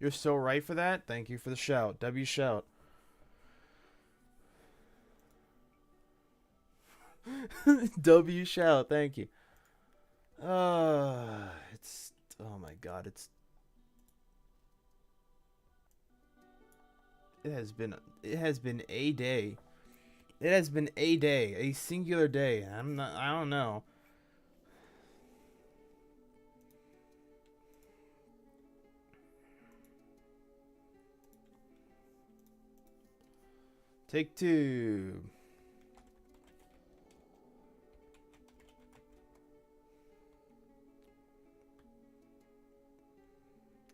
You're so right for that. Thank you for the shout. W shout. W shout. Thank you. It's oh my god. It has been a day. It has been a day, a singular day. I don't know. Take two.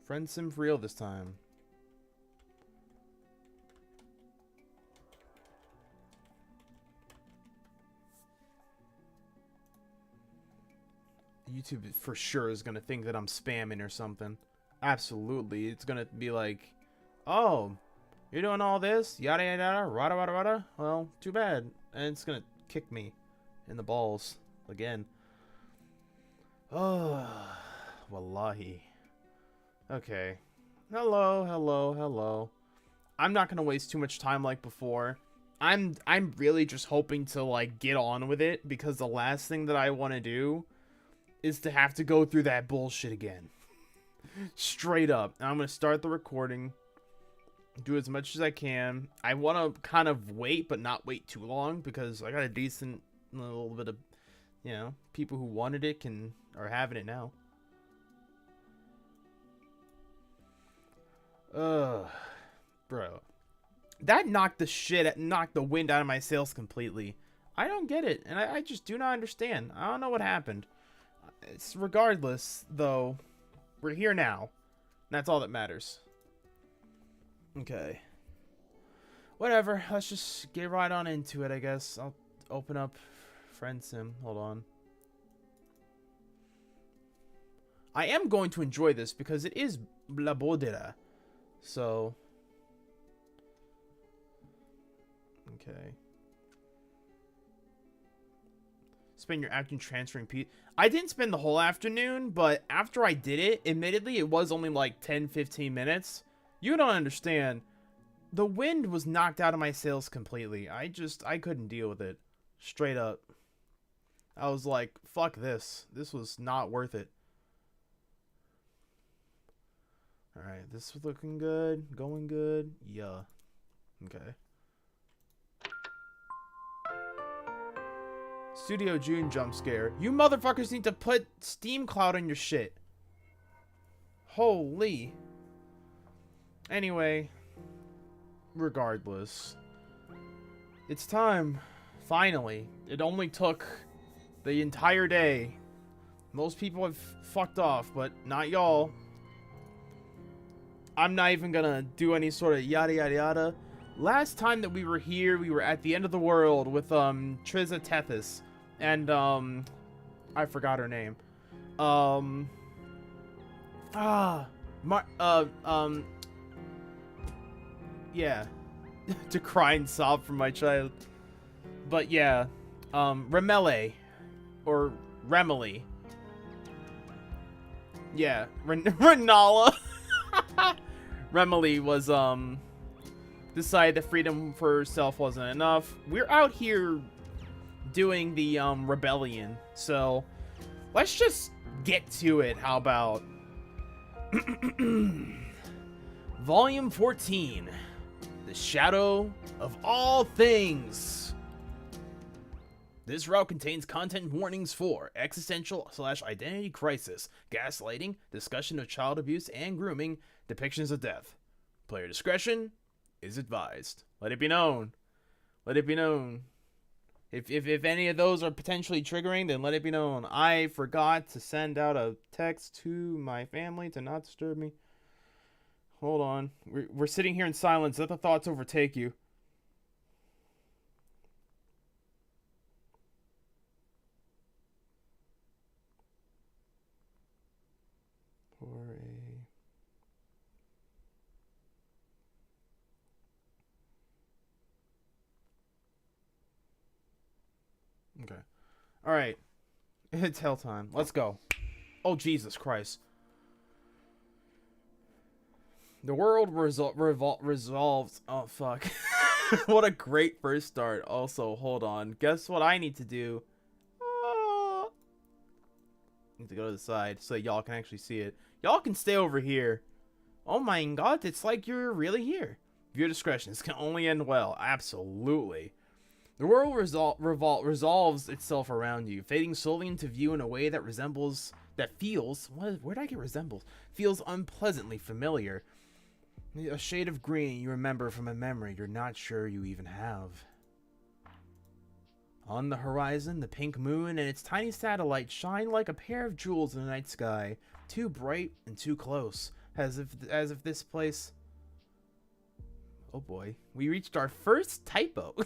Friendsim for real this time. YouTube for sure is gonna think that I'm spamming or something. Absolutely. It's gonna be like, oh, you're doing all this? Yada yada yada, rada rada rada. Well, too bad. And it's gonna kick me in the balls again. Oh, wallahi. Okay. Hello, hello, hello. I'm not gonna waste too much time like before. I'm really just hoping to like get on with it, because the last thing that I want to do is to have to go through that bullshit again. Straight up. I'm gonna start the recording. Do as much as I can. I want to kind of wait, but not wait too long, because I got a decent little bit of, people who wanted it are having it now. Bro, that knocked the wind out of my sails completely. I don't get it, and I just do not understand. I don't know what happened. It's regardless, though. We're here now. That's all that matters. Okay. Whatever. Let's just get right on into it, I guess. I'll open up Friendsim. Hold on. I am going to enjoy this because it is La Bodera. So. Okay. Spend your afternoon transferring P. I didn't spend the whole afternoon, but after I did it, admittedly, it was only like 10-15 minutes. You don't understand. The wind was knocked out of my sails completely. I couldn't deal with it. Straight up. I was like, fuck this. This was not worth it. Alright, this is looking good. Going good. Yeah. Okay. Studio June jump scare. You motherfuckers need to put Steam Cloud on your shit. Holy. Anyway. Regardless. It's time. Finally. It only took the entire day. Most people have fucked off, but not y'all. I'm not even gonna do any sort of yada yada yada. Last time that we were here, we were at the end of the world with Triza Tethys. And I forgot her name. Yeah. To cry and sob for my child. But yeah, Remele or Remily. Yeah, Renala. Remily was decided that freedom for herself wasn't enough. We're out here doing the rebellion, so let's just get to it. How about Volume 14, The Shadow of All Things. This route contains content warnings for existential/identity crisis, gaslighting, discussion of child abuse and grooming, depictions of death. Player discretion is advised. Let it be known. Let it be known. If any of those are potentially triggering, then let it be known. I forgot to send out a text to my family to not disturb me. Hold on. We're sitting here in silence. Let the thoughts overtake you. For a... Okay. Alright. It's hell time. Let's go. Oh, Jesus Christ. The world resolves. Oh, fuck. What a great first start. Also, hold on. Guess what I need to do? Need to go to the side so y'all can actually see it. Y'all can stay over here. Oh my god, it's like you're really here. Viewer discretion. This can only end well. Absolutely. The world resolves itself around you, fading slowly into view in a way that feels unpleasantly familiar. A shade of green you remember from a memory you're not sure you even have. On the horizon, the pink moon and its tiny satellite shine like a pair of jewels in the night sky, too bright and too close, as if this place... Oh boy, we reached our first typo.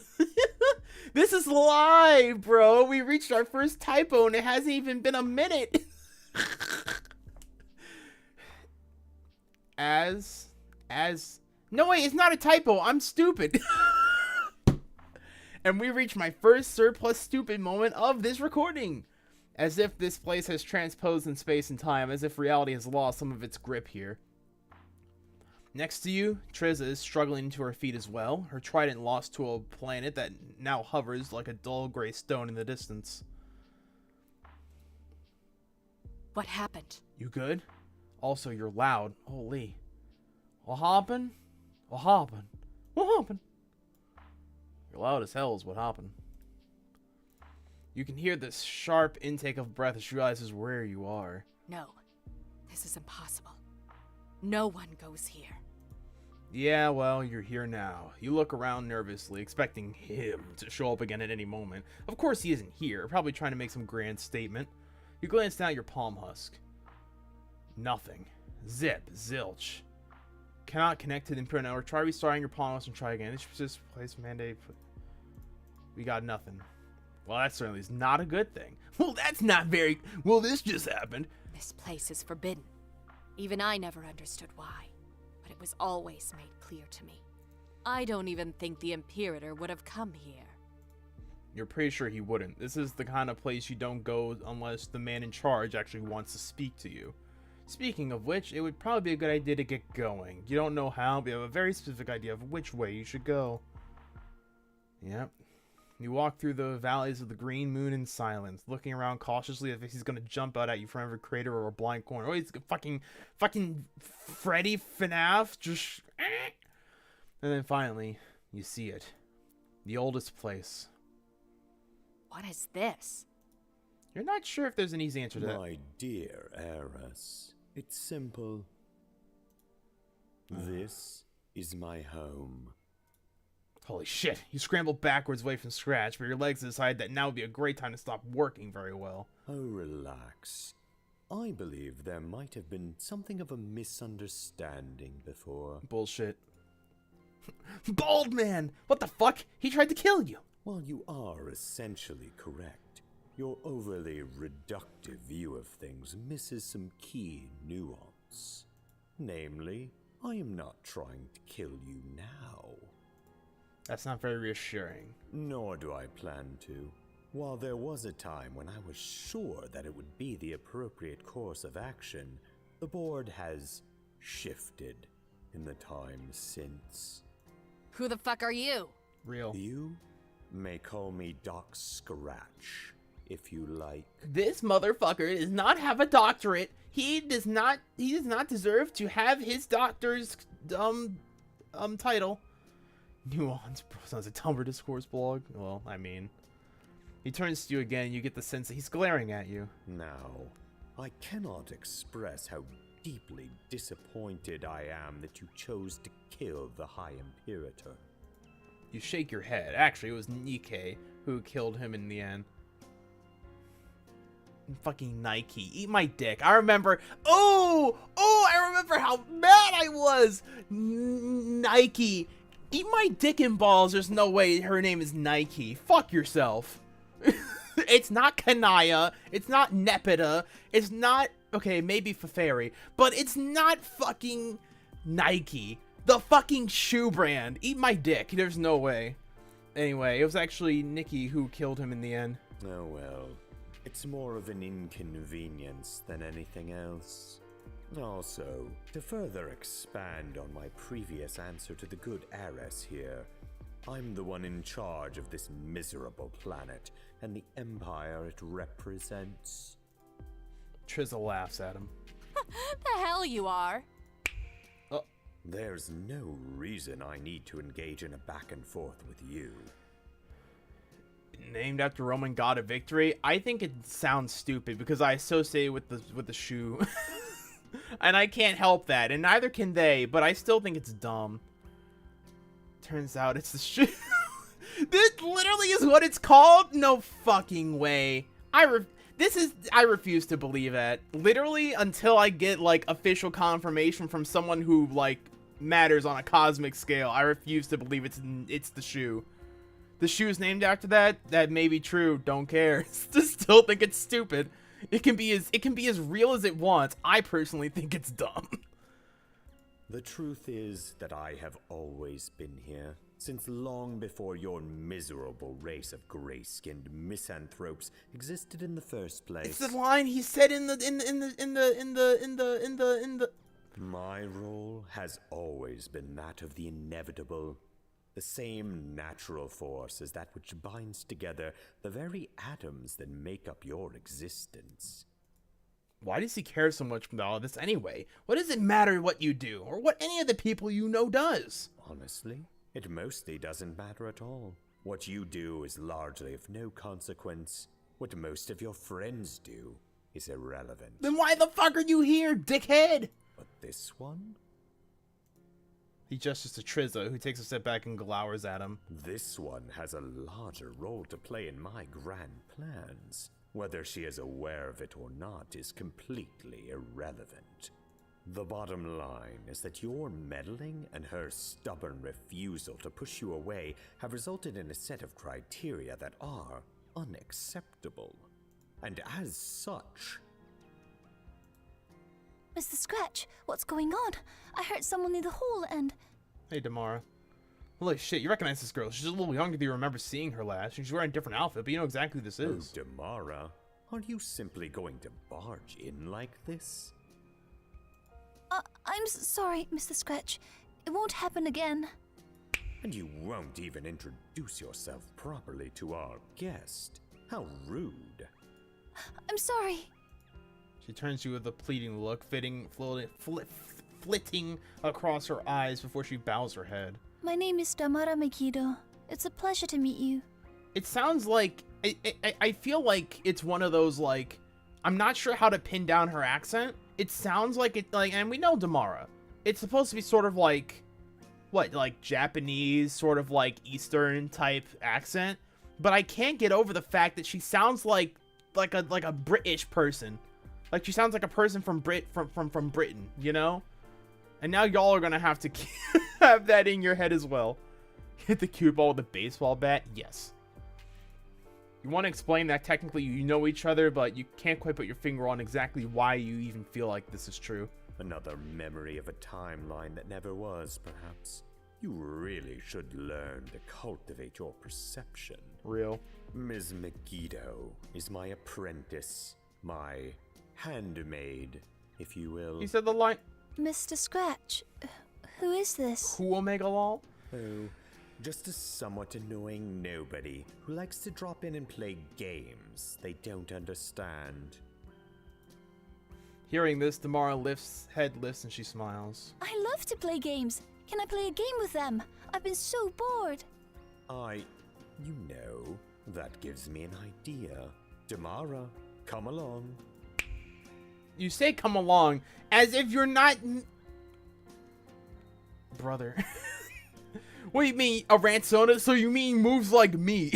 This is live, bro. We reached our first typo and it hasn't even been a minute. No, wait, it's not a typo. I'm stupid. And we reached my first surplus stupid moment of this recording. As if this place has transposed in space and time, as if reality has lost some of its grip here. Next to you, Treza is struggling to her feet as well, her trident lost to a planet that now hovers like a dull gray stone in the distance. What happened? You good? Also, you're loud. Holy. What happened? What happened? What happened? You're loud as hell is what happened. You can hear this sharp intake of breath as she realizes where you are. No, this is impossible. No one goes here. Yeah, well, you're here now. You look around nervously, expecting him to show up again at any moment. Of course he isn't here, probably trying to make some grand statement. You glance down at your palm husk. Nothing. Zip. Zilch. Cannot connect to the Imperial Network. Try restarting your palm husk and try again. This just place mandate. We got nothing. Well, that certainly is not a good thing. Well, that's not very... Well, this just happened. This place is forbidden. Even I never understood why, but it was always made clear to me. I don't even think the Imperator would have come here. You're pretty sure he wouldn't. This is the kind of place you don't go unless the man in charge actually wants to speak to you. Speaking of which, it would probably be a good idea to get going. You don't know how, but you have a very specific idea of which way you should go. Yep. You walk through the valleys of the green moon in silence, looking around cautiously as if he's gonna jump out at you from every crater or a blind corner. Oh, he's fucking Freddy FNAF, just... And then finally, you see it. The oldest place. What is this? You're not sure if there's an easy answer to that. My dear heiress, it's simple. This is my home. Holy shit, you scramble backwards away from scratch, but your legs decide that now would be a great time to stop working very well. Oh, relax. I believe there might have been something of a misunderstanding before. Bullshit. Bald man! What the fuck? He tried to kill you! While you are essentially correct, your overly reductive view of things misses some key nuance. Namely, I am not trying to kill you now. That's not very reassuring. Nor do I plan to. While there was a time when I was sure that it would be the appropriate course of action, the board has shifted in the time since. Who the fuck are you? Real. You may call me Doc Scratch, if you like. This motherfucker does not have a doctorate. He does not deserve to have his doctor's title. Nuance sounds a Tumblr discourse blog. Well, I mean, he turns to you again. You get the sense that he's glaring at you. Now, I cannot express how deeply disappointed I am that you chose to kill the High Imperator. You shake your head. Actually, it was Nikkei who killed him in the end. Fucking Nike. Eat my dick. I remember. Oh, I remember how mad I was. Nike. Eat my dick and balls. There's no way her name is Nike. Fuck yourself. It's not Kanaya. It's not Nepeta. It's not... Okay, maybe Fafari. But it's not fucking Nike. The fucking shoe brand. Eat my dick. There's no way. Anyway, it was actually Nikki who killed him in the end. Oh well. It's more of an inconvenience than anything else. Also, to further expand on my previous answer to the good heiress here, I'm the one in charge of this miserable planet and the empire it represents. Trizza laughs at him. The hell you are. There's no reason I need to engage in a back and forth with you. Named after Roman god of victory. I think it sounds stupid because I associate it with the shoe. And I can't help that, and neither can they, but I still think it's dumb. Turns out it's the shoe. This literally is what it's called? No fucking way. I refuse to believe that. Literally until I get like official confirmation from someone who like matters on a cosmic scale, I refuse to believe it's the shoe. The shoe's named after that. That may be true. Don't care. Just still think it's stupid. It can be as real as it wants. I personally think it's dumb. The truth is that I have always been here, since long before your miserable race of gray-skinned misanthropes existed in the first place. It's the line he said in the. My role has always been that of the inevitable. The same natural force as that which binds together the very atoms that make up your existence. Why does he care so much about all this anyway? What does it matter what you do, or what any of the people you know does? Honestly, it mostly doesn't matter at all. What you do is largely of no consequence. What most of your friends do is irrelevant. Then why the fuck are you here, dickhead? But this one? He gestures to Trizza, who takes a step back and glowers at him. This one has a larger role to play in my grand plans. Whether she is aware of it or not is completely irrelevant. The bottom line is that your meddling and her stubborn refusal to push you away have resulted in a set of criteria that are unacceptable. And as such... Mr. Scratch, what's going on? I heard someone in the hall and... Hey, Damara. Holy shit, you recognize this girl. She's a little younger than you remember seeing her last. She's wearing a different outfit, but you know exactly who this is. Oh, Damara, are you simply going to barge in like this? I'm sorry, Mr. Scratch. It won't happen again. And you won't even introduce yourself properly to our guest. How rude. I'm sorry. She turns to you with a pleading look, flitting across her eyes before she bows her head. My name is Tamara Mekido. It's a pleasure to meet you. It sounds like... I feel like it's one of those, like... I'm not sure how to pin down her accent. It sounds like it, like... And we know Damara. It's supposed to be sort of like... What, like Japanese, sort of like Eastern type accent. But I can't get over the fact that she sounds like a British person. Like she sounds like a person from Britain, you know? And now y'all are gonna have to have that in your head as well. Hit the cue ball with a baseball bat? Yes. You want to explain that technically you know each other, but you can't quite put your finger on exactly why you even feel like this is true. Another memory of a timeline that never was, perhaps. You really should learn to cultivate your perception. Real. Ms. Megiddo is my apprentice, my handmaid, if you will. He said the line... Mr. Scratch, who is this? Who, Omega Lol? Oh, just a somewhat annoying nobody who likes to drop in and play games they don't understand. Hearing this, Damara lifts and she smiles. I love to play games. Can I play a game with them? I've been so bored. You know, that gives me an idea. Damara, come along. You say come along as if you're not... Brother. What do you mean, a Ransona? So you mean moves like me?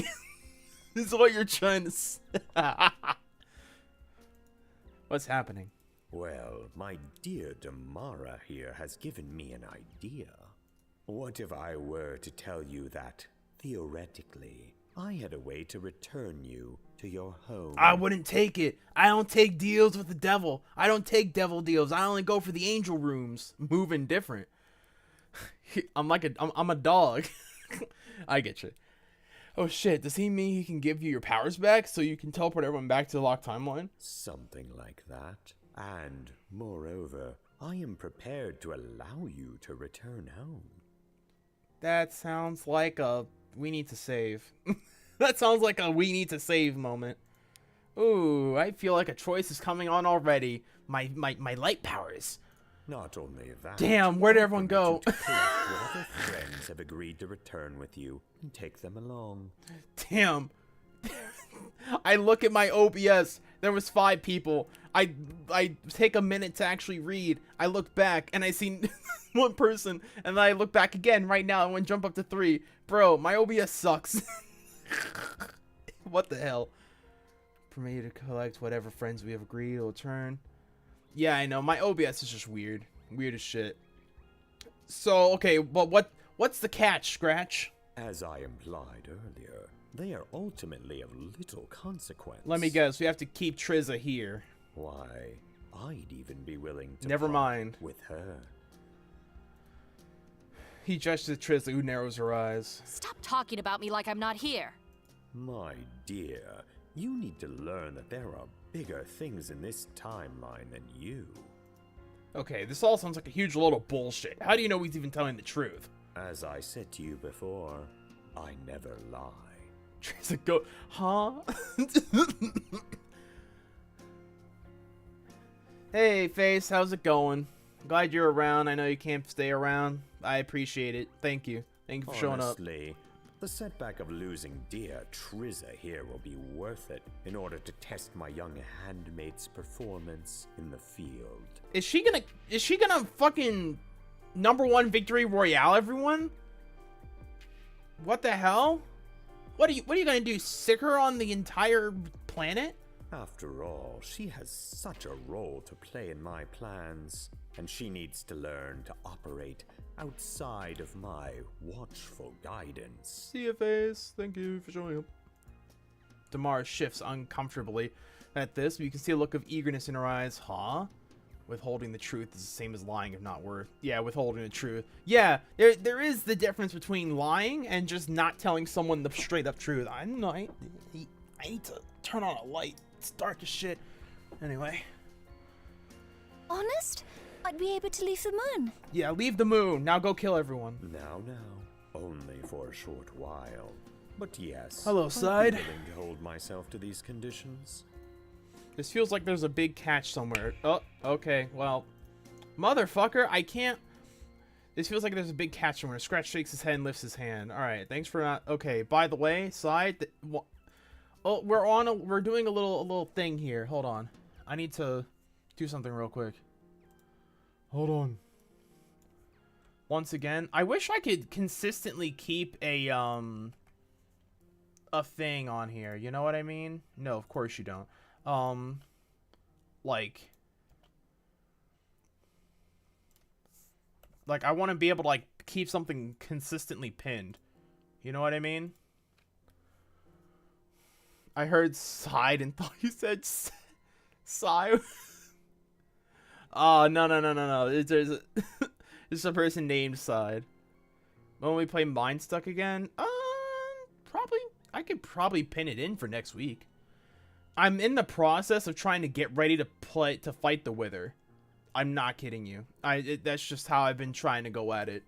This is what you're trying to say. What's happening? Well, my dear Damara here has given me an idea. What if I were to tell you that, theoretically, I had a way to return you to your home? I wouldn't take it. I don't take deals with the devil. I don't take devil deals. I only go for the angel rooms. Moving different. I'm a dog. I get you. Oh shit, does he mean he can give you your powers back so you can teleport everyone back to the locked timeline? Something like that. And, moreover, I am prepared to allow you to return home. That sounds like a we need to save. That sounds like a we need to save moment. Ooh, I feel like a choice is coming on already. My light powers. Not only that. Damn, where'd I everyone permit go? you to collect whatever friends have agreed to return with you and take them along. Damn. I look at my OBS. There was 5 people. I take a minute to actually read. I look back and I see 1 person, and then I look back again right now and jump up to 3. Bro, my OBS sucks. What the hell? Permit you to collect whatever friends we have agreed to return. Yeah, I know. My OBS is just weird. Weird as shit. So, okay, but what's the catch, Scratch? As I implied earlier, they are ultimately of little consequence. Let me guess. We have to keep Trizza here. Why, I'd even be willing to Never part mind. with her. He gestures at Trizza, who narrows her eyes. Stop talking about me like I'm not here. My dear, you need to learn that there are bigger things in this timeline than you. Okay, this all sounds like a huge load of bullshit. How do you know he's even telling the truth? As I said to you before, I never lie. Trizza go, huh? Hey, Face, how's it going? Glad you're around. I know you can't stay around. I appreciate it. Thank you. Thank you for showing up. Honestly, the setback of losing dear Trizza here will be worth it in order to test my young handmaid's performance in the field. Is she gonna fucking #1 victory royale everyone? What the hell? What are you gonna do? Sick her on the entire planet? After all, she has such a role to play in my plans, and she needs to learn to operate outside of my watchful guidance. See you, Face. Thank you for showing up. Damara shifts uncomfortably at this, but you can see a look of eagerness in her eyes. Huh? Withholding the truth is the same as lying, if not worse. Yeah, withholding the truth. Yeah, there is the difference between lying and just not telling someone the straight up truth. I need to turn on a light. It's dark as shit. Anyway. Honest? I'd be able to leave the moon. Yeah, leave the moon. Now go kill everyone. Now, only for a short while. But yes, Hello, I'd be Side. willing to hold myself to these conditions. This feels like there's a big catch somewhere. Oh, okay. Well, motherfucker, I can't. This feels like there's a big catch somewhere. Scratch shakes his head and lifts his hand. All right, thanks for not. Okay, by the way, Side. Oh, we're doing a little thing here. Hold on. I need to do something real quick. Hold on. Once again, I wish I could consistently keep a thing on here. You know what I mean? No, of course you don't. Like I want to be able to like keep something consistently pinned. You know what I mean? I heard sighed and thought you said sigh. Oh, no. It's a person named Side. When we play Homestuck again? Probably. I could probably pin it in for next week. I'm in the process of trying to get ready to fight the Wither. I'm not kidding you. That's just how I've been trying to go at it.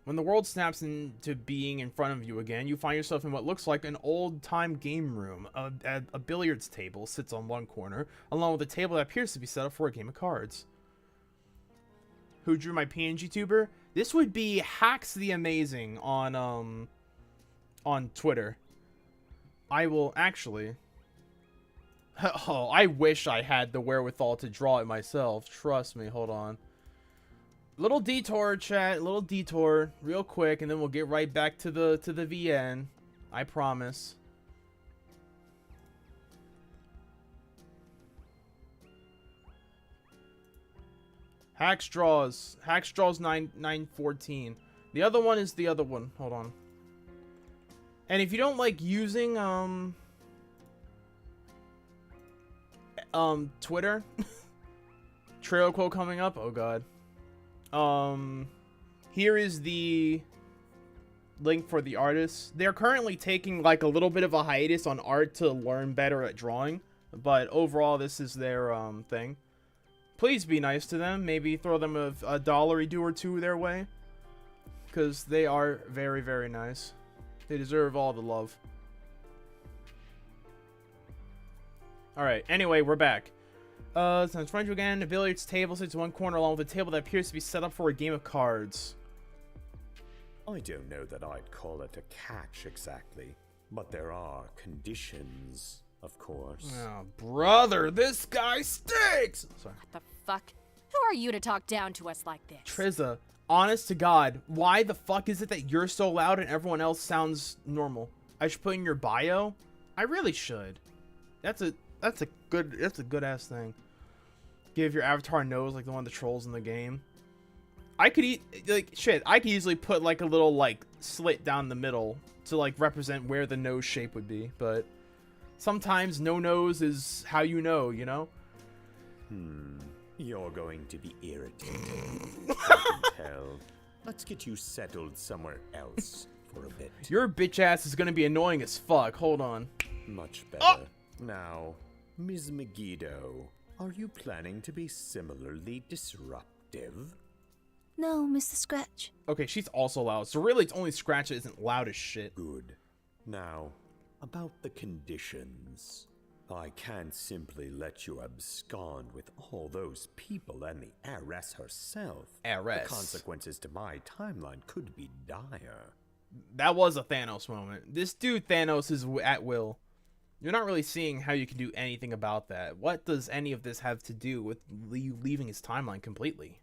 When the world snaps into being in front of you again, you find yourself in what looks like an old-time game room. A billiards table sits on one corner, along with a table that appears to be set up for a game of cards. Who drew my PNG tuber? This would be Hacks the Amazing on Twitter. I will actually... Oh, I wish I had the wherewithal to draw it myself. Trust me, hold on. Little detour, chat. Little detour, real quick, and then we'll get right back to the VN. I promise. Hacks draws 914. The other one is the other one. Hold on. And if you don't like using Twitter, trail quote coming up. Oh god. Here is the link for the artists. They're currently taking like a little bit of a hiatus on art to learn better at drawing, but overall this is their thing. Please be nice to them. Maybe throw them a dollary do or two their way. Because they are very, very nice. They deserve all the love. Alright, anyway, we're back. Since French again, the billiards table sits in one corner along with a table that appears to be set up for a game of cards. I don't know that I'd call it a catch exactly, but there are conditions, of course. Oh, brother, this guy stinks! Sorry. What the fuck? Who are you to talk down to us like this? Trizza, honest to God, why the fuck is it that you're so loud and everyone else sounds normal? I should put in your bio? I really should. That's a good ass thing. Give your avatar a nose like the one of the trolls in the game. I could I could easily put like a little like slit down the middle to like represent where the nose shape would be, but sometimes no nose is how you know, you know? You're going to be irritated. I can tell. Let's get you settled somewhere else for a bit. Your bitch ass is gonna be annoying as fuck. Hold on. Much better. Now, Ms. Megiddo, are you planning to be similarly disruptive? No, Mr. Scratch. Okay, she's also loud, so really it's only Scratch that isn't loud as shit. Good. Now, about the conditions. I can't simply let you abscond with all those people and the heiress herself. Heiress. The consequences to my timeline could be dire. That was a Thanos moment. This dude Thanos is at will. You're not really seeing how you can do anything about that. What does any of this have to do with leaving his timeline completely?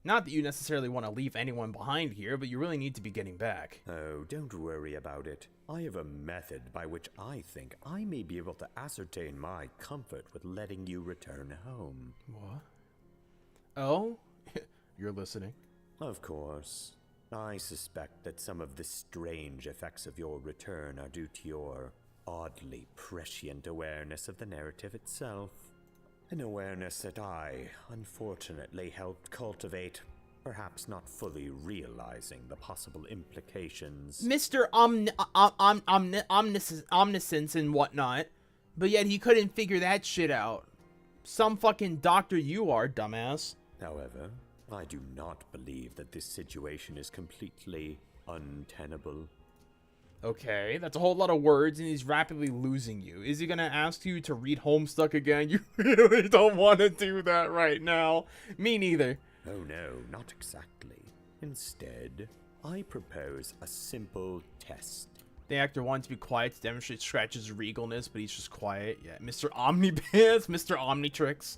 Not that you necessarily want to leave anyone behind here, but you really need to be getting back. Oh, don't worry about it. I have a method by which I think I may be able to ascertain my comfort with letting you return home. What? Oh? You're listening. Of course. I suspect that some of the strange effects of your return are due to your oddly prescient awareness of the narrative itself. An awareness that I, unfortunately, helped cultivate, perhaps not fully realizing the possible implications. Mr. Omniscience and whatnot, but yet he couldn't figure that shit out. Some fucking doctor you are, dumbass. However, I do not believe that this situation is completely untenable. Okay, that's a whole lot of words, and he's rapidly losing you. Is he gonna ask you to read Homestuck again? You really don't want to do that right now. Me neither. Oh no, not exactly. Instead, I propose a simple test. The actor wanted to be quiet to demonstrate Scratch's regalness, but he's just quiet. Yeah, Mr. Omnibus, Mr. Omnitrix.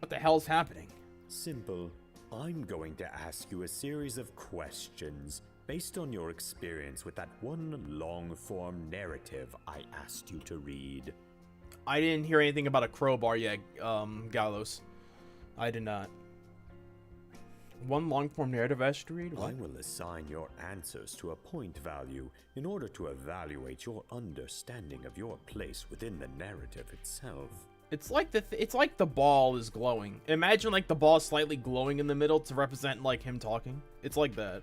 What the hell's happening? Simple. I'm going to ask you a series of questions based on your experience with that one long-form narrative I asked you to read. I didn't hear anything about a crowbar yet, Gallows. I did not. One long-form narrative I should read? What? I will assign your answers to a point value in order to evaluate your understanding of your place within the narrative itself. It's like the ball is glowing. Imagine like the ball slightly glowing in the middle to represent like him talking. It's like that.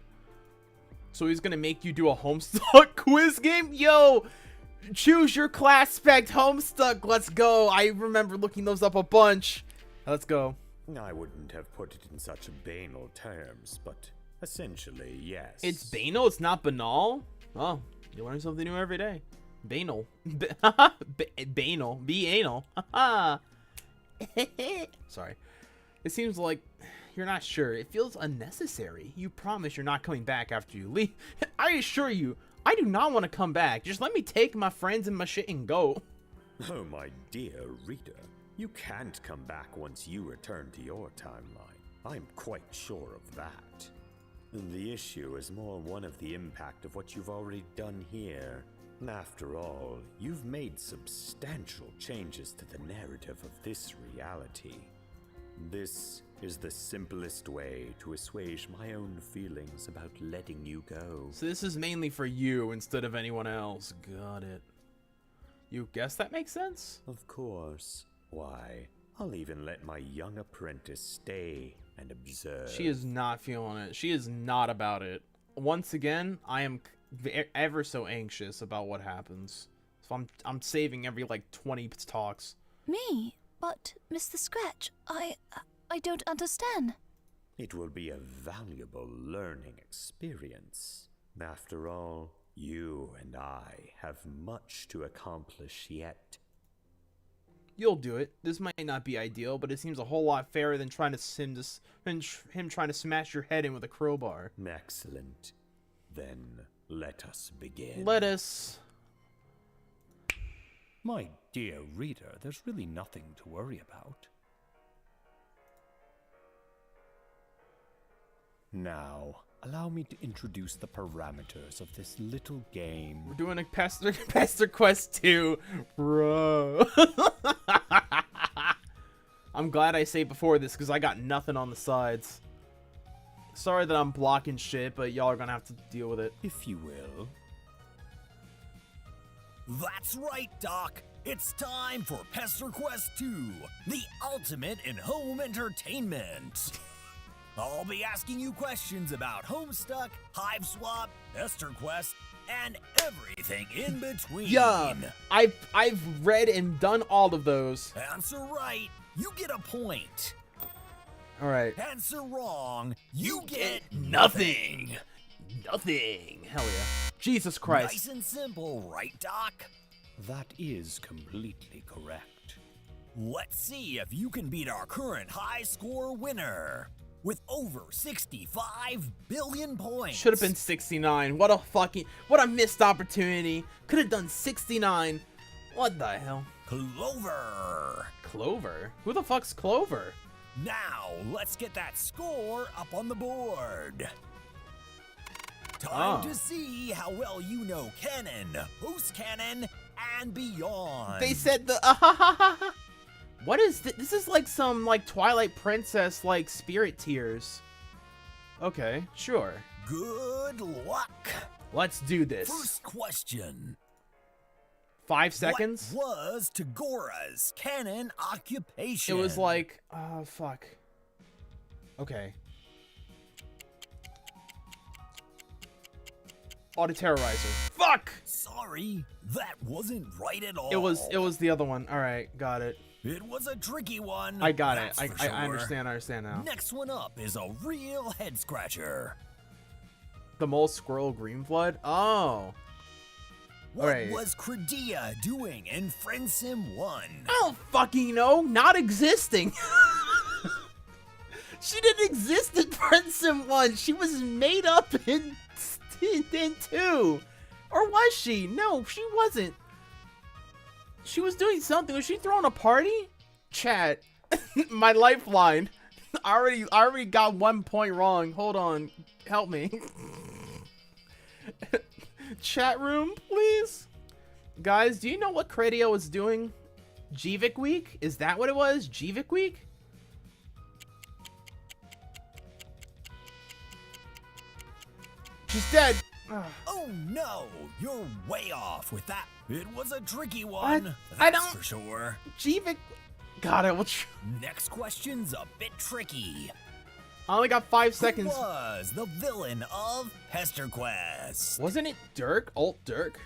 So he's gonna make you do a Homestuck quiz game? Yo! Choose your class spec Homestuck. Let's go. I remember looking those up a bunch. Let's go. I wouldn't have put it in such banal terms, but essentially, yes. It's banal? It's not banal? Oh, you learn something new every day. Banal. Banal. Be anal. Sorry. It seems like you're not sure. It feels unnecessary. You promise you're not coming back after you leave. I assure you, I do not want to come back. Just let me take my friends and my shit and go. Oh, my dear reader. You can't come back once you return to your timeline. I'm quite sure of that. The issue is more one of the impact of what you've already done here. After all, you've made substantial changes to the narrative of this reality. This is the simplest way to assuage my own feelings about letting you go. So this is mainly for you instead of anyone else. Got it. You guess that makes sense? Of course. Why, I'll even let my young apprentice stay and observe. She is not feeling it. She is not about it. Once again, I am ever so anxious about what happens. So I'm saving every like 20 talks. Me? But, Mr. Scratch, I don't understand. It will be a valuable learning experience. After all, you and I have much to accomplish yet. You'll do it. This might not be ideal, but it seems a whole lot fairer than him trying to smash your head in with a crowbar. Excellent. Then let us begin. Let us. My dear reader, there's really nothing to worry about. Now, allow me to introduce the parameters of this little game. We're doing a Pastor Quest 2, bro. I'm glad I saved before this because I got nothing on the sides. Sorry that I'm blocking shit, but y'all are gonna have to deal with it. If you will. That's right, Doc. It's time for Pester Quest 2, the ultimate in home entertainment. I'll be asking you questions about Homestuck, Hive Swap, Pester Quest, and everything in between. Yeah, I've read and done all of those. Answer right, you get a point. All right. Answer wrong, you get nothing. Nothing. Hell yeah. Jesus Christ. Nice and simple, right, Doc? That is completely correct. Let's see if you can beat our current high score winner. With over 65 billion points. Should have been 69. What a missed opportunity. Could have done 69. What the hell? Clover. Clover? Who the fuck's Clover? Now, let's get that score up on the board. Time to see how well you know canon, post-canon, and beyond. They said the What is this? This is like some Twilight Princess spirit tears. Okay, sure. Good luck. Let's do this. First question. 5 seconds? What was Tagora's canon occupation? It was fuck. Okay. Auto-terrorizer. Fuck! Sorry, that wasn't right at all. It was the other one. Alright, got it. It was a tricky one. I got it. That's for I sure. understand now. Next one up is a real head scratcher. The mole squirrel green flood? Oh. What Alright. was Credia doing in Friendsim 1? I don't fucking know. Not existing. She didn't exist in Friendsim 1. She was made up in 2. Or was she? No, she wasn't. She was doing something. Was she throwing a party? Chat. My lifeline. I already got 1 point wrong. Hold on. Help me. Chat room, please. Guys, do you know what Cradio was doing? Jivik Week? Is that what it was? Jivik Week? She's dead. Oh no, you're way off with that. It was a tricky one. What? That's I don't- for sure. Jivik. God, I will. Next question's a bit tricky. I only got 5 seconds. Who was the villain of Pester Quest? Wasn't it Dirk? Alt Dirk?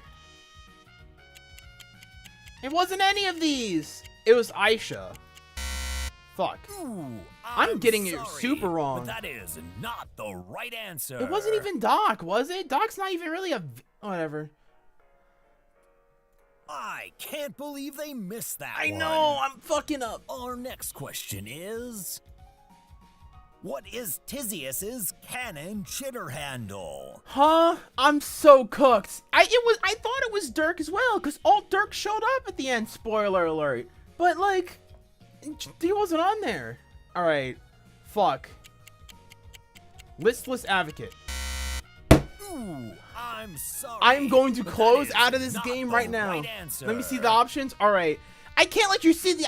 It wasn't any of these. It was Aisha. Fuck. Ooh, I'm getting it sorry, super wrong. But that is not the right answer. It wasn't even Doc, was it? Doc's not even really a... Whatever. I can't believe they missed that I one. know, I'm fucking up. Our next question is... What is Tizius's canon chitter handle? Huh? I'm so cooked. I thought it was Dirk as well, because Alt Dirk showed up at the end, spoiler alert. But he wasn't on there. Alright. Fuck. Listless Advocate. Ooh, I'm sorry. I'm going to but close that out is of this not game the right now. right answer. Let me see the options. Alright. I can't let you see the...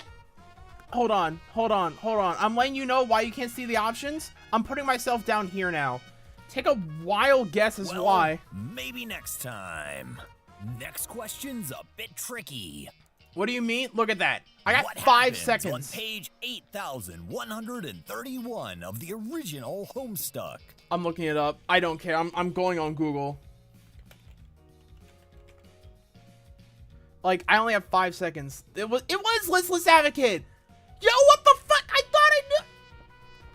Hold on. I'm letting you know why you can't see the options. I'm putting myself down here now. Take a wild guess as Well, why. Maybe next time. Next question's a bit tricky. What do you mean? Look at that. I got What 5 happens seconds. on page 8,131 of the original Homestuck? I'm looking it up. I don't care. I'm going on Google. I only have 5 seconds. It was Listless Advocate.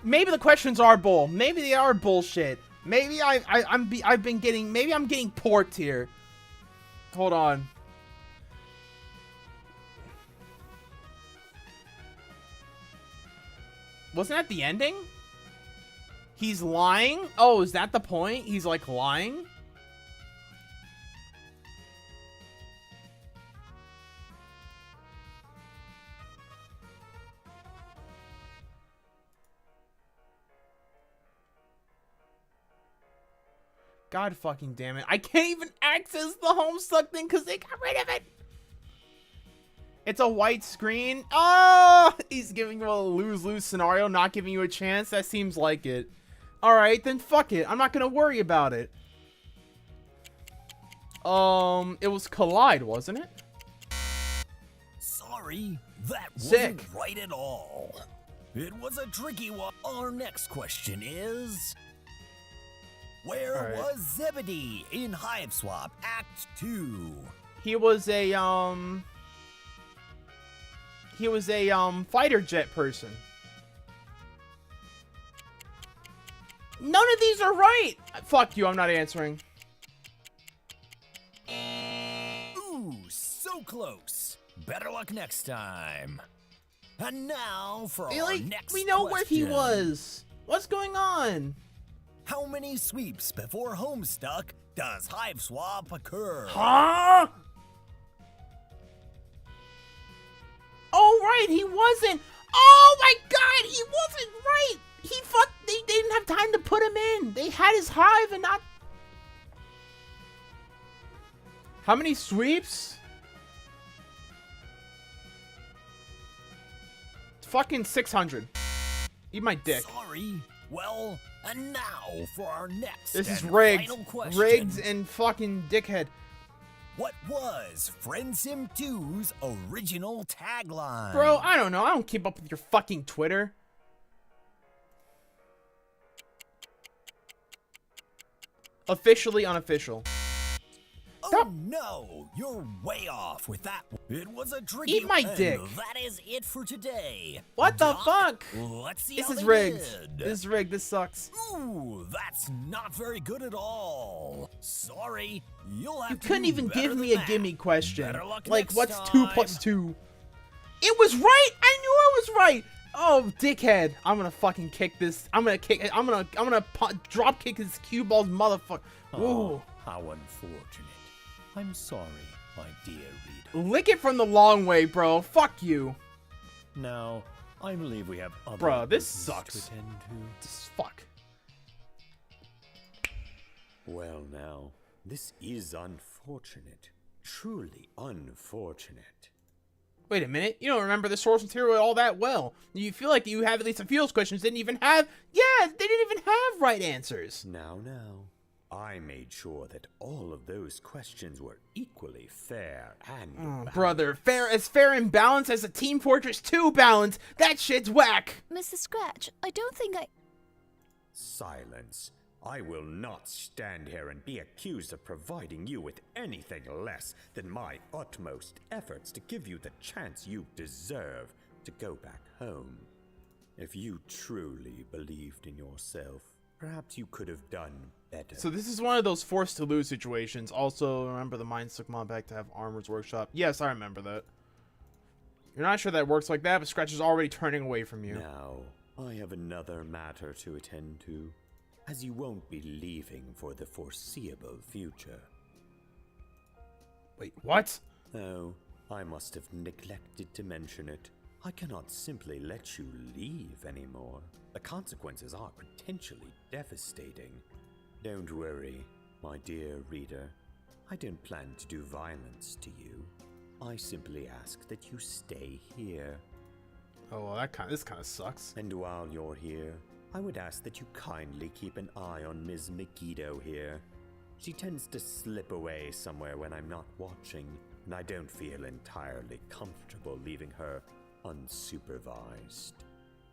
maybe the questions are bull. Maybe they are bullshit. Maybe I'm getting porked here. Hold on. Wasn't that the ending? He's lying? Oh, is that the point? He's like lying? God fucking damn it. I can't even access the Homestuck thing because they got rid of it. It's a white screen. Oh, he's giving you a lose-lose scenario, not giving you a chance. That seems like it. All right, then fuck it. I'm not going to worry about it. It was Collide, wasn't it? Sorry, that Sick. wasn't right at all. It was a tricky one. Our next question is... Where Alright. was Zebedee in Hive Swap Act 2? He was a fighter jet person. None of these are right. Fuck you, I'm not answering. Ooh, so close. Better luck next time. And now for our Really? next We know where he question. was. What's going on? How many sweeps before Homestuck does Hive Swap occur? Huh? Oh, right, he wasn't. Oh my god, he wasn't right. They didn't have time to put him in. They had his hive and not. How many sweeps? Fucking 600. Eat my dick. Sorry. Well, and now for our next This is and rigged. final question. Rigged and fucking dickhead. What was Friendsim 2's original tagline? Bro, I don't know. I don't keep up with your fucking Twitter. Officially unofficial. Oh Stop. no, you're way off with that one. It was a tricky Eat my one. dick. That is it for today. What the Doc, fuck? Let's see This how is they rigged. did. This is rigged. This sucks. Ooh, that's not very good at all. Sorry, you'll have You to couldn't do even better give than me a that. gimme question. Better luck Like, next what's 2 time. plus 2? It was right. I knew it was right. Oh, dickhead! I'm gonna fucking kick this. I'm gonna drop kick his cue balls, motherfucker. Ooh. Oh, how unfortunate. I'm sorry, my dear reader. Lick it from the long way, bro. Fuck you. Now, I believe we have other Bruh, this business sucks. to attend to. Just fuck. Well, now, this is unfortunate. Truly unfortunate. Wait a minute. You don't remember the source material all that well. You feel like you have at least a few of those questions didn't even have. Yeah, they didn't even have right answers. Now, I made sure that all of those questions were equally fair and balanced. Brother, fair and balanced as a Team Fortress 2 balance. That shit's whack. Mr. Scratch, I don't think I... Silence. I will not stand here and be accused of providing you with anything less than my utmost efforts to give you the chance you deserve to go back home. If you truly believed in yourself, perhaps you could have done better. So this is one of those forced to lose situations. Also, remember the Mines took Mod back to have Armor's Workshop. Yes, I remember that. You're not sure that works like that, but Scratch is already turning away from you. Now, I have another matter to attend to, as you won't be leaving for the foreseeable future. Wait, what? Oh, I must have neglected to mention it. I cannot simply let you leave anymore. The consequences are potentially devastating. Don't worry, my dear reader. I don't plan to do violence to you. I simply ask that you stay here. Oh, well, this kind of sucks. And while you're here, I would ask that you kindly keep an eye on Ms. Megiddo here. She tends to slip away somewhere when I'm not watching, and I don't feel entirely comfortable leaving her unsupervised.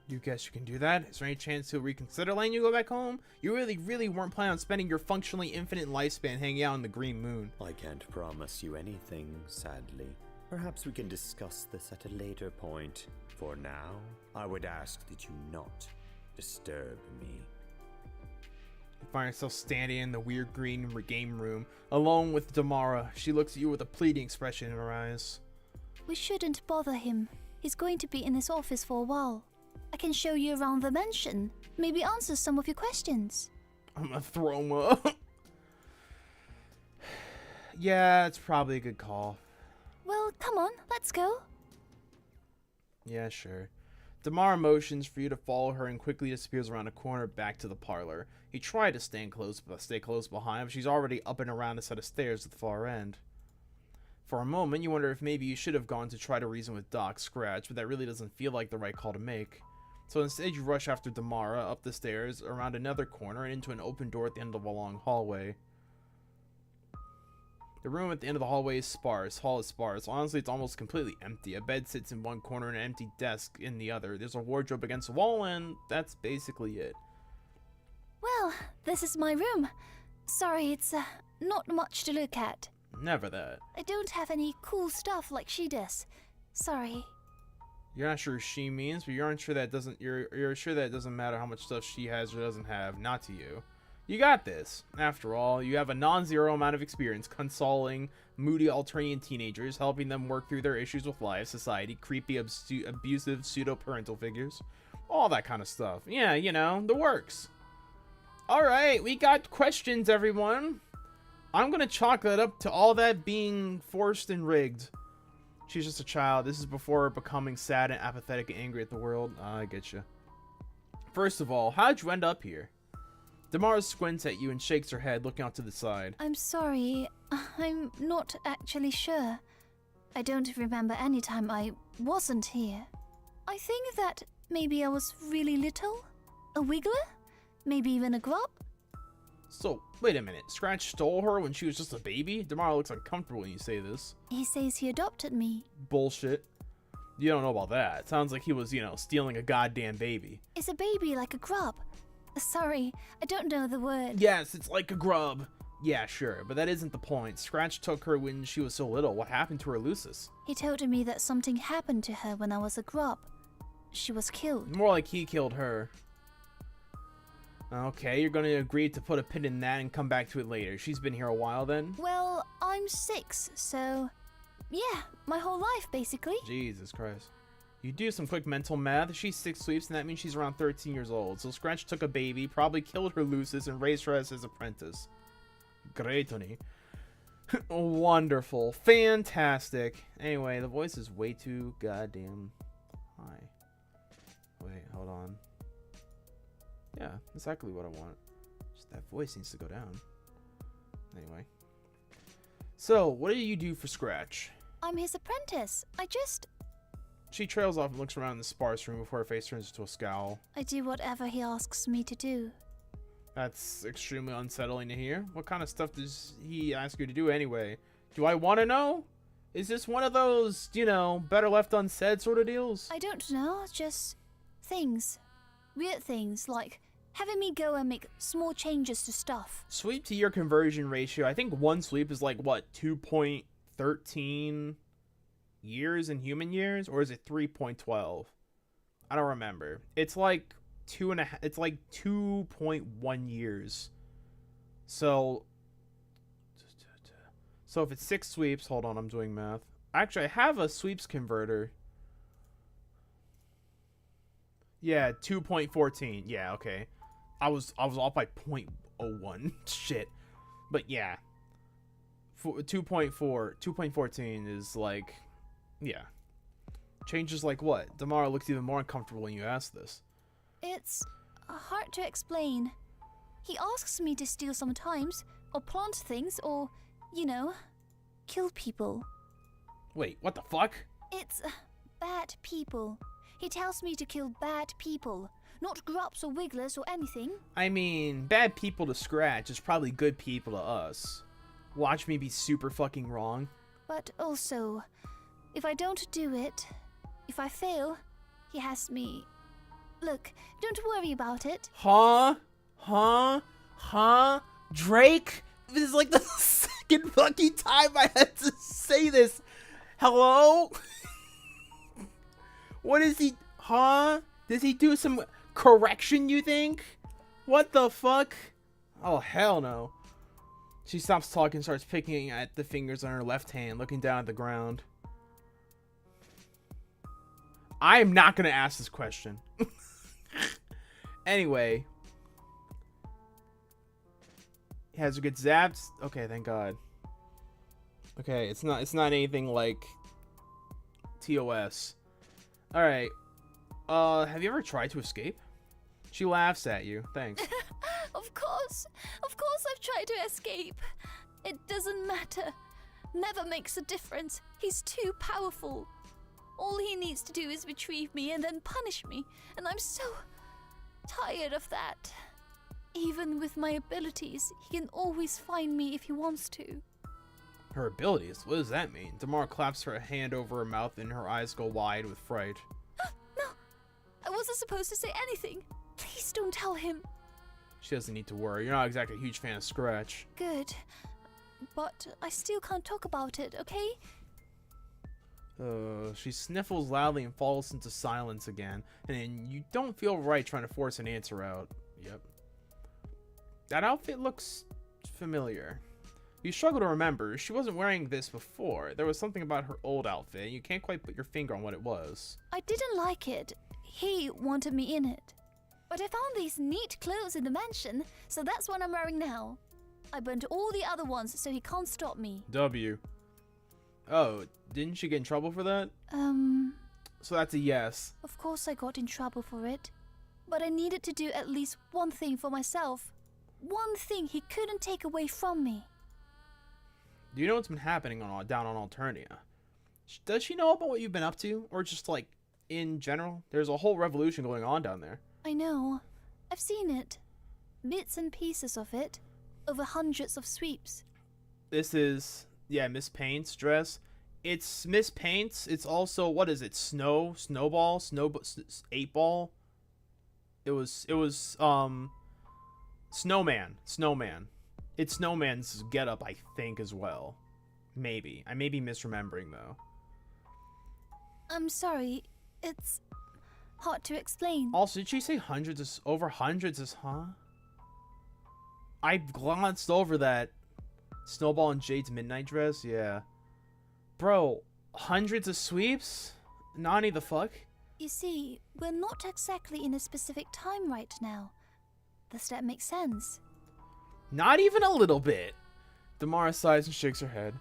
You guess you can do that? Is there any chance he'll reconsider letting you go back home? You really weren't planning on spending your functionally infinite lifespan hanging out on the Green Moon. I can't promise you anything, sadly. Perhaps we can discuss this at a later point. For now, I would ask that you not disturb me. You find yourself standing in the weird green game room, alone with Damara. She looks at you with a pleading expression in her eyes. We shouldn't bother him. He's going to be in his office for a while. I can show you around the mansion. Maybe answer some of your questions. I'm gonna throw him up. Yeah, it's probably a good call. Well, come on, let's go. Yeah, sure. Damara motions for you to follow her and quickly disappears around a corner back to the parlor. You try to stay close behind, but she's already up and around a set of stairs at the far end. For a moment, you wonder if maybe you should have gone to try to reason with Doc Scratch, but that really doesn't feel like the right call to make. So instead, you rush after Damara up the stairs, around another corner, and into an open door at the end of a long hallway. The room at the end of the hallway is sparse. Honestly, it's almost completely empty. A bed sits in one corner and an empty desk in the other. There's a wardrobe against the wall, and that's basically it. Well, this is my room. Sorry, it's not much to look at. Never that. I don't have any cool stuff like she does. Sorry. You're not sure she means, but you're sure that it doesn't matter how much stuff she has or doesn't have. Not to you. You got this. After all, you have a non-zero amount of experience consoling moody Alternian teenagers, helping them work through their issues with life, society, creepy, abusive, pseudo-parental figures. All that kind of stuff. Yeah, you know, the works. Alright, we got questions, everyone. I'm gonna chalk that up to all that being forced and rigged. She's just a child. This is before becoming sad and apathetic and angry at the world. I get you. First of all, how'd you end up here? Damara squints at you and shakes her head, looking out to the side. I'm sorry. I'm not actually sure. I don't remember any time I wasn't here. I think that maybe I was really little? A wiggler? Maybe even a grub? So, wait a minute. Scratch stole her when she was just a baby? Damara looks uncomfortable when you say this. He says he adopted me. Bullshit. You don't know about that. It sounds like he was, stealing a goddamn baby. Is a baby like a grub? Sorry, I don't know the word. Yes, it's like a grub. Yeah, sure, but that isn't the point. Scratch took her when she was so little. What happened to her, Lucis? He told me that something happened to her when I was a grub. She was killed. More like he killed her. Okay, you're going to agree to put a pin in that and come back to it later. She's been here a while then? Well, I'm 6, so... yeah, my whole life, basically. Jesus Christ. You do some quick mental math. She's 6 sweeps, and that means she's around 13 years old. So Scratch took a baby, probably killed her Lucis, and raised her as his apprentice. Great, Tony. Wonderful. Fantastic. Anyway, the voice is way too goddamn high. Wait, hold on. Yeah, exactly what I want. Just that voice needs to go down. Anyway. So, what do you do for Scratch? I'm his apprentice. She trails off and looks around the sparse room before her face turns into a scowl. I do whatever he asks me to do. That's extremely unsettling to hear. What kind of stuff does he ask you to do anyway? Do I want to know? Is this one of those, better left unsaid sort of deals? I don't know, just things. Weird things, like having me go and make small changes to stuff. Sweep to your conversion ratio. I think one sweep is like, what, 2.13 years in human years? Or is it 3.12? I don't remember. It's like 2.1 years. So if it's 6 sweeps, hold on, I'm doing math. Actually, I have a sweeps converter. Yeah, 2.14. Yeah, okay. I was off by 0.01. Shit. But yeah. 2.14 is like, yeah. Changes like what? Damara looks even more uncomfortable when you ask this. It's hard to explain. He asks me to steal sometimes, or plant things, or, kill people. Wait, what the fuck? It's bad people. He tells me to kill bad people, not grubs or wigglers or anything. I mean, bad people to Scratch is probably good people to us. Watch me be super fucking wrong. But also, if I don't do it, if I fail, he has me. Look, don't worry about it. Huh? Drake? This is like the second fucking time I had to say this. Hello? What is he? Huh? Does he do some correction, you think? What the fuck? Oh, hell no. She stops talking and starts picking at the fingers on her left hand, looking down at the ground. I am not going to ask this question. Anyway. Hazard gets zapped. Okay, thank God. Okay, it's not anything like TOS. Alright. Have you ever tried to escape? She laughs at you. Thanks. Of course I've tried to escape. It doesn't matter. Never makes a difference. He's too powerful. All he needs to do is retrieve me and then punish me, and I'm so tired of that. Even with my abilities, he can always find me if he wants to. Her abilities? What does that mean? Damara claps her hand over her mouth and her eyes go wide with fright. No, I wasn't supposed to say anything. Please don't tell him. She doesn't need to worry. You're not exactly a huge fan of Scratch. Good. But I still can't talk about it, okay? She sniffles loudly and falls into silence again. And then you don't feel right trying to force an answer out. Yep. That outfit looks familiar. You struggle to remember. She wasn't wearing this before. There was something about her old outfit, and you can't quite put your finger on what it was. I didn't like it. He wanted me in it. But I found these neat clothes in the mansion, so that's what I'm wearing now. I burnt all the other ones, so he can't stop me. W. Oh, didn't she get in trouble for that? So that's a yes. Of course I got in trouble for it. But I needed to do at least one thing for myself. One thing he couldn't take away from me. Do you know what's been happening down on Alternia? Does she know about what you've been up to? Or just, like, in general? There's a whole revolution going on down there. I know. I've seen it. Bits and pieces of it. Over hundreds of sweeps. This is, yeah, Miss Paint's dress. It's Miss Paint's. It's also, what is it? Snowball? 8-ball? It was, Snowman. It's Snowman's getup, I think, as well. Maybe. I may be misremembering, though. I'm sorry. It's hard to explain. Also, did she say over hundreds, huh? I glanced over that Snowball and Jade's midnight dress, yeah. Bro, hundreds of sweeps? Nani the fuck? You see, we're not exactly in a specific time right now. Does that make sense? Not even a little bit. Damara sighs and shakes her head.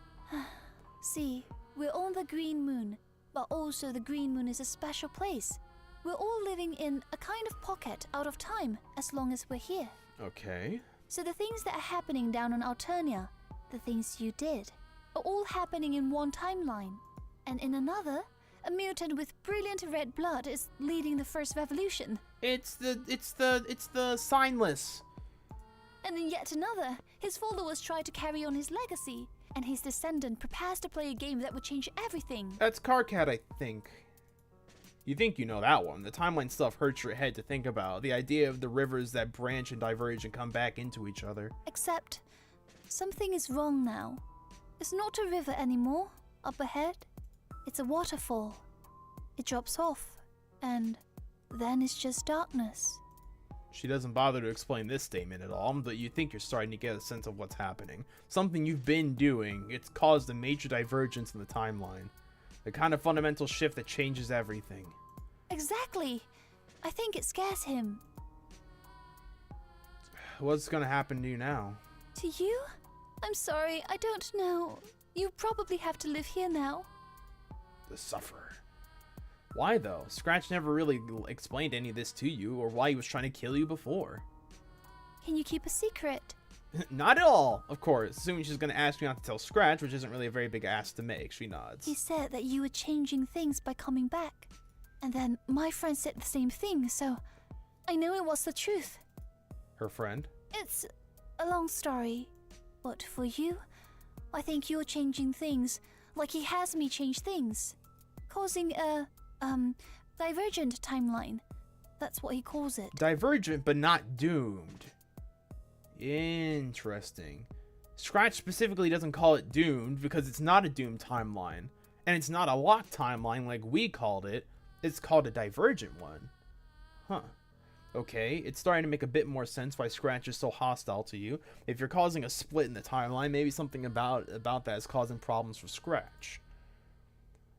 See, we're on the Green Moon, but also the Green Moon is a special place. We're all living in a kind of pocket out of time as long as we're here. Okay. So the things that are happening down on Alternia, the things you did, are all happening in one timeline. And in another, a mutant with brilliant red blood is leading the first revolution. It's the signless. And in yet another, his followers try to carry on his legacy, and his descendant prepares to play a game that would change everything. That's Carcat, I think. You think you know that one. The timeline stuff hurts your head to think about. The idea of the rivers that branch and diverge and come back into each other. Except, something is wrong now. It's not a river anymore, up ahead. It's a waterfall. It drops off, and then it's just darkness. She doesn't bother to explain this statement at all, but you think you're starting to get a sense of what's happening. Something you've been doing. It's caused a major divergence in the timeline. The kind of fundamental shift that changes everything. Exactly. I think it scares him. What's gonna happen to you now? To you? I'm sorry, I don't know. You probably have to live here now. The Sufferer. Why though? Scratch never really explained any of this to you, or why he was trying to kill you before. Can you keep a secret? Not at all, of course. Assuming she's gonna ask me not to tell Scratch, which isn't really a very big ask to make. She nods. He said that you were changing things by coming back. And then my friend said the same thing, so I knew it was the truth. Her friend? It's a long story. But for you, I think you're changing things like he has me change things. Causing a, divergent timeline. That's what he calls it. Divergent, but not doomed. Interesting. Scratch specifically doesn't call it doomed because it's not a doomed timeline. And it's not a locked timeline like we called it. It's called a divergent one. Huh. Okay, it's starting to make a bit more sense why Scratch is so hostile to you. If you're causing a split in the timeline, maybe something about that is causing problems for Scratch.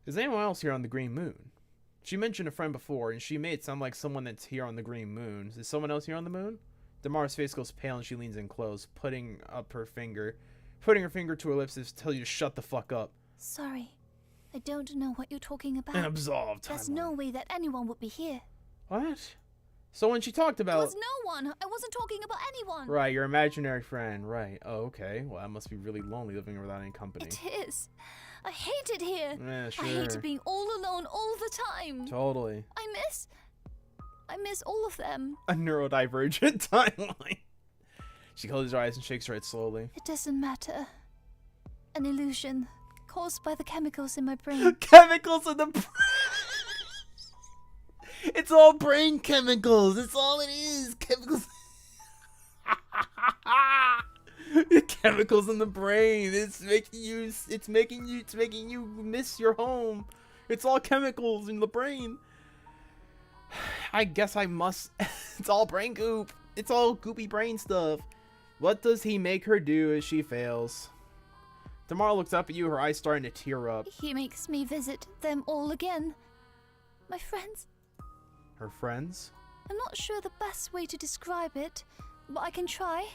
Is anyone else here on the Green Moon? She mentioned a friend before, and she made it sound like someone that's here on the Green Moon. Is someone else here on the moon? Damara's face goes pale and she leans in close, putting her finger to her lips to tell you to shut the fuck up. Sorry. I don't know what you're talking about. An absolved timeline. There's no way that anyone would be here. What? So when she talked about... There was no one. I wasn't talking about anyone. Right, your imaginary friend. Right. Oh, okay. Well, that must be really lonely living without any company. It is. I hate it here. Yeah, sure. I hate being all alone all the time. Totally. I miss all of them. A neurodivergent timeline. She closes her eyes and shakes her head slowly. It doesn't matter. An illusion caused by the chemicals in my brain. Chemicals in the brain. It's all brain chemicals. It's all it is. Chemicals. Chemicals in the brain. It's making you miss your home. It's all chemicals in the brain. I guess I must. It's all brain goop. It's all goopy brain stuff. What does he make her do as she fails? Damara looks up at you, her eyes starting to tear up. He makes me visit them all again. My friends. Her friends? I'm not sure the best way to describe it, but I can try.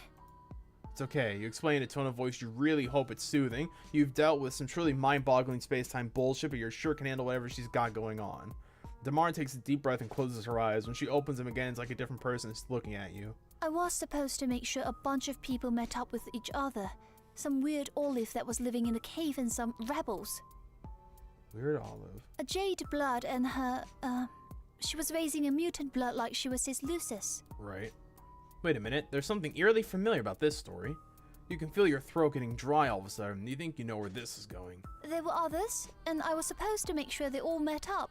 It's okay. You explain in a tone of voice you really hope it's soothing. You've dealt with some truly mind-boggling space-time bullshit, but you're sure can handle whatever she's got going on. Damara takes a deep breath and closes her eyes. When she opens them again, it's like a different person is looking at you. I was supposed to make sure a bunch of people met up with each other. Some weird olive that was living in a cave and some rebels. Weird olive? A jade blood and her, she was raising a mutant blood like she was his Lucis. Right. Wait a minute, there's something eerily familiar about this story. You can feel your throat getting dry all of a sudden. You think you know where this is going. There were others, and I was supposed to make sure they all met up.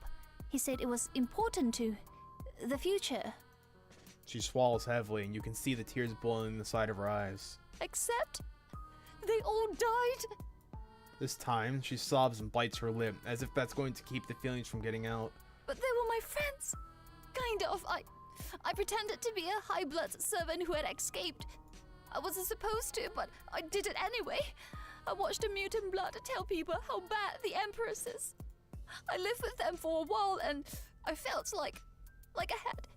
He said it was important to the future. She swallows heavily, and you can see the tears boiling in the side of her eyes. Except they all died. This time, she sobs and bites her lip, as if that's going to keep the feelings from getting out. But they were my friends. Kind of. I pretended to be a high blood servant who had escaped. I wasn't supposed to, but I did it anyway. I watched a mutant blood to tell people how bad the Empress is. I lived with them for a while, and I felt like I had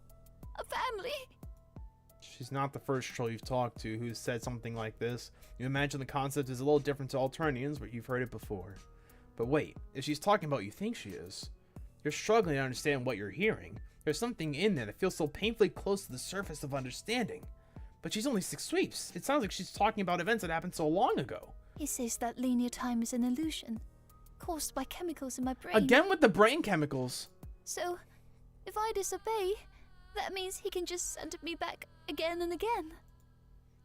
a family. She's not the first troll you've talked to who's said something like this. You imagine the concept is a little different to Alternians, but you've heard it before. But wait, if she's talking about what you think she is, you're struggling to understand what you're hearing. There's something in there that feels so painfully close to the surface of understanding. But she's only 6 sweeps. It sounds like she's talking about events that happened so long ago. He says that linear time is an illusion, caused by chemicals in my brain. Again with the brain chemicals. So, if I disobey, that means he can just send me back again and again.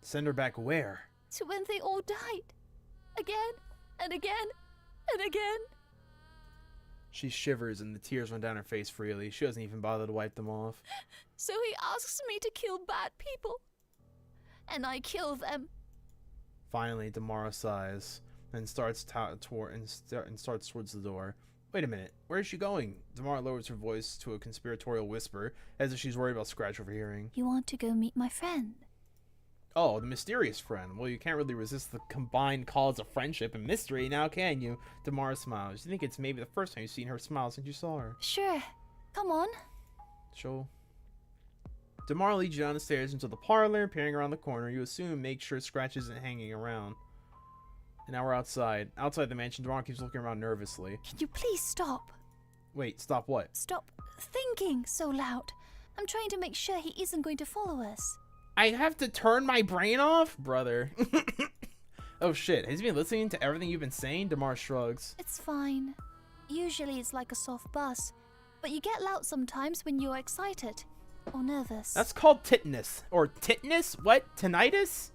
Send her back where? To when they all died. Again, and again, and again. She shivers and the tears run down her face freely. She doesn't even bother to wipe them off. So he asks me to kill bad people. And I kill them. Finally, Damara sighs and starts towards the door. Wait a minute, where is she going? Damara lowers her voice to a conspiratorial whisper, as if she's worried about Scratch overhearing. You want to go meet my friend? Oh, the mysterious friend. Well, you can't really resist the combined cause of friendship and mystery, now can you? Damara smiles. You think it's maybe the first time you've seen her smile since you saw her. Sure. Come on. Sure. Damara leads you down the stairs into the parlor, peering around the corner. You assume make sure Scratch isn't hanging around. And now we're outside. Outside the mansion, Damara keeps looking around nervously. Can you please stop? Wait, stop what? Stop thinking so loud. I'm trying to make sure he isn't going to follow us. I have to turn my brain off? Brother. Oh shit, has he been listening to everything you've been saying? Damara shrugs. It's fine. Usually it's like a soft buzz. But you get loud sometimes when you're excited. Or nervous. That's called titnus. Or titnus? What? Tinnitus?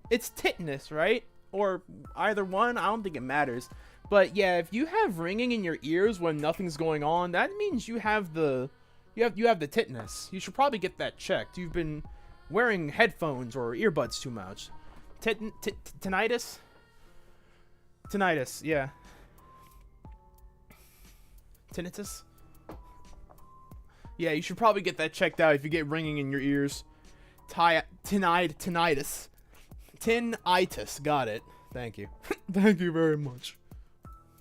It's titnus, right? Or either one, I don't think it matters. But yeah, if you have ringing in your ears when nothing's going on, that means you have the titnus. You should probably get that checked. You've been wearing headphones or earbuds too much. Tinnitus? Tinnitus, yeah. Tinnitus? Yeah, you should probably get that checked out if you get ringing in your ears. Tinnitus. Tinnitus. Got it. Thank you. Thank you very much.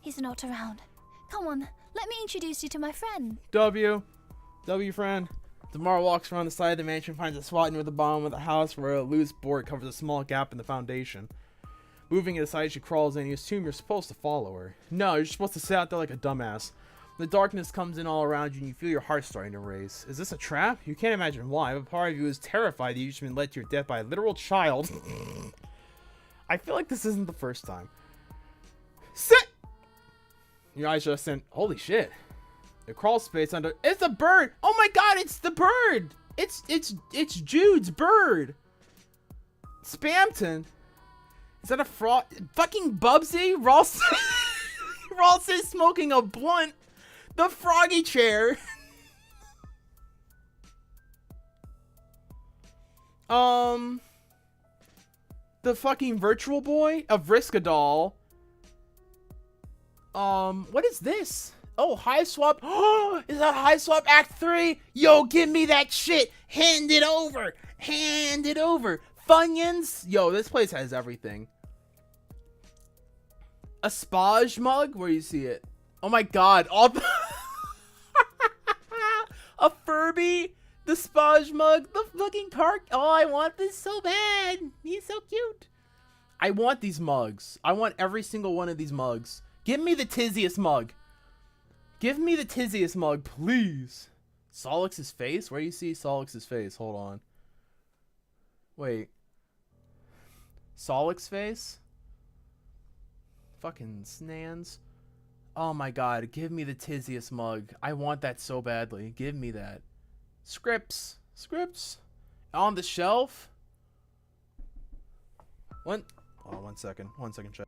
He's not around. Come on, let me introduce you to my friend. W friend. Tamara walks around the side of the mansion, finds a spot near the bottom of the house where a loose board covers a small gap in the foundation. Moving it aside, she crawls in. You assume you're supposed to follow her. No, you're supposed to sit out there like a dumbass. The darkness comes in all around you and you feel your heart starting to race. Is this a trap? You can't imagine why, but part of you is terrified that you've just been led to your death by a literal child. I feel like this isn't the first time. Sit! Your eyes just in. Holy shit. The crawl space under. It's a bird! Oh my god, it's the bird! It's Jude's bird! Spamton! Is that a frog? Fucking Bubsy? Ross is smoking a blunt. The froggy chair. The fucking virtual boy of Riskadol. What is this? Oh, High Swap. Oh, is that High Swap Act 3? Yo, give me that shit. Hand it over. Hand it over. Funyuns. Yo, this place has everything. A Spage mug? Where do you see it? Oh my god. All the a Furby. The Spage mug. The fucking park. Oh, I want this so bad. He's so cute. I want these mugs. I want every single one of these mugs. Give me the tizziest mug. Give me the tizziest mug, please. Solix's face? Where do you see Solix's face? Hold on. Wait. Solix face? Fucking snans. Oh my god, give me the tizziest mug. I want that so badly. Give me that. Scripts. Scripts. On the shelf? One. Oh, 1 second. 1 second, check.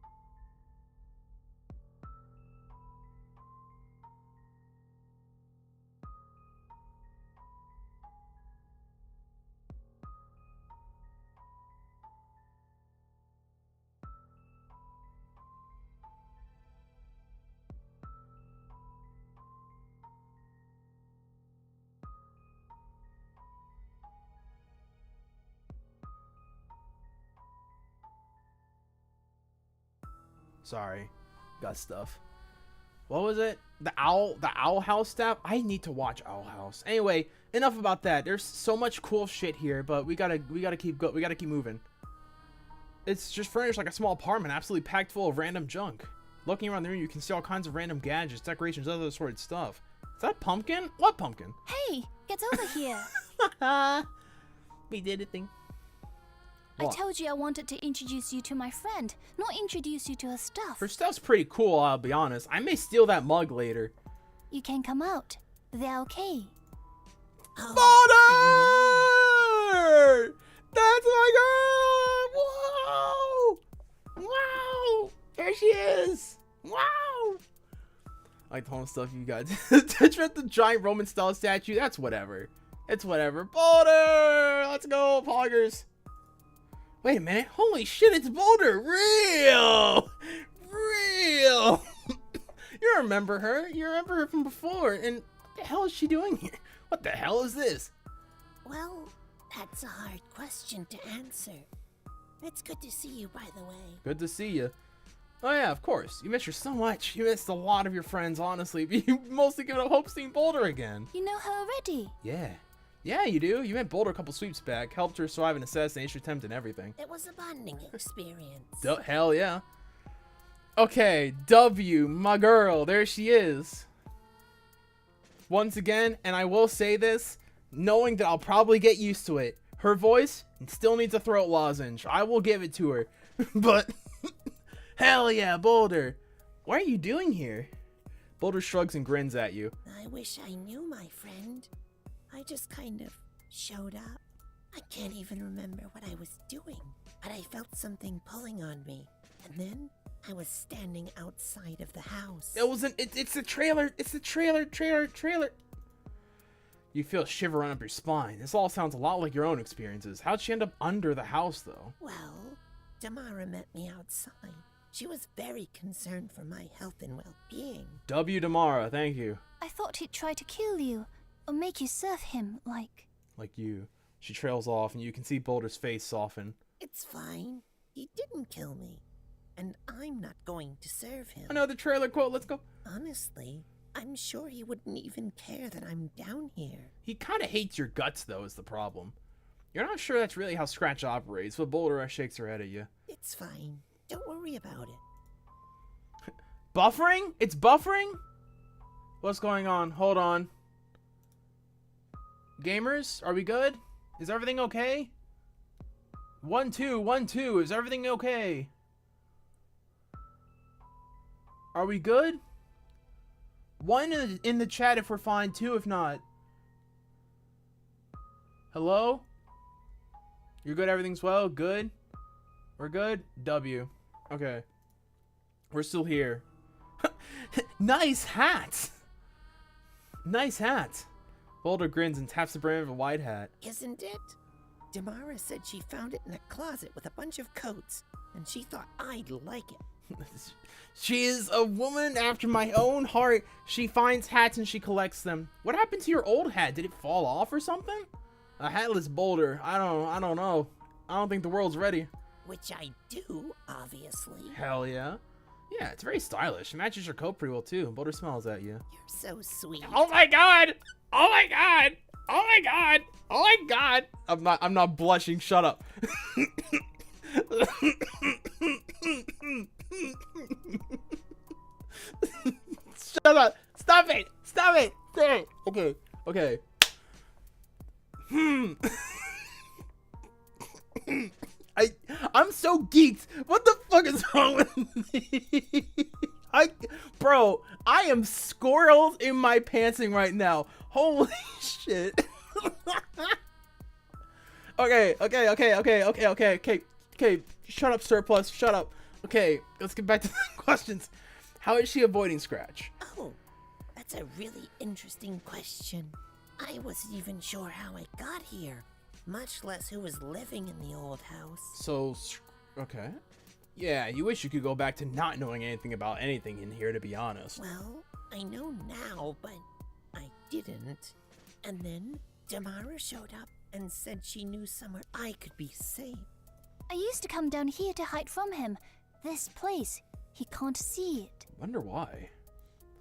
Sorry. Got stuff. What was it? The Owl House staff? I need to watch Owl House. Anyway, enough about that. There's so much cool shit here, but we gotta keep moving. It's just furnished like a small apartment, absolutely packed full of random junk. Looking around the room, you can see all kinds of random gadgets, decorations, other assorted stuff. Is that Pumpkin? What Pumpkin? Hey, get over here. We did a thing. I told you I wanted to introduce you to my friend, not introduce you to her stuff. Her stuff's pretty cool, I'll be honest. I may steal that mug later. You can come out. They're okay. Butter! That's my girl! Whoa! Wow! There she is! Wow! I like the Homestuck you got. Touch with the giant Roman style statue. That's whatever. It's whatever. Boulder! Let's go, poggers. Wait a minute. Holy shit, it's Boulder. Real! Real! You remember her. You remember her from before. And what the hell is she doing here? What the hell is this? Well, that's a hard question to answer. It's good to see you, by the way. Good to see you. Oh yeah, of course. You missed her so much. You missed a lot of your friends, honestly. You mostly given up hope seeing Boulder again. You know her already? Yeah. Yeah, you do. You met Boulder a couple sweeps back, helped her survive an assassination attempt and everything. It was a bonding experience. Hell yeah. Okay, W, my girl. There she is. Once again, and I will say this, knowing that I'll probably get used to it. Her voice still needs a throat lozenge. I will give it to her. But, hell yeah, Boulder. What are you doing here? Boulder shrugs and grins at you. I wish I knew, my friend. I just kind of showed up. I can't even remember what I was doing, but I felt something pulling on me. And then I was standing outside of the house. It's the trailer. It's the trailer. You feel a shiver run up your spine. This all sounds a lot like your own experiences. How'd she end up under the house, though? Well, Damara met me outside. She was very concerned for my health and well-being. W. Damara, thank you. I thought he'd try to kill you. Or make you serve him, like... Like you. She trails off, and you can see Boulder's face soften. It's fine. He didn't kill me. And I'm not going to serve him. Another trailer quote, let's go. Honestly, I'm sure he wouldn't even care that I'm down here. He kind of hates your guts, though, is the problem. You're not sure that's really how Scratch operates, but Boulder shakes her head at you. It's fine. Don't worry about it. Buffering? It's buffering? What's going on? Hold on. Gamers, are we good? Is everything okay? 1 2 1 2. Is everything okay? Are we good? 1 in the chat if we're fine, 2 if not. Hello? You're good, everything's well? Good? We're good? W. Okay. We're still here. Nice hat! Nice hat. Boulder grins and taps the brim of a wide hat. Isn't it? Damara said she found it in a closet with a bunch of coats, and she thought I'd like it. She is a woman after my own heart. She finds hats and she collects them. What happened to your old hat? Did it fall off or something? A hatless Boulder. I don't know. I don't think the world's ready. Which I do, obviously. Hell yeah. Yeah, it's very stylish. It matches your coat pretty well too. Boulder smiles at you. You're so sweet. Oh my god! Oh my god! Oh my god! Oh my god! I'm not blushing. Shut up. Shut up! Stop it! Stop it! Stop it! Okay. Okay. I'm so geeked. What the fuck is wrong with me? Bro, I am squirreled in my pantsing right now. Holy shit. Okay. Shut up, surplus. Shut up. Okay, let's get back to the questions. How is she avoiding Scratch? Oh, that's a really interesting question. I wasn't even sure how I got here, much less who was living in the old house. So, okay. Yeah, you wish you could go back to not knowing anything about anything in here, to be honest. Well, I know now, but I didn't. And then Damara showed up and said she knew somewhere I could be safe. I used to come down here to hide from him. This place, he can't see it. Wonder why.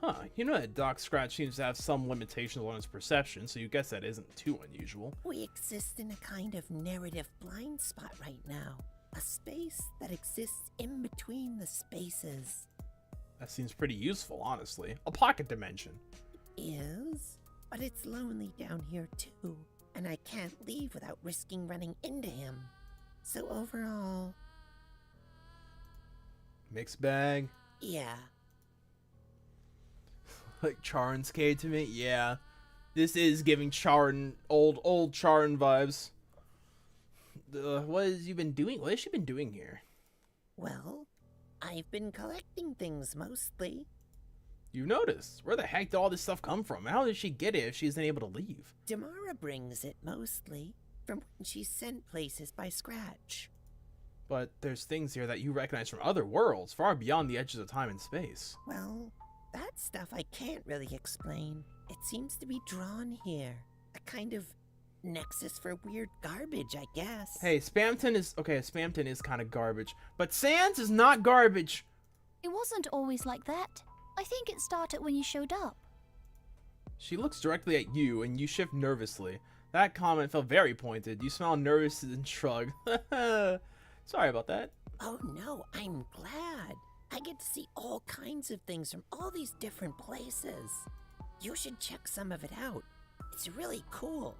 Huh, you know that Doc Scratch seems to have some limitations on his perception, so you guess that isn't too unusual. We exist in a kind of narrative blind spot right now. A space that exists in between the spaces. That seems pretty useful, honestly. A pocket dimension. Is, but it's lonely down here too, and I can't leave without risking running into him. So overall... Mixed bag? Yeah. Like Charn's Cave to me? Yeah. This is giving Charn, old Charn vibes. What has you been doing? What has she been doing here? Well, I've been collecting things mostly. You noticed. Where the heck did all this stuff come from? How did she get it if she isn't able to leave? Damara brings it mostly, from when she's sent places by Scratch. But there's things here that you recognize from other worlds, far beyond the edges of time and space. Well, that stuff I can't really explain. It seems to be drawn here. A kind of nexus for weird garbage, I guess. Hey, Spamton is kind of garbage. But Sans is not garbage. It wasn't always like that. I think it started when you showed up. She looks directly at you, and you shift nervously. That comment felt very pointed. You smile nervous and shrug. Sorry about that. Oh no, I'm glad. I get to see all kinds of things from all these different places. You should check some of it out. It's really cool.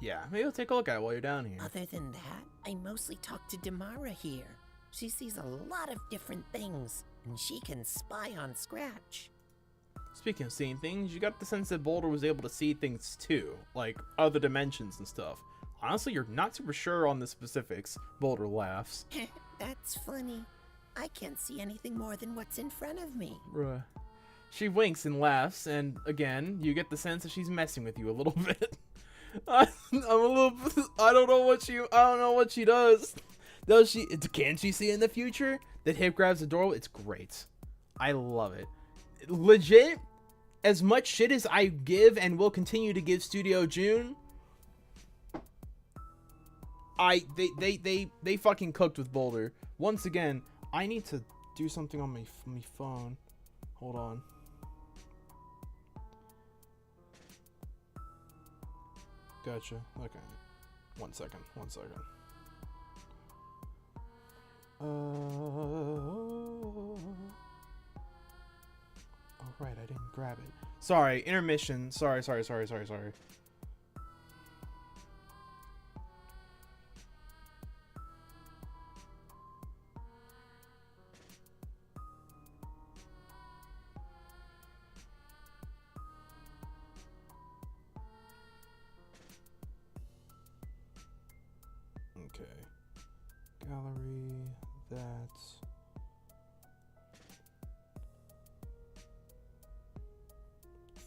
Yeah, maybe I'll take a look at it while you're down here. Other than that, I mostly talk to Damara here. She sees a lot of different things, and she can spy on Scratch. Speaking of seeing things, you got the sense that Boulder was able to see things too, like other dimensions and stuff. Honestly, you're not super sure on the specifics. Boulder laughs. That's funny. I can't see anything more than what's in front of me. Bruh. She winks and laughs, and again, you get the sense that she's messing with you a little bit. I don't know what she does. Does she? Can she see in the future? That Hip grabs the door. It's great. I love it. Legit. as much shit as I give and will continue to give Studio June, they fucking cooked with Boulder. Once again, I need to do something on my phone. Hold on. Gotcha. Okay. One second. Oh, right, I didn't grab it. Sorry, intermission. Sorry. Okay. Gallery, that's...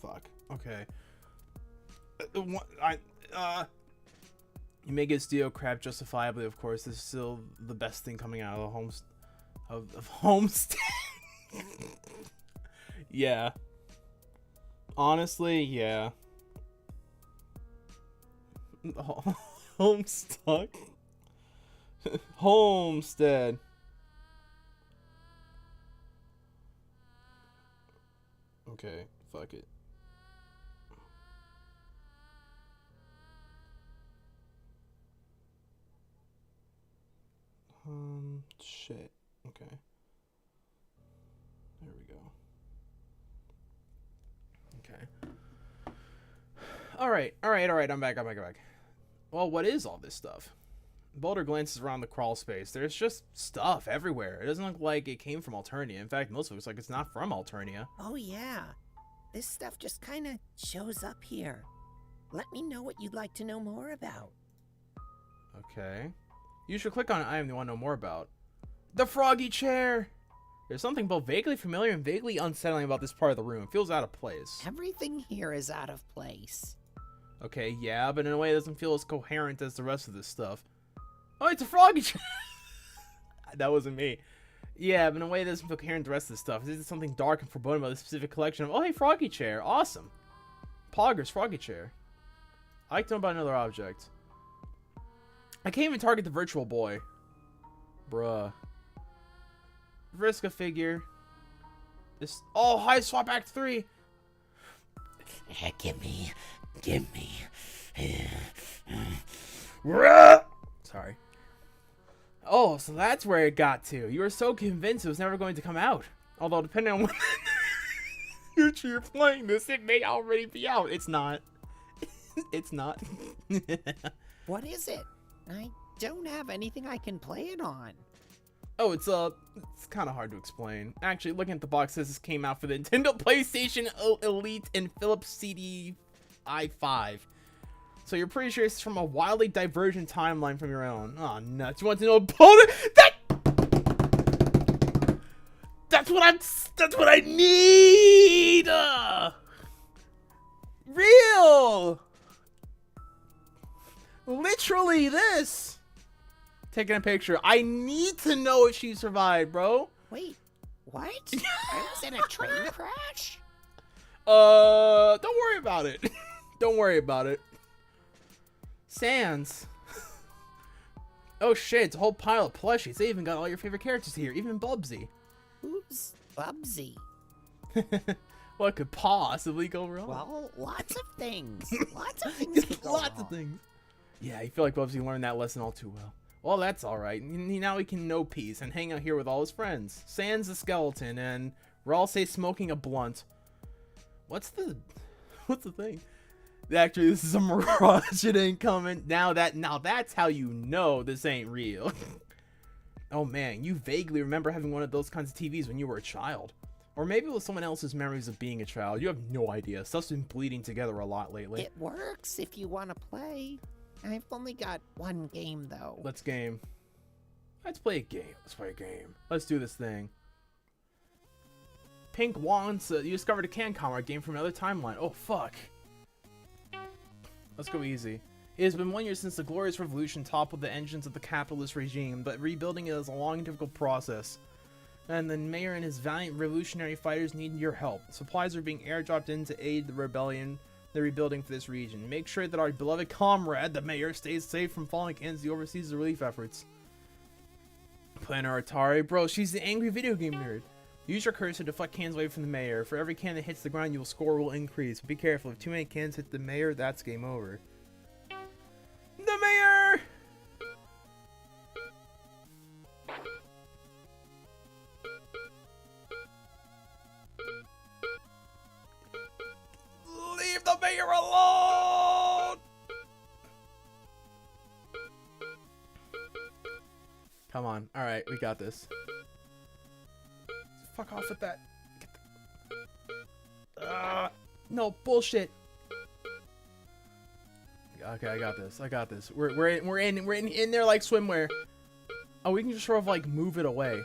Fuck. Okay. You may get Studio crap justifiably, of course. This is still the best thing coming out of the Homestuck. Yeah. Honestly, yeah. Homestuck. Homestead. Okay, fuck it. Shit. Okay. There we go. Okay. Alright. I'm back. Well, what is all this stuff? Boulder glances around the crawl space. There's just stuff everywhere. It doesn't look like it came from Alternia. In fact, most of it looks like it's not from Alternia. Oh yeah, this stuff just kind of shows up here. Let me know what you'd like to know more about. Okay. You should click on I am the one to know more about. The froggy chair! There's something both vaguely familiar and vaguely unsettling about this part of the room. It feels out of place. Everything here is out of place. Okay, yeah, but in a way it doesn't feel as coherent as the rest of this stuff. Oh, it's a froggy chair! That wasn't me. Yeah, but in a way it doesn't feel coherent with the rest of this stuff. This is something dark and foreboding about this specific collection of, oh, hey, froggy chair. Awesome. Poggers, froggy chair. I like to know about another object. I can't even target the virtual boy. Bruh. Vriska figure. This. Oh, hi, swap act 3. Give me. Sorry. Oh, so that's where it got to. You were so convinced it was never going to come out. Although, depending on when you're playing this, it may already be out. It's not. It's not. What is it? I don't have anything I can play it on. Oh, it's kind of hard to explain. Actually, looking at the box, says this came out for the Nintendo PlayStation Elite and Philips CD i5. So you're pretty sure it's from a wildly divergent timeline from your own. Oh, nuts. You want to know about it? That's what I need! Real! Literally this! Taking a picture. I need to know if she survived, bro. Wait, what? I was in a train crash? Don't worry about it. Don't worry about it. Sans. Oh shit, it's a whole pile of plushies. They even got all your favorite characters here, even Bubsy. Who's Bubsy? What could possibly go wrong? Well, lots of things. Lots of things could go Lots wrong. of things. Yeah, you feel like Bubsy learned that lesson all too well. Well, that's alright. Now he can know peace and hang out here with all his friends. Sans the skeleton, and Ralsei smoking a blunt. What's the thing? Actually, this is a mirage. It ain't coming. Now that's how you know this ain't real. Oh man, you vaguely remember having one of those kinds of TVs when you were a child. Or maybe it was someone else's memories of being a child. You have no idea. Stuff's been bleeding together a lot lately. It works if you want to play. I've only got one game, though. Let's game. Let's play a game. Let's do this thing. Pink Wands, you discovered a CanCom game from another timeline. Oh, fuck. Let's go easy. It has been 1 year since the Glorious Revolution toppled the engines of the capitalist regime, but rebuilding it is a long and difficult process. And the mayor and his valiant revolutionary fighters need your help. Supplies are being airdropped in to aid the rebellion they're rebuilding for this region. Make sure that our beloved comrade, the mayor, stays safe from falling against the overseas relief efforts. Planner Atari. Bro, she's the angry video game nerd. Use your cursor to deflect cans away from the mayor. For every can that hits the ground, your score will increase. Be careful. If too many cans hit the mayor, that's game over. The mayor! Leave the mayor alone! Come on. Alright, we got this. Fuck off with that. No, bullshit. Okay, I got this. I got this. We're in there like swimwear. Oh, we can just sort of like move it away.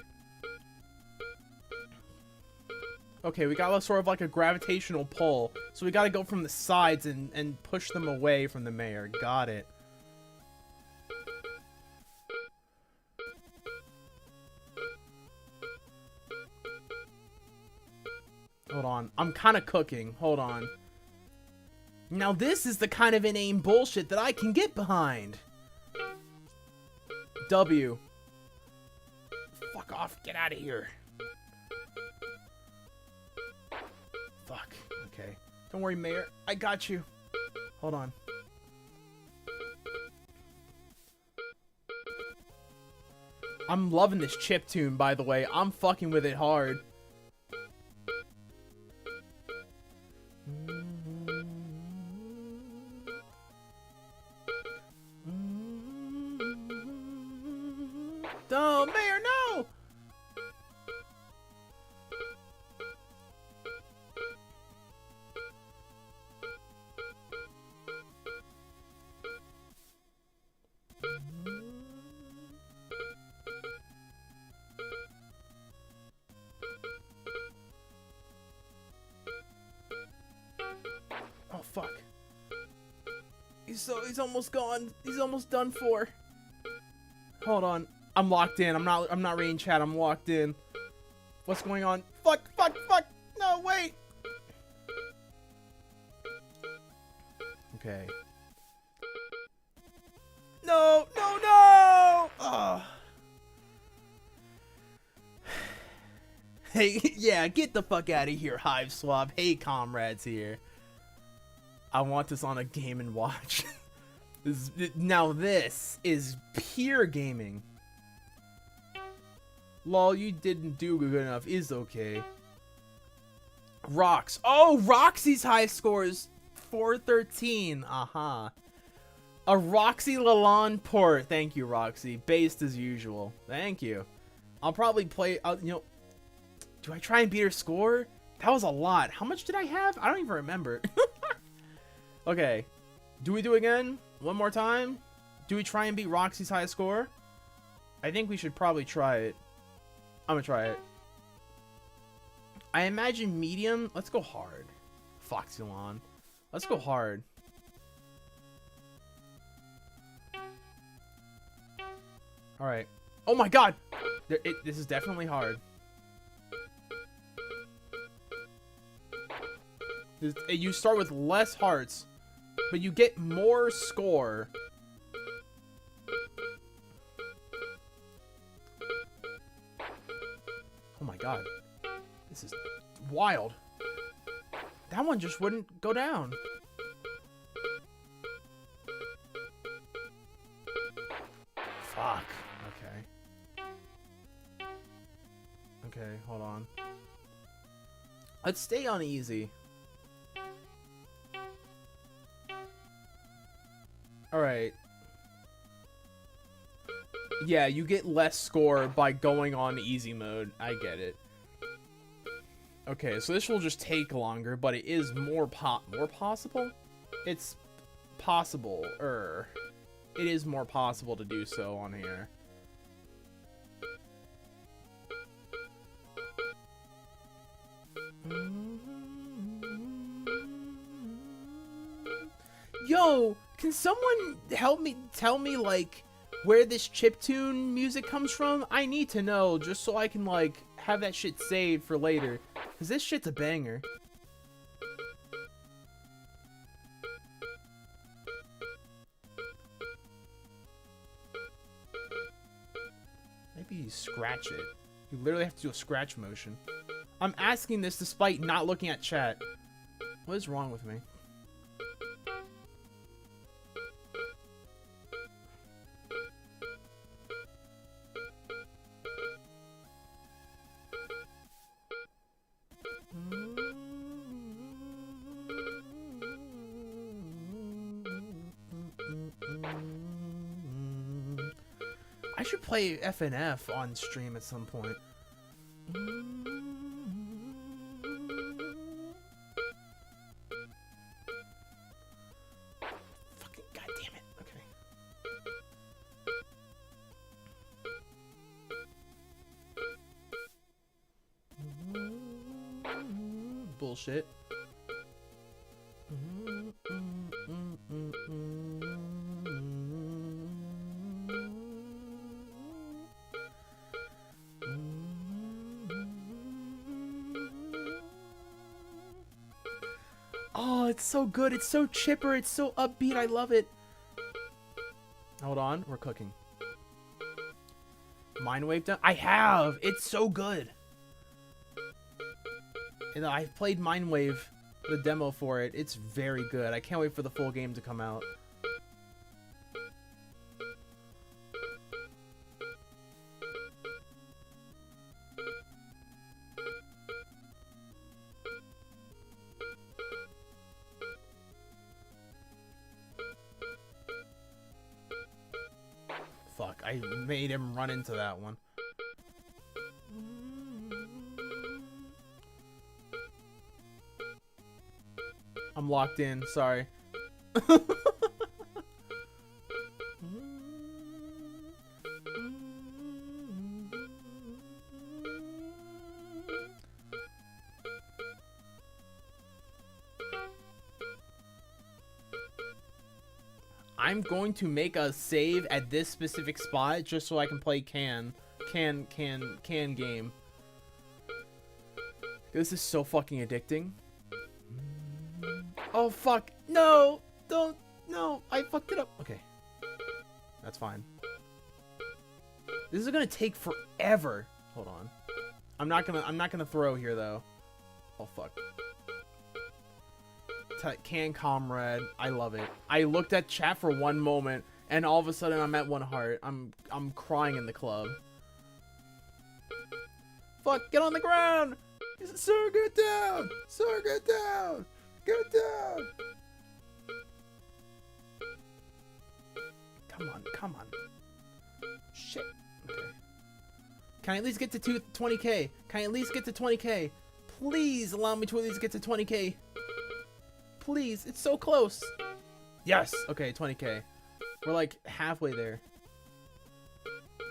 Okay, we got sort of like a gravitational pull. So we gotta go from the sides and push them away from the mayor. Got it. Hold on. I'm kind of cooking. Hold on. Now this is the kind of inane bullshit that I can get behind. W. Fuck off. Get out of here. Fuck. Okay. Don't worry, Mayor. I got you. Hold on. I'm loving this chip tune, by the way. I'm fucking with it hard. No, Mayor, no! Oh, fuck. He's almost gone. He's almost done for. Hold on. I'm locked in. I'm not reading chat. I'm locked in. What's going on? Fuck, fuck, fuck. No, wait. Okay. No, no, no. Ugh. Hey, yeah, get the fuck out of here, Hive Swab. Hey, comrades here. I want this on a Game & Watch. Now this is pure gaming. Lol, you didn't do good enough. Is okay. Rox. Oh, Roxy's high score is 413. Aha. A Roxy Lalonde port. Thank you, Roxy. Based as usual. Thank you. I'll probably play. You know, do I try and beat her score? That was a lot. How much did I have? I don't even remember. Okay. Do we do it again? One more time? Do we try and beat Roxy's high score? I think we should probably try it. I'm gonna try it. I imagine medium. Let's go hard. Foxylon. Let's go hard. Alright. Oh my god! This is definitely hard. You start with less hearts, but you get more score. Oh my god. This is wild. That one just wouldn't go down. Fuck. Okay. Okay, hold on. Let's stay on easy. Alright. Yeah, you get less score by going on easy mode. I get it. Okay, so this will just take longer, but it is more possible? It's possible. It is more possible to do so on here. Yo, can someone help me, tell me, like, where this chiptune music comes from? I need to know, just so I can, like, have that shit saved for later, because this shit's a banger. Maybe you scratch it. You literally have to do a scratch motion. I'm asking this despite not looking at chat. What is wrong with me? I should play FNF on stream at some point. Fucking goddamn it. Okay. Bullshit. Oh, it's so good. It's so chipper. It's so upbeat. I love it. Hold on. We're cooking. Mindwave done? I have. It's so good. And I've played Mindwave, the demo for it. It's very good. I can't wait for the full game to come out. Fuck, I made him run into that one. I'm locked in, sorry. I'm going to make a save at this specific spot just so I can play can game. This is so fucking addicting. Oh fuck, no, don't, no, I fucked it up. Okay, that's fine. This is gonna take forever. Hold on, I'm not gonna throw here though. Oh fuck. Can comrade, I love it. I looked at chat for one moment and all of a sudden I'm at 1 heart. I'm crying in the club. Fuck, get on the ground. Sir, get down. Sir, get down. Get down. Come on, come on. Shit. Okay. Can I at least get to 20k? Can I at least get to 20k? Please allow me to at least get to 20k. Please, it's so close. Yes. Okay, 20k. We're like halfway there.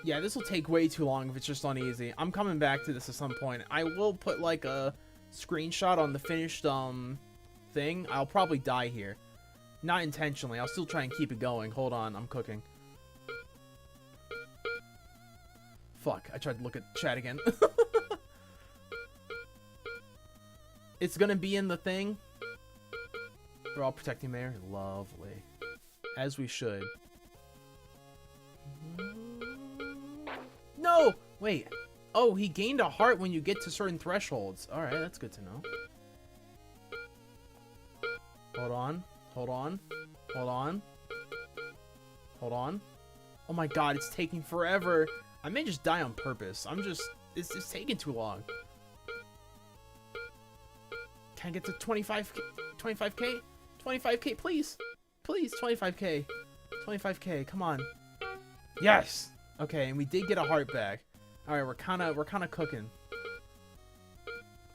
Yeah, this will take way too long if it's just on easy. I'm coming back to this at some point. I will put like a screenshot on the finished thing. I'll probably die here. Not intentionally. I'll still try and keep it going. Hold on, I'm cooking. Fuck, I tried to look at chat again. It's gonna be in the thing. We're all protecting Mayor. Lovely. As we should. No! Wait. Oh, he gained a heart when you get to certain thresholds. Alright, that's good to know. Hold on. Hold on. Hold on. Hold on. Oh my god, it's taking forever. I may just die on purpose. It's taking too long. Can I get to 25k? 25k? 25k, please. Please, 25k. 25k, come on. Yes! Okay, and we did get a heart back. Alright, we're kinda cooking.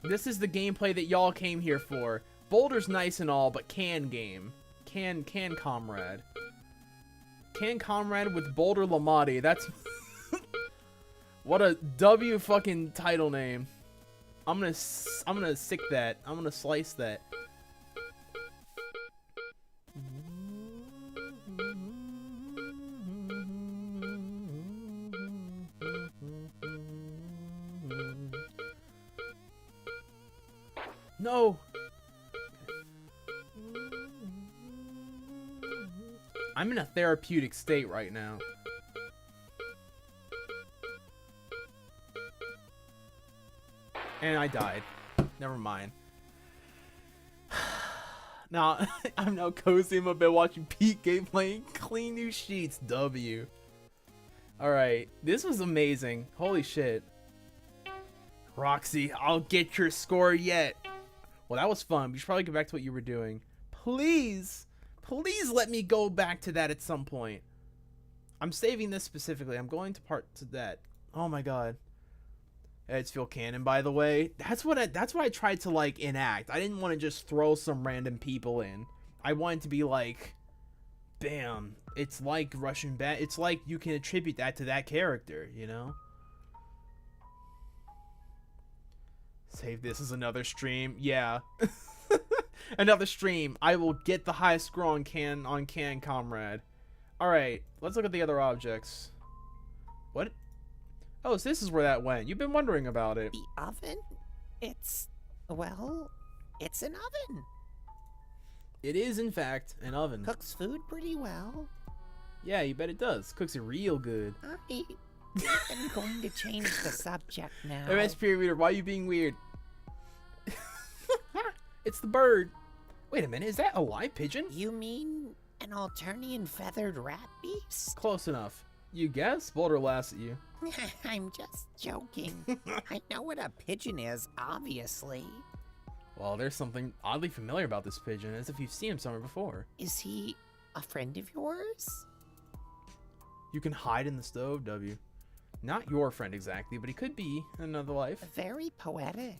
This is the gameplay that y'all came here for. Boulder's nice and all, but can game. Can comrade. Can comrade with Boulder Lamati. That's what a W fucking title name. I'm gonna sick that. I'm gonna slice that. No. I'm in a therapeutic state right now. And I died. Never mind. Now, I'm now cozy. I've been watching Pete gameplay. Clean new sheets. W. Alright. This was amazing. Holy shit. Roxy, I'll get your score yet. Well, that was fun. You should probably get back to what you were doing. Please. Please let me go back to that at some point. I'm saving this specifically. I'm going to part to that. Oh my god. It's Phil Cannon, by the way. That's what I tried to like enact. I didn't want to just throw some random people in. I wanted to be like, bam. It's like Russian bat. It's like you can attribute that to that character, you know? Save this as another stream. Yeah. Another stream. I will get the highest score on can comrade. Alright, let's look at the other objects. What? Oh, so this is where that went. You've been wondering about it. The oven? Well, it's an oven. It is, in fact, an oven. Cooks food pretty well. Yeah, you bet it does. Cooks it real good. I'm going to change the subject now. MSP reader, why are you being weird? It's the bird. Wait a minute, is that a live pigeon? You mean an Alternian feathered rat beast? Close enough. You guess? Boulder laughs at you. I'm just joking. I know what a pigeon is, obviously. Well, there's something oddly familiar about this pigeon, as if you've seen him somewhere before. Is he a friend of yours? You can hide in the stove, W. Not your friend exactly, but he could be in another life. Very poetic.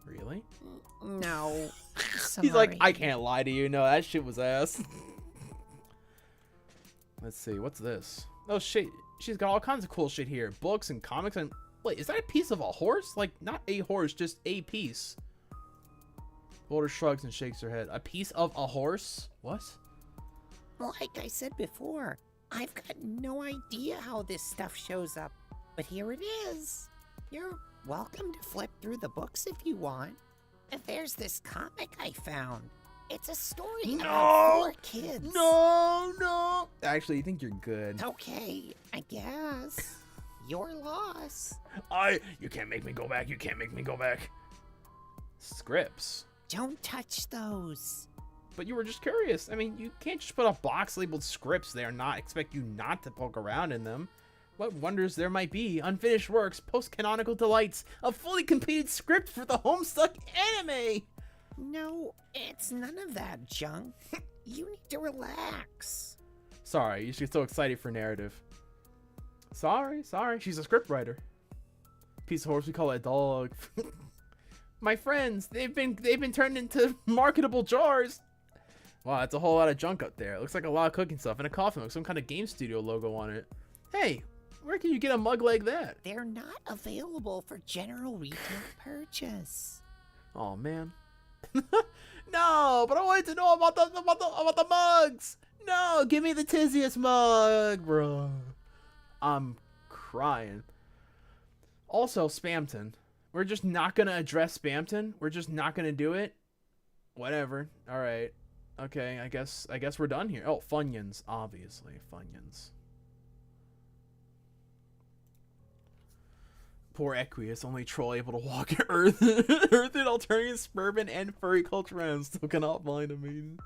Really? No. He's like, sorry. I can't lie to you. No, that shit was ass. Let's see, what's this? Oh shit, she's got all kinds of cool shit here. Books and comics and... Wait, is that a piece of a horse? Like, not a horse, just a piece. Boulder shrugs and shakes her head. A piece of a horse? What? Like I said before, I've got no idea how this stuff shows up, but here it is. You're welcome to flip through the books if you want. And there's this comic I found. It's a story about 4 kids. No. Actually, you think you're good. Okay, I guess. Your loss. You can't make me go back. You can't make me go back. Scripts. Don't touch those. But you were just curious. I mean, you can't just put a box labeled scripts there and not expect you not to poke around in them. What wonders there might be. Unfinished works, post-canonical delights, a fully completed script for the Homestuck anime. No, it's none of that junk. You need to relax. Sorry, you should get so excited for narrative. Sorry. She's a scriptwriter. Piece of horse, we call it a dog. My friends, they've been turned into marketable jars. Wow, that's a whole lot of junk up there. It looks like a lot of cooking stuff and a coffin with some kind of game studio logo on it. Hey, where can you get a mug like that? They're not available for general retail purchase. Oh man. No, but I wanted to know about the mugs. No, give me the tizziest mug, bro. I'm crying. Also, Spamton. We're just not gonna address Spamton. We're just not gonna do it. Whatever. All right. Okay. I guess we're done here. Oh, Funyuns, obviously, Funyuns. Poor Equius, only troll able to walk Earth and alternative suburban and furry culture and still cannot find them.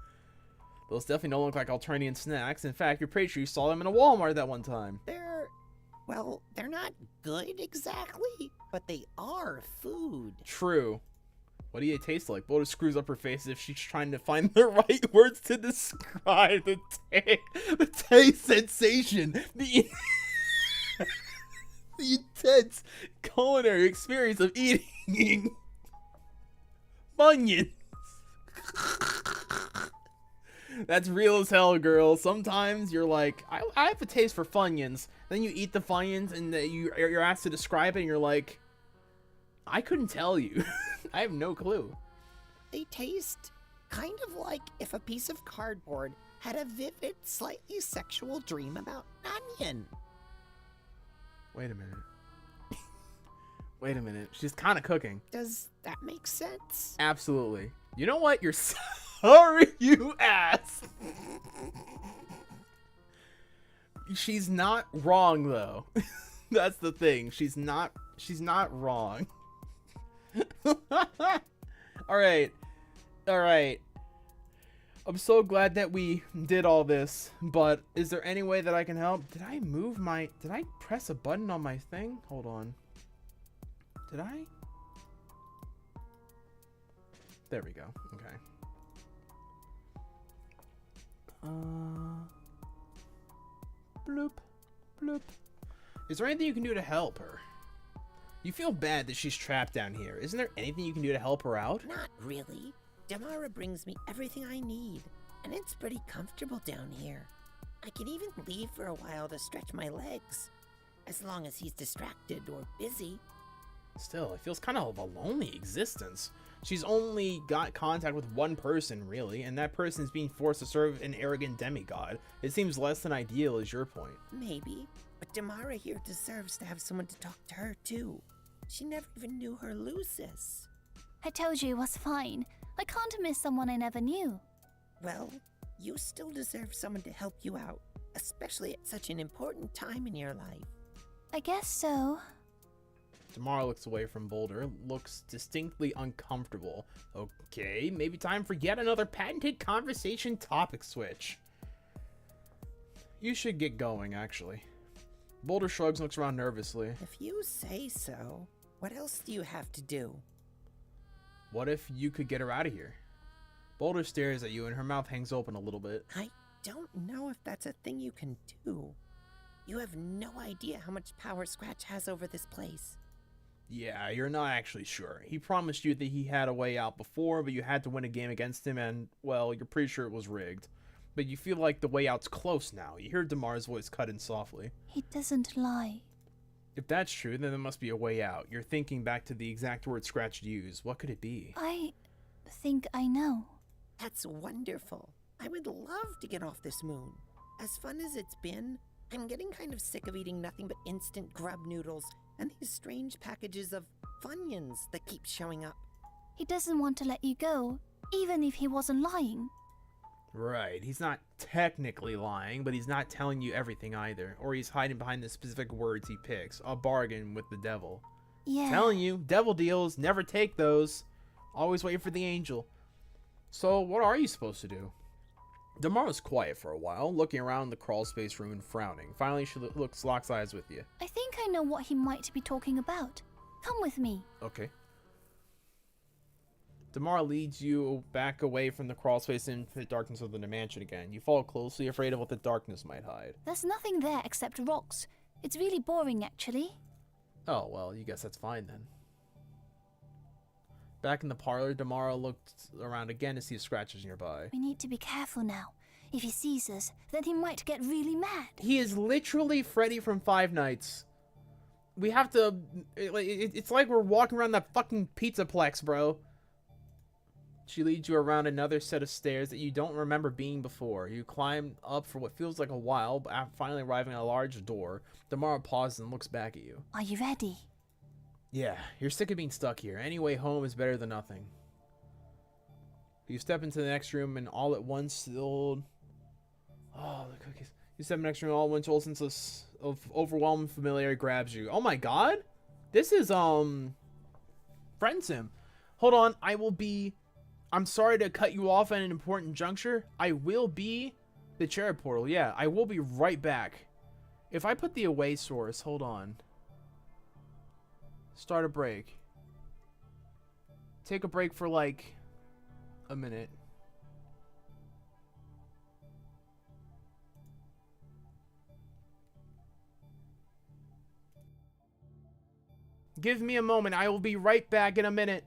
Those definitely don't look like Alternian snacks. In fact, you're pretty sure you saw them in a Walmart that one time. They're not good exactly, but they are food. True. What do you taste like? Boulder screws up her face as if she's trying to find the right words to describe the taste sensation. The intense culinary experience of eating Funyuns. That's real as hell, girl. Sometimes you're like, I have a taste for Funyuns. Then you eat the Funyuns and you're asked to describe it and you're like, I couldn't tell you. I have no clue. They taste kind of like if a piece of cardboard had a vivid, slightly sexual dream about an onion. Wait a minute. Wait a minute. She's kind of cooking. Does that make sense? Absolutely. You know what? You're sorry, you ass. She's not wrong though. That's the thing. She's not wrong. All right. I'm so glad that we did all this, but is there any way that I can help? Did I press a button on my thing? Hold on. Did I? There we go. Okay. Bloop. Bloop. Is there anything you can do to help her? You feel bad that she's trapped down here. Isn't there anything you can do to help her out? Not really. Damara brings me everything I need, and it's pretty comfortable down here. I can even leave for a while to stretch my legs, as long as he's distracted or busy. Still, it feels kind of a lonely existence. She's only got contact with one person, really, and that person is being forced to serve an arrogant demigod. It seems less than ideal, is your point. Maybe, but Damara here deserves to have someone to talk to her, too. She never even knew her Lucis. I told you it was fine. I can't miss someone I never knew. Well, you still deserve someone to help you out, especially at such an important time in your life. I guess so. Tamara looks away from Boulder, looks distinctly uncomfortable. Okay, maybe time for yet another patented conversation topic switch. You should get going, actually. Boulder shrugs and looks around nervously. If you say so, what else do you have to do? What if you could get her out of here? Boulder stares at you and her mouth hangs open a little bit. I don't know if that's a thing you can do. You have no idea how much power Scratch has over this place. Yeah, you're not actually sure. He promised you that he had a way out before, but you had to win a game against him and, well, you're pretty sure it was rigged. But you feel like the way out's close now. You hear Damar's voice cut in softly. He doesn't lie. If that's true, then there must be a way out. You're thinking back to the exact word Scratch used. What could it be? I think I know. That's wonderful. I would love to get off this moon. As fun as it's been, I'm getting kind of sick of eating nothing but instant grub noodles and these strange packages of Funyuns that keep showing up. He doesn't want to let you go, even if he wasn't lying. Right, he's not technically lying, but he's not telling you everything either. Or he's hiding behind the specific words he picks. A bargain with the devil. Yeah. Telling you, devil deals, never take those. Always wait for the angel. So, what are you supposed to do? Damara's quiet for a while, looking around the crawl space room and frowning. Finally, she locks eyes with you. I think I know what he might be talking about. Come with me. Okay. Damara leads you back away from the crawl space into the darkness of the mansion again. You follow closely, afraid of what the darkness might hide. There's nothing there except rocks. It's really boring, actually. Oh, well, you guess that's fine then. Back in the parlor, Damara looked around again to see if Scratch is nearby. We need to be careful now. If he sees us, then he might get really mad. He is literally Freddy from Five Nights. We have to... It's like we're walking around that fucking Pizzaplex, bro. She leads you around another set of stairs that you don't remember being before. You climb up for what feels like a while, but after finally arriving at a large door, Damara pauses and looks back at you. Are you ready? Yeah, you're sick of being stuck here. Any way home is better than nothing. You step into the next room and all at once the old... Oh, the cookies. You step in the next room and all at once old sense of overwhelming familiarity grabs you. Oh my god! This is, Friendsim. Hold on, I'm sorry to cut you off at an important juncture. I will be the cherub portal. Yeah, I will be right back. If I put the away source, hold on. Start a break. Take a break for like a minute. Give me a moment. I will be right back in a minute.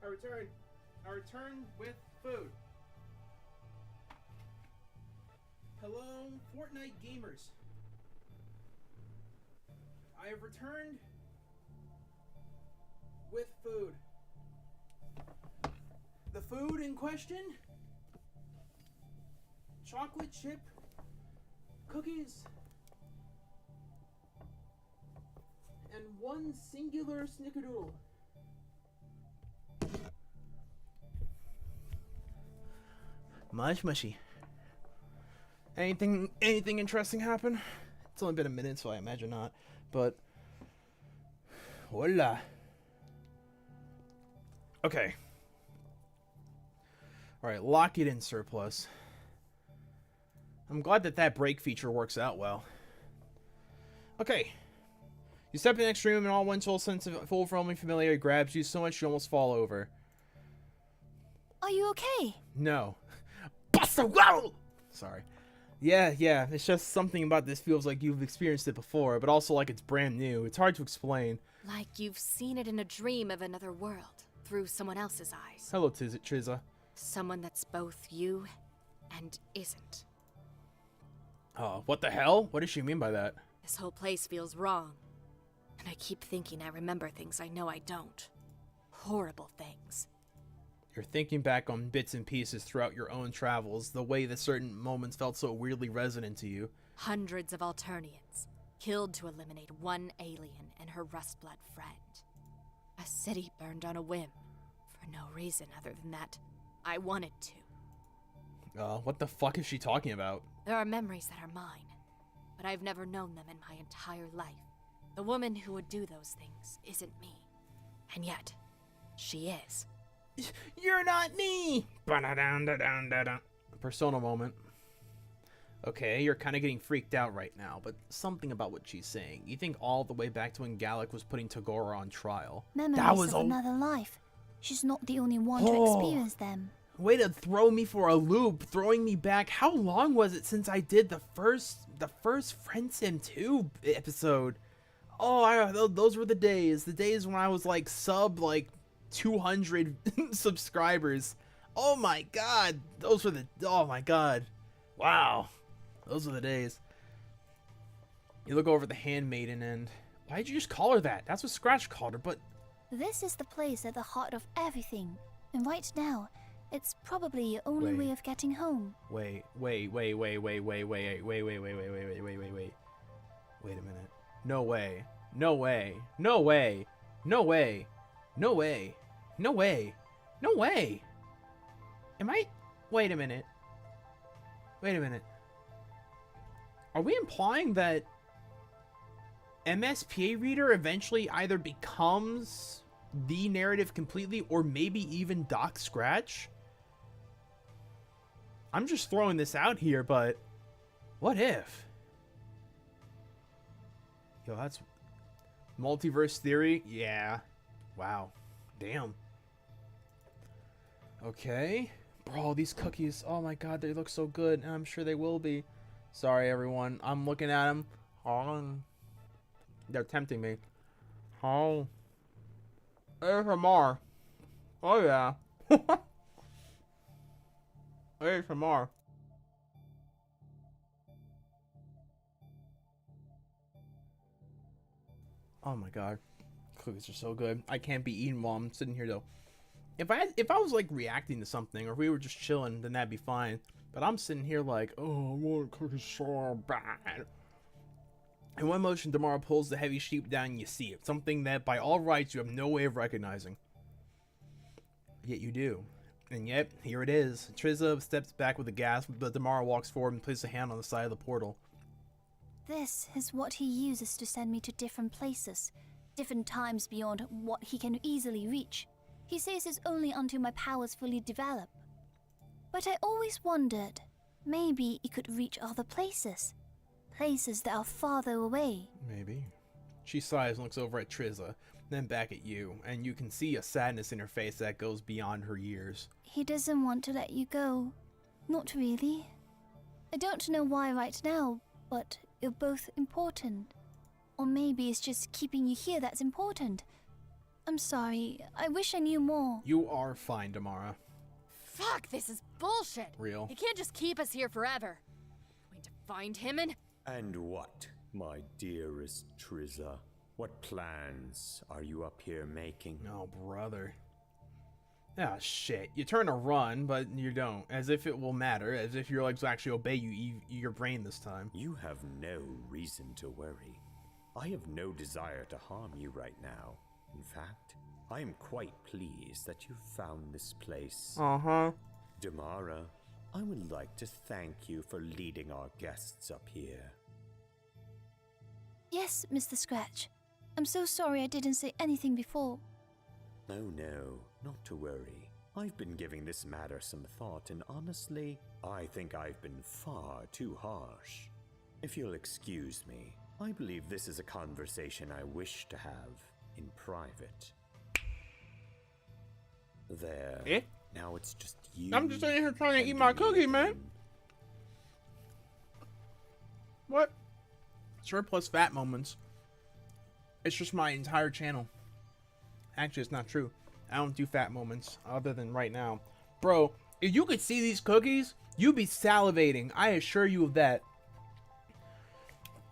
I return. I return with food. Hello, Fortnite gamers. I have returned with food. The food in question: chocolate chip cookies and one singular snickerdoodle. Mushy. Anything interesting happen? It's only been a minute, so I imagine not. But voila. Okay. All right, lock it in, surplus. I'm glad that break feature works out well. Okay. You step in the next room and all one soul sense of full overwhelming familiarity grabs you so much you almost fall over. Are you okay? No. Sorry. Yeah, it's just something about this feels like you've experienced it before, but also like it's brand new. It's hard to explain. Like you've seen it in a dream of another world, through someone else's eyes. Hello, Triza. Someone that's both you and isn't. What the hell? What does she mean by that? This whole place feels wrong. And I keep thinking I remember things I know I don't. Horrible things. You're thinking back on bits and pieces throughout your own travels, the way that certain moments felt so weirdly resonant to you. Hundreds of Alternians, killed to eliminate one alien and her rust-blood friend. A city burned on a whim, for no reason other than that I wanted to. What the fuck is she talking about? There are memories that are mine, but I've never known them in my entire life. The woman who would do those things isn't me, and yet, she is. You're not me! Persona moment. Okay, you're kind of getting freaked out right now, but something about what she's saying. You think all the way back to when Gallic was putting Tagora on trial. Memories of another life. She's not the only one to experience them. Way to throw me for a loop, throwing me back. How long was it since I did the first Friendsim 2 episode? Oh, those were the days when I was like sub 200 subscribers. Oh my god, oh my god, wow, those are the days. You look over the handmaiden and why did you just call her that? That's what Scratch called her. But this is the place at the heart of everything, and right now it's probably your only way of getting home. Wait a minute. No way. Am I? Wait a minute. Are we implying that MSPA Reader eventually either becomes the narrative completely or maybe even Doc Scratch? I'm just throwing this out here, but what if? Yo, that's multiverse theory? Yeah. Wow. Damn. Okay. Bro, these cookies. Oh my god, they look so good. And I'm sure they will be. Sorry, everyone. I'm looking at them. Oh. They're tempting me. Oh. ASMR. Oh, yeah. ASMR. Oh my god. Cookies are so good. I can't be eating while I'm sitting here though. If I was like reacting to something or if we were just chilling, then that'd be fine. But I'm sitting here like, oh, I want cookies so bad. In one motion, Damara pulls the heavy sheep down and you see it. Something that by all rights you have no way of recognizing. Yet you do. And yet, here it is. Triza steps back with a gasp, but Damara walks forward and places a hand on the side of the portal. This is what he uses to send me to different places. Different times beyond what he can easily reach. He says it's only until my powers fully develop. But I always wondered, maybe he could reach other places. Places that are farther away. Maybe. She sighs and looks over at Triza, then back at you, and you can see a sadness in her face that goes beyond her years. He doesn't want to let you go. Not really. I don't know why right now, but you're both important. Or maybe it's just keeping you here that's important. I'm sorry. I wish I knew more. You are fine, Damara. Fuck, this is bullshit. Real. He can't just keep us here forever. Going to find him and... And what, my dearest Trizza? What plans are you up here making? Oh, brother. Ah, shit. You turn to run, but you don't. As if it will matter. As if your legs will actually obey your brain this time. You have no reason to worry. I have no desire to harm you right now. In fact, I am quite pleased that you found this place. Uh-huh. Damara, I would like to thank you for leading our guests up here. Yes, Mr. Scratch. I'm so sorry I didn't say anything before. Oh no, not to worry. I've been giving this matter some thought, and honestly, I think I've been far too harsh. If you'll excuse me, I believe this is a conversation I wish to have in private. There. Eh? Now it's just you. I'm just sitting here trying to and eat my me cookie, man. again. What? Surplus fat moments. It's just my entire channel. Actually, it's not true. I don't do fat moments other than right now. Bro, if you could see these cookies, you'd be salivating. I assure you of that.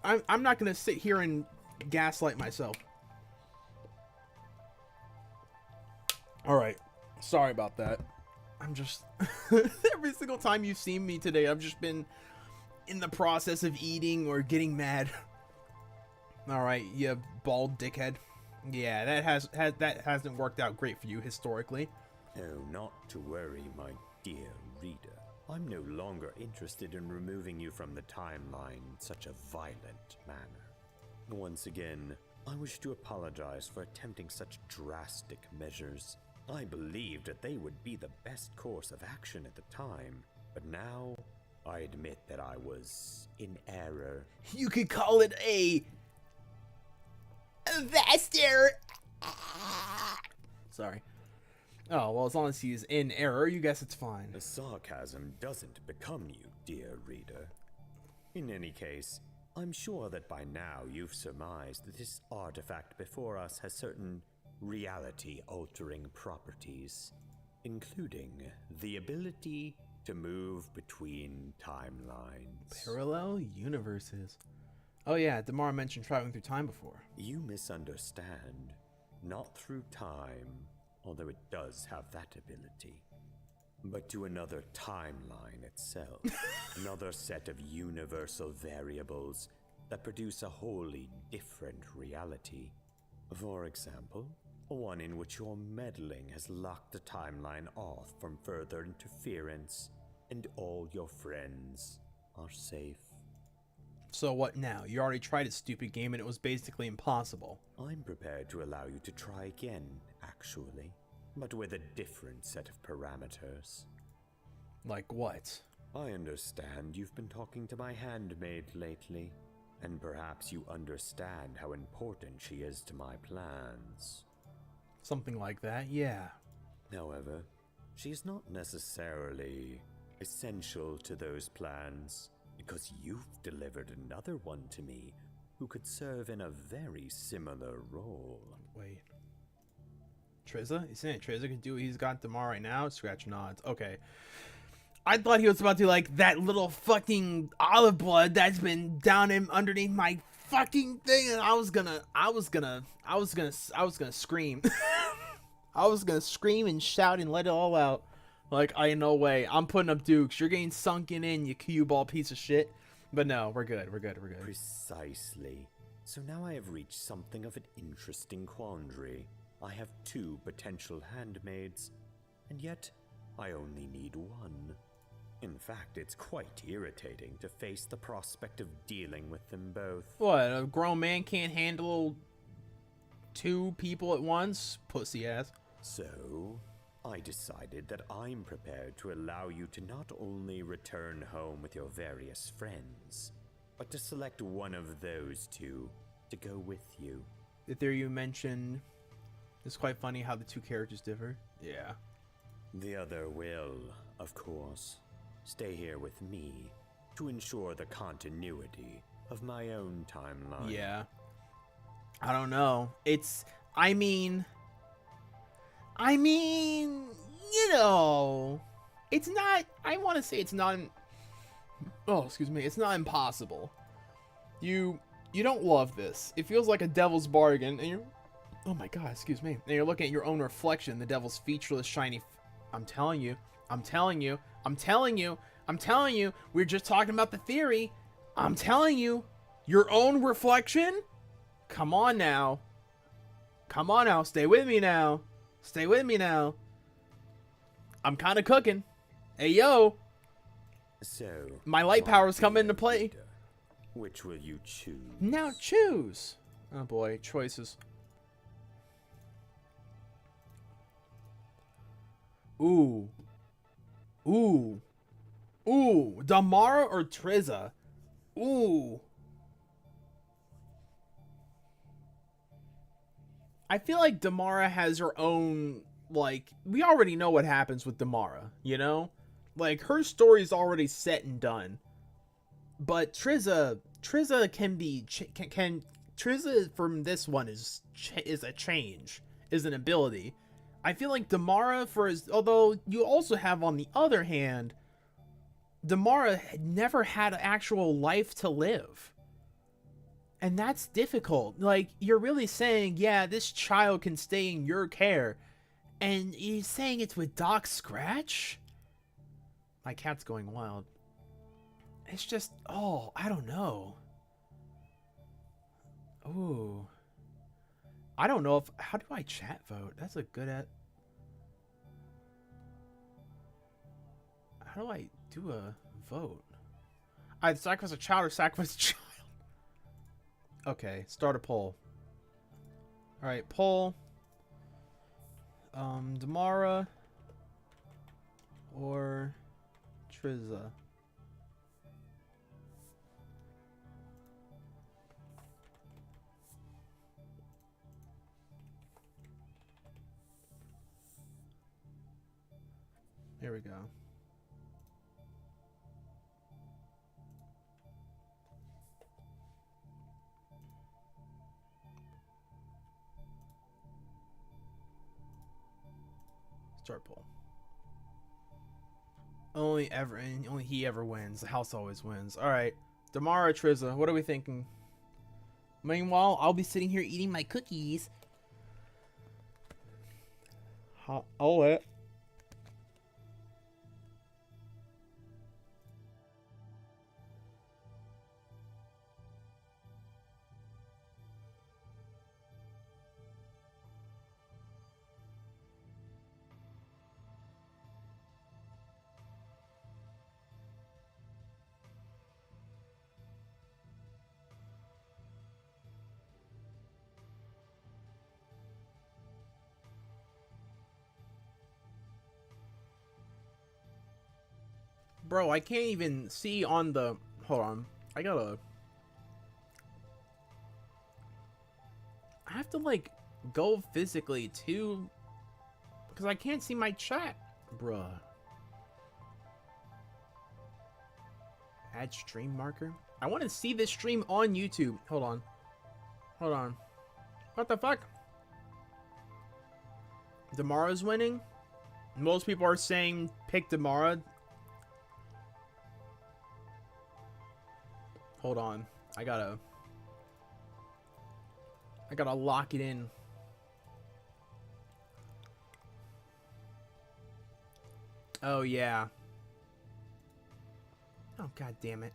I'm not going to sit here and gaslight myself. Alright. Sorry about that. I'm just... every single time you've seen me today, I've just been in the process of eating or getting mad. Alright, you bald dickhead. Yeah, that hasn't worked out great for you historically. Oh, not to worry, my dear reader. I'm no longer interested in removing you from the timeline in such a violent manner. Once again, I wish to apologize for attempting such drastic measures. I believed that they would be the best course of action at the time, but now I admit that I was in error. You could call it a vast error. Sorry. Oh, well, as long as he's in error, you guess it's fine. The sarcasm doesn't become you, dear reader. In any case, I'm sure that by now you've surmised that this artifact before us has certain reality-altering properties, including the ability to move between timelines. Parallel universes. Oh yeah, Damara mentioned traveling through time before. You misunderstand. Not through time, although it does have that ability, but to another timeline itself. Another set of universal variables that produce a wholly different reality. For example, one in which your meddling has locked the timeline off from further interference, and all your friends are safe. So what now? You already tried a stupid game and it was basically impossible. I'm prepared to allow you to try again, actually, but with a different set of parameters. Like what? I understand you've been talking to my handmaid lately, and perhaps you understand how important she is to my plans. Something like that, yeah. However, she is not necessarily essential to those plans, because you've delivered another one to me who could serve in a very similar role. Wait. Trizza? Isn't it Trizza can do what he's got Damara right now? Scratch nods. Okay. I thought he was about to like that little fucking olive blood that's been down in underneath my fucking thing, and I was gonna scream. I was gonna scream and shout and let it all out. Like, no way. I'm putting up dukes. You're getting sunken in, you cue ball piece of shit. But no, we're good. We're good. We're good. Precisely. So now I have reached something of an interesting quandary. I have 2 potential handmaids, and yet I only need 1. In fact, it's quite irritating to face the prospect of dealing with them both. What, a grown man can't handle 2 people at once? Pussy ass. So, I decided that I'm prepared to allow you to not only return home with your various friends, but to select one of those 2 to go with you. The theory you mentioned, it's quite funny how the 2 characters differ. Yeah. The other will, of course, stay here with me to ensure the continuity of my own timeline. Yeah. I don't know. I mean, I mean, you know, it's not, I want to say it's not, oh, excuse me, it's not impossible. You don't love this. It feels like a devil's bargain, and you're, oh my god, excuse me. And you're looking at your own reflection, the devil's featureless, shiny, I'm telling you, we're just talking about the theory. I'm telling you, your own reflection? Come on now, stay with me now. I'm kind of cooking. Hey, yo. So, My light powers come into play. reader, which will you choose? Now choose. Oh boy, choices. Ooh, Damara or Triza? Ooh. I feel like Damara has her own, like, we already know what happens with Damara, you know? Like, her story's already set and done. But Triza can be, Triza from this one is a change, is an ability. I feel like Damara although you also have, on the other hand, Damara had never had an actual life to live. And that's difficult. Like, you're really saying, yeah, this child can stay in your care. And you're saying it's with Doc Scratch? My cat's going wild. It's just, oh, I don't know. Ooh. I don't know if, how do I chat vote? That's a good at. How do I do a vote? I sacrifice a child or sacrifice a child? Okay, start a poll. Alright, poll. Damara or Triza. Here we go. Start poll. Only he ever wins. The house always wins. Alright. Damara, Triza, what are we thinking? Meanwhile, I'll be sitting here eating my cookies. I'll let. Bro, I can't even see on the... Hold on. I have to, like, go physically, too. Because I can't see my chat. Bruh. Add stream marker? I want to see this stream on YouTube. Hold on. What the fuck? Damara's winning? Most people are saying pick Damara. Hold on. I gotta lock it in. Oh, yeah. Oh, god damn it.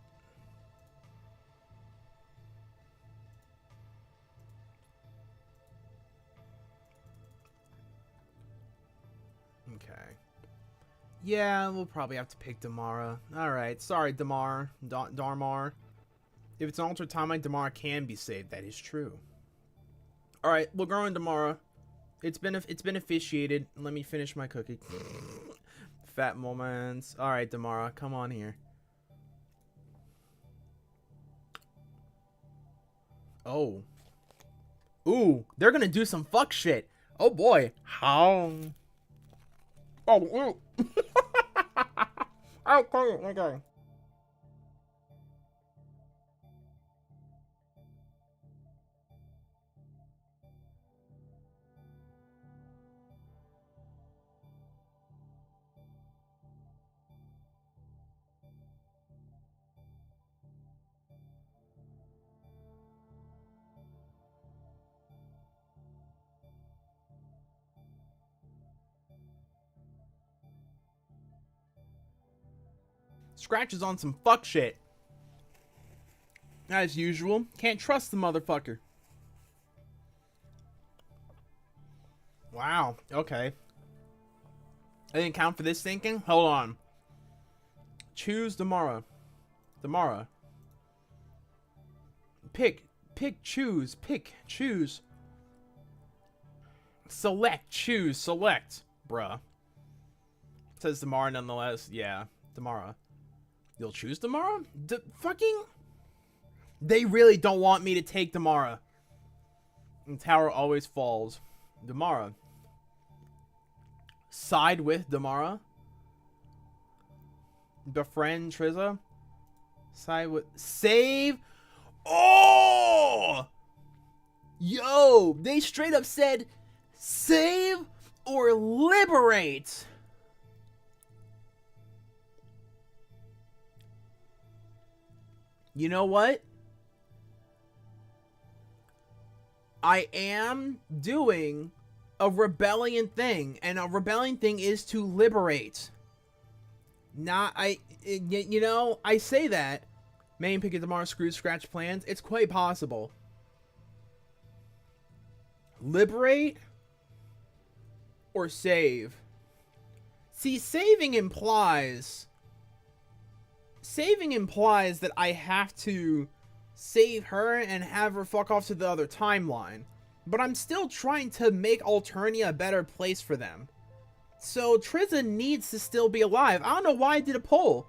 Okay. Yeah, we'll probably have to pick Damara. Alright, sorry, Darmar. If it's an altered timeline, Damara can be saved. That is true. Alright, we're going Damara. It's been officiated. Let me finish my cookie. Fat moments. Alright, Damara, come on here. Oh. Ooh, they're gonna do some fuck shit. Oh boy. How? Oh, ooh. Okay. Scratch is on some fuck shit. As usual, can't trust the motherfucker. Wow, okay. I didn't count for this thinking? Hold on. Choose Damara. Damara. Pick, choose, choose. Select, choose, select. Bruh. It says Damara nonetheless. Yeah, Damara. You'll choose Damara? Fucking... They really don't want me to take Damara. And tower always falls. Damara. Side with Damara. Befriend Triza. Side with... Save... Oh! Yo! They straight up said... Save or liberate. You know what? I am doing a rebellion thing, and a rebellion thing is to liberate. You know, I say that. Main pick of tomorrow, screw scratch plans. It's quite possible. Liberate or save. See, saving implies that I have to save her and have her fuck off to the other timeline. But I'm still trying to make Alternia a better place for them. So Triza needs to still be alive. I don't know why I did a poll.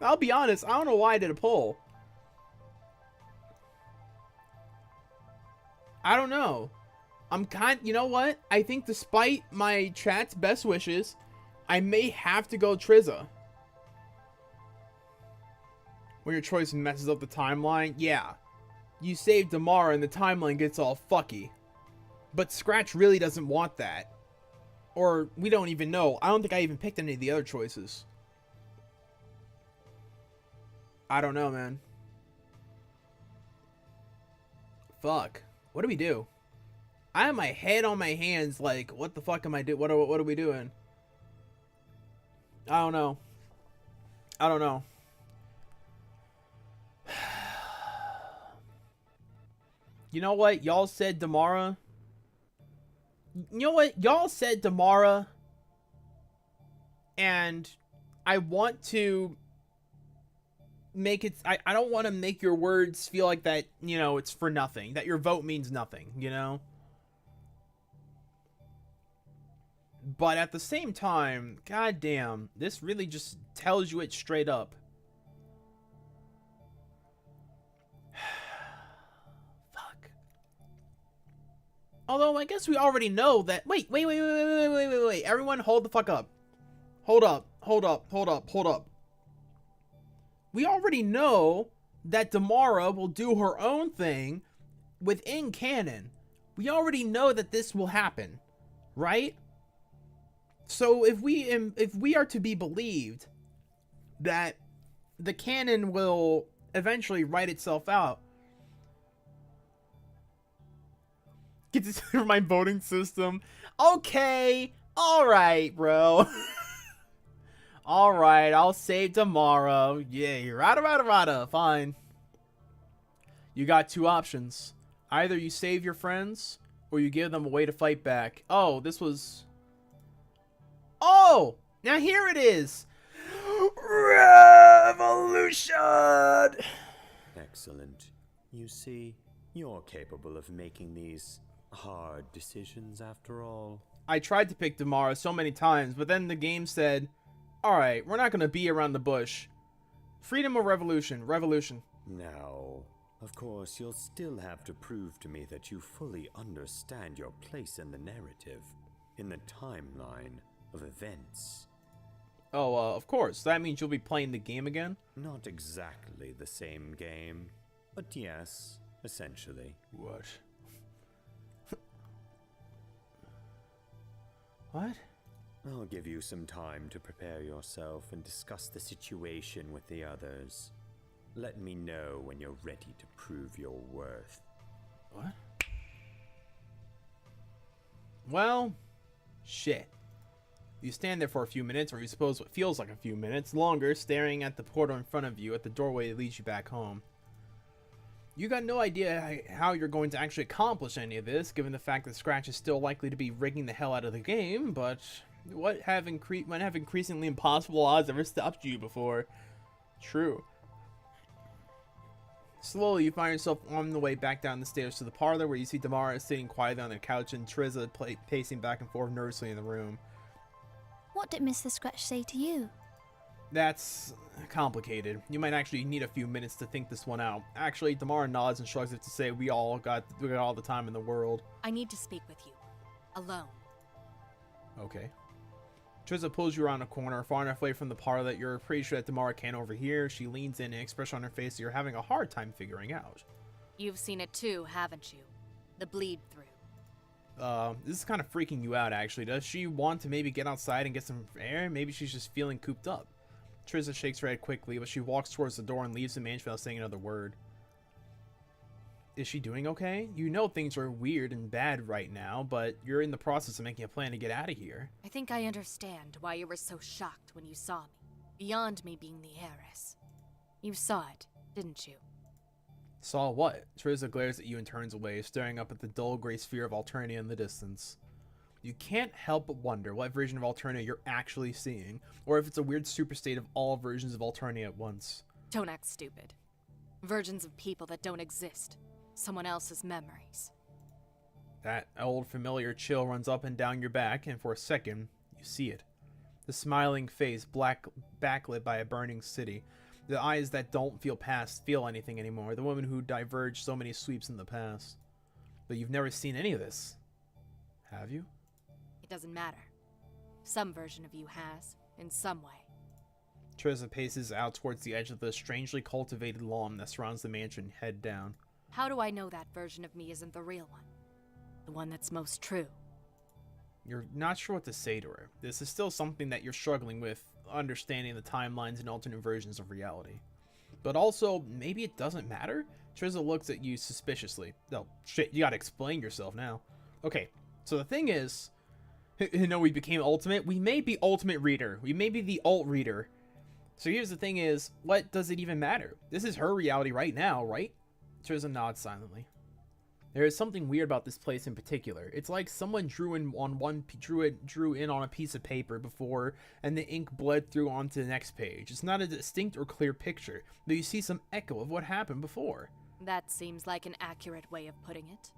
I'll be honest, I don't know why I did a poll. I don't know. You know what? I think despite my chat's best wishes, I may have to go Triza. When your choice messes up the timeline, yeah. You save Damara and the timeline gets all fucky. But Scratch really doesn't want that. Or, we don't even know. I don't think I even picked any of the other choices. I don't know, man. Fuck. What do we do? I have my head on my hands like, what the fuck am I doing? What are we doing? I don't know. I don't know. You know what? Y'all said Damara. You know what? Y'all said Damara. And I want to make it... I don't want to make your words feel like that, you know, it's for nothing. That your vote means nothing, you know? But at the same time, goddamn, this really just tells you it straight up. Fuck. Although, I guess we already know that... Wait. Everyone, hold the fuck up. Hold up. We already know that Damara will do her own thing within canon. We already know that this will happen, right? So if we are to be believed that the canon will eventually write itself out, get this for my voting system. Okay, all right, bro. All right, I'll save tomorrow. Yeah, rada. Fine. You got two options. Either you save your friends, or you give them a way to fight back. Oh, this was... Oh! Now here it is! Revolution! Excellent. You see, you're capable of making these hard decisions after all. I tried to pick Damara so many times, but then the game said, alright, we're not gonna be around the bush. Freedom or revolution? Revolution. Now, of course, you'll still have to prove to me that you fully understand your place in the narrative, in the timeline of events. Oh, of course. That means you'll be playing the game again? Not exactly the same game, but yes, essentially. What? What? I'll give you some time to prepare yourself and discuss the situation with the others. Let me know when you're ready to prove your worth. What? Well, shit. You stand there for a few minutes, or you suppose what feels like a few minutes longer, staring at the portal in front of you at the doorway that leads you back home. You got no idea how you're going to actually accomplish any of this, given the fact that Scratch is still likely to be rigging the hell out of the game, but when have increasingly impossible odds ever stopped you before? True. Slowly, you find yourself on the way back down the stairs to the parlor, where you see Damara sitting quietly on the couch and Trizza pacing back and forth nervously in the room. What did Mr. Scratch say to you? That's complicated. You might actually need a few minutes to think this one out. Actually, Damara nods and shrugs it to say we got all the time in the world. I need to speak with you. Alone. Okay. Trizza pulls you around a corner, far enough away from the parlor that you're pretty sure that Damara can't overhear. She leans in, an expression on her face that you're having a hard time figuring out. You've seen it too, haven't you? The bleed through. This is kind of freaking you out, actually. Does she want to maybe get outside and get some air? Maybe she's just feeling cooped up. Trizza shakes her head quickly, but she walks towards the door and leaves the mansion without saying another word. Is she doing okay? You know things are weird and bad right now, but you're in the process of making a plan to get out of here. I think I understand why you were so shocked when you saw me. Beyond me being the heiress. You saw it, didn't you? Saw what? Trizza glares at you and turns away, staring up at the dull gray sphere of Alternia in the distance. You can't help but wonder what version of Alternia you're actually seeing, or if it's a weird superstate of all versions of Alternia at once. Don't act stupid. Versions of people that don't exist. Someone else's memories. That old familiar chill runs up and down your back, and for a second, you see it. The smiling face, backlit by a burning city. The eyes that don't feel anything anymore. The woman who diverged so many sweeps in the past. But you've never seen any of this. Have you? It doesn't matter. Some version of you has, in some way. Trizza paces out towards the edge of the strangely cultivated lawn that surrounds the mansion, head down. How do I know that version of me isn't the real one? The one that's most true? You're not sure what to say to her. This is still something that you're struggling with, understanding the timelines and alternate versions of reality. But also, maybe it doesn't matter? Trizza looks at you suspiciously. Oh, shit, you gotta explain yourself now. Okay, so the thing is, you know, we became Ultimate. We may be Ultimate Reader. We may be the Alt Reader. So here's the thing is, what does it even matter? This is her reality right now, right? Trizza nods silently. There is something weird about this place in particular. It's like someone drew in on a piece of paper before, and the ink bled through onto the next page. It's not a distinct or clear picture, but you see some echo of what happened before. That seems like an accurate way of putting it.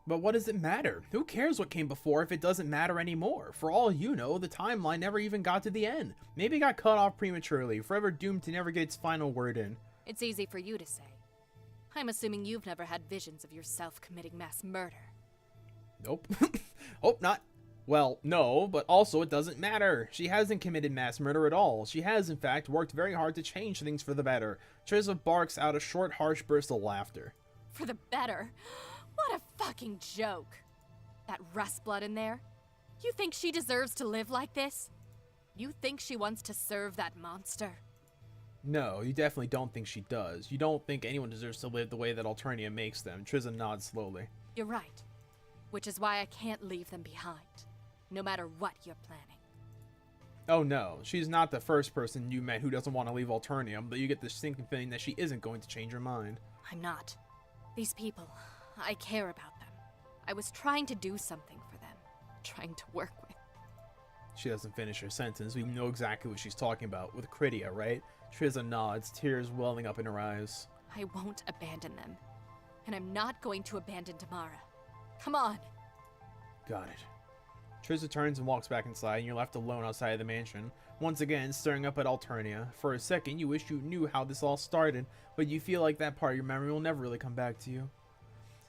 But what does it matter? Who cares what came before if it doesn't matter anymore? For all you know, the timeline never even got to the end. Maybe it got cut off prematurely, forever doomed to never get its final word in. It's easy for you to say. I'm assuming you've never had visions of yourself committing mass murder. Nope. Hope not. Well, no, but also it doesn't matter. She hasn't committed mass murder at all. She has, in fact, worked very hard to change things for the better. Trizza barks out a short, harsh burst of laughter. For the better? What a fucking joke. That rust blood in there? You think she deserves to live like this? You think she wants to serve that monster? No, you definitely don't think she does. You don't think anyone deserves to live the way that Alternia makes them. Trizza nods slowly. You're right. Which is why I can't leave them behind. No matter what you're planning. Oh no, she's not the first person you met who doesn't want to leave Alternia, but you get the stinking feeling that she isn't going to change her mind. I'm not. These people, I care about them. I was trying to do something for them. Trying to work with. She doesn't finish her sentence. We know exactly what she's talking about with Krydia, right? Trizza nods, tears welling up in her eyes. I won't abandon them. And I'm not going to abandon Damara. Come on. Got it. Trizza turns and walks back inside, and you're left alone outside of the mansion, once again staring up at Alternia. For a second, you wish you knew how this all started, but you feel like that part of your memory will never really come back to you.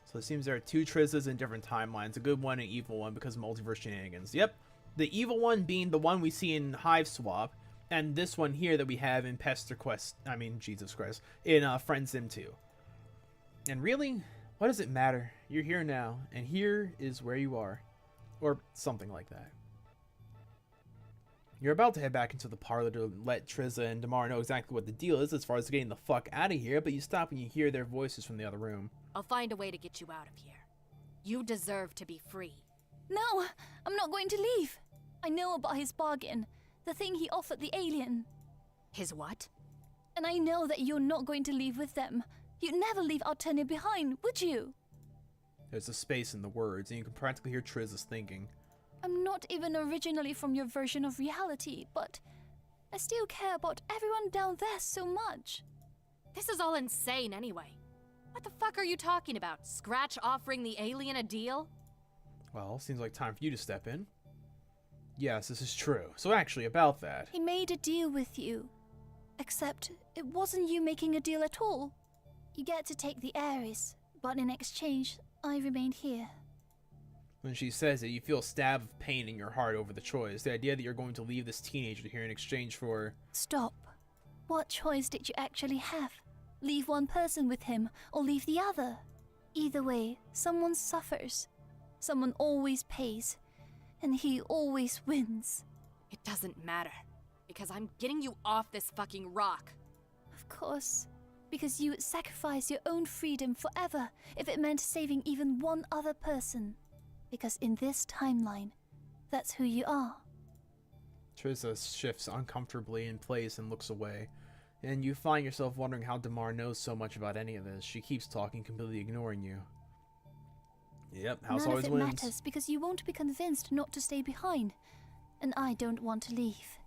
So it seems there are two Trizzas in different timelines, a good one and an evil one because of multiverse shenanigans. Yep, the evil one being the one we see in Hive Swap, and this one here that we have in Jesus Christ, in Friendsim 2. And really, what does it matter? You're here now, and here is where you are. Or something like that. You're about to head back into the parlor to let Trizza and Damara know exactly what the deal is as far as getting the fuck out of here, but you stop when you hear their voices from the other room. I'll find a way to get you out of here. You deserve to be free. No, I'm not going to leave. I know about his bargain, the thing he offered the alien. His what? And I know that you're not going to leave with them. You'd never leave Alternia behind, would you? There's a space in the words, and you can practically hear Triz's thinking. I'm not even originally from your version of reality, but I still care about everyone down there so much. This is all insane anyway. What the fuck are you talking about? Scratch offering the alien a deal? Well, seems like time for you to step in. Yes, this is true. So actually, about that. He made a deal with you. Except, it wasn't you making a deal at all. You get to take the Ares, but in exchange, I remained here. When she says it, you feel a stab of pain in your heart over the choice. The idea that you're going to leave this teenager here in exchange for... Stop. What choice did you actually have? Leave one person with him, or leave the other? Either way, someone suffers. Someone always pays. And he always wins. It doesn't matter. Because I'm getting you off this fucking rock. Of course. Because you would sacrifice your own freedom forever if it meant saving even one other person. Because in this timeline, that's who you are. Triza shifts uncomfortably in place and looks away. And you find yourself wondering how Damar knows so much about any of this. She keeps talking, completely ignoring you. Yep, house None always of it wins. matters because you won't be convinced not to stay behind. And I don't want to leave.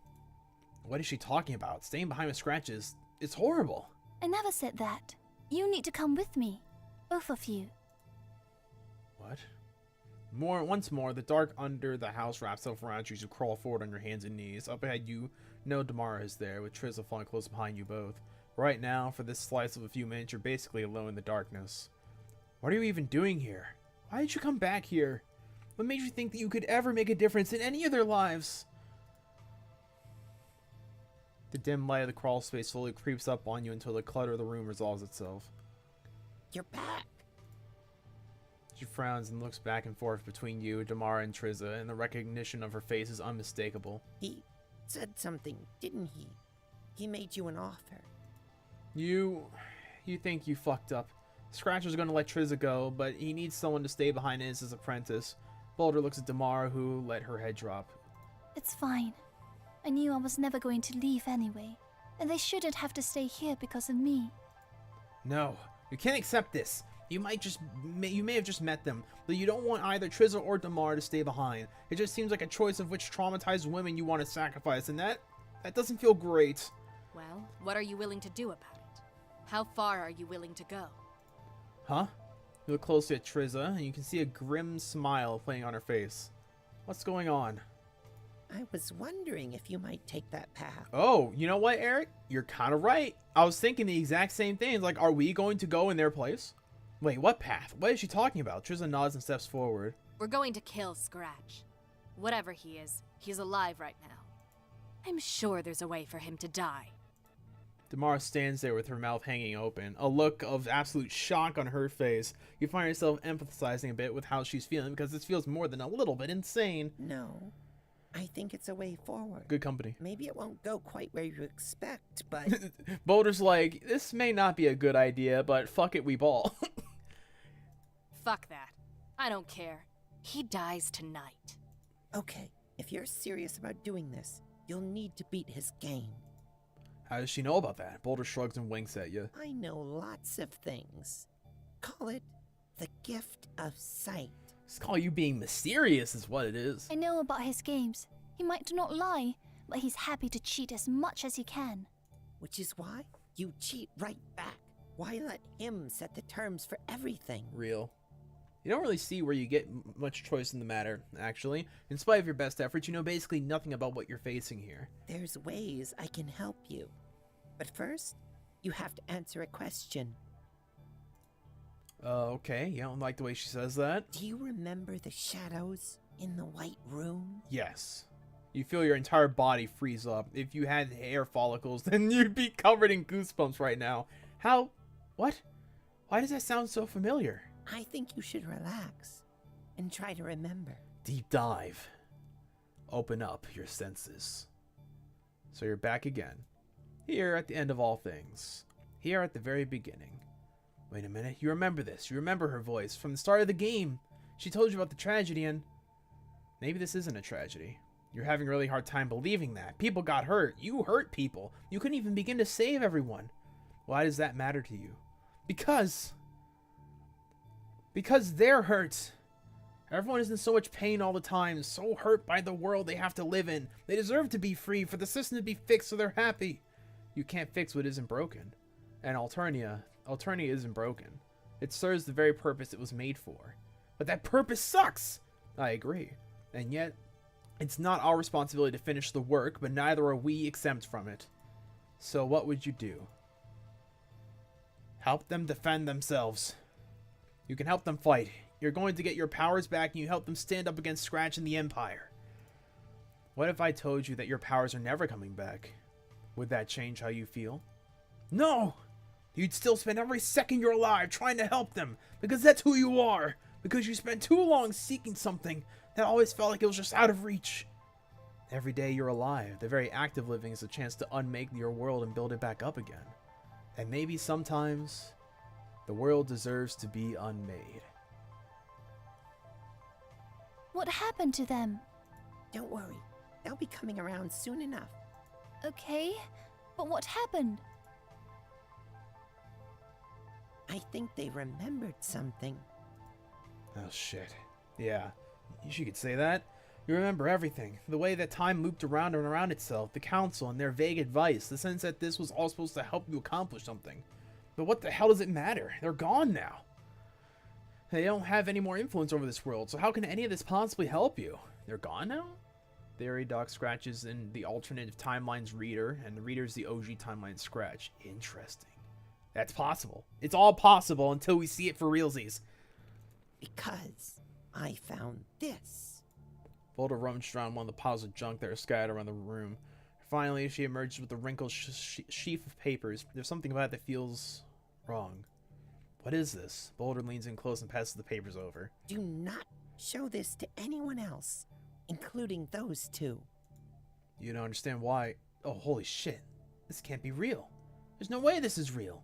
What is she talking about? Staying behind with Scratches, it's horrible. I never said that. You need to come with me. Both of you. What? Once more, the dark under the house wraps itself around you as you crawl forward on your hands and knees. Up ahead, you know Damara is there, with Triza falling close behind you both. Right now, for this slice of a few minutes, you're basically alone in the darkness. What are you even doing here? Why did you come back here? What made you think that you could ever make a difference in any of their lives? The dim light of the crawl space slowly creeps up on you until the clutter of the room resolves itself. You're back. She frowns and looks back and forth between you, Damara, and Triza, and the recognition of her face is unmistakable. He said something, didn't he? He made you an offer. You think you fucked up. Scratcher's gonna let Triza go, but he needs someone to stay behind as his apprentice. Boulder looks at Damara, who let her head drop. It's fine. I knew I was never going to leave anyway. And they shouldn't have to stay here because of me. No, you can't accept this. You may have just met them, but you don't want either Triza or Damara to stay behind. It just seems like a choice of which traumatized women you want to sacrifice, and that doesn't feel great. Well, what are you willing to do about it? How far are you willing to go? Huh? You look closely at Triza, and you can see a grim smile playing on her face. What's going on? I was wondering if you might take that path. Oh, you know what, Eric? You're kind of right. I was thinking the exact same thing. Like, are we going to go in their place? Wait, what path? What is she talking about? Triza nods and steps forward. We're going to kill Scratch. Whatever he is, he's alive right now. I'm sure there's a way for him to die. Damara stands there with her mouth hanging open, a look of absolute shock on her face. You find yourself empathizing a bit with how she's feeling because this feels more than a little bit insane. No, I think it's a way forward. Good company. Maybe it won't go quite where you expect, but... Boulder's like, this may not be a good idea, but fuck it, we ball. Fuck that. I don't care. He dies tonight. Okay, if you're serious about doing this, you'll need to beat his game. How does she know about that? Boulder shrugs and winks at you. I know lots of things. Call it the gift of sight. Just call you being mysterious is what it is. I know about his games. He might not lie, but he's happy to cheat as much as he can. Which is why you cheat right back. Why let him set the terms for everything? Real. You don't really see where you get much choice in the matter, actually. In spite of your best efforts, you know basically nothing about what you're facing here. There's ways I can help you. But first, you have to answer a question. Okay. You don't like the way she says that? Do you remember the shadows in the white room? Yes. You feel your entire body freeze up. If you had hair follicles, then you'd be covered in goosebumps right now. How? What? Why does that sound so familiar? I think you should relax and try to remember. Deep dive. Open up your senses. So you're back again. Here at the end of all things. Here at the very beginning. Wait a minute, you remember this. You remember her voice from the start of the game. She told you about the tragedy and... Maybe this isn't a tragedy. You're having a really hard time believing that. People got hurt. You hurt people. You couldn't even begin to save everyone. Why does that matter to you? Because they're hurt. Everyone is in so much pain all the time, so hurt by the world they have to live in. They deserve to be free, for the system to be fixed so they're happy. You can't fix what isn't broken. And Alternia isn't broken. It serves the very purpose it was made for. But that purpose sucks! I agree. And yet, it's not our responsibility to finish the work, but neither are we exempt from it. So what would you do? Help them defend themselves. You can help them fight. You're going to get your powers back and you help them stand up against Scratch and the Empire. What if I told you that your powers are never coming back? Would that change how you feel? No! You'd still spend every second you're alive trying to help them, because that's who you are. Because you spent too long seeking something that always felt like it was just out of reach. Every day you're alive, the very act of living is a chance to unmake your world and build it back up again. And maybe sometimes, the world deserves to be unmade. What happened to them? Don't worry, they'll be coming around soon enough. Okay, but what happened? I think they remembered something. Oh shit. Yeah, you could say that. You remember everything. The way that time looped around and around itself, the council and their vague advice, the sense that this was all supposed to help you accomplish something. But what the hell does it matter? They're gone now. They don't have any more influence over this world, so how can any of this possibly help you? They're gone now? Theory Doc Scratches in the alternative timelines reader, and the reader's the OG timeline Scratch. Interesting. That's possible. It's all possible until we see it for realsies. Because I found this. Boulder rummaged around one of the piles of junk that are scattered around the room. Finally, she emerges with a wrinkled sheaf of papers. There's something about it that feels wrong. What is this? Boulder leans in close and passes the papers over. Do not show this to anyone else, including those two. You don't understand why. Oh, holy shit. This can't be real. There's no way this is real.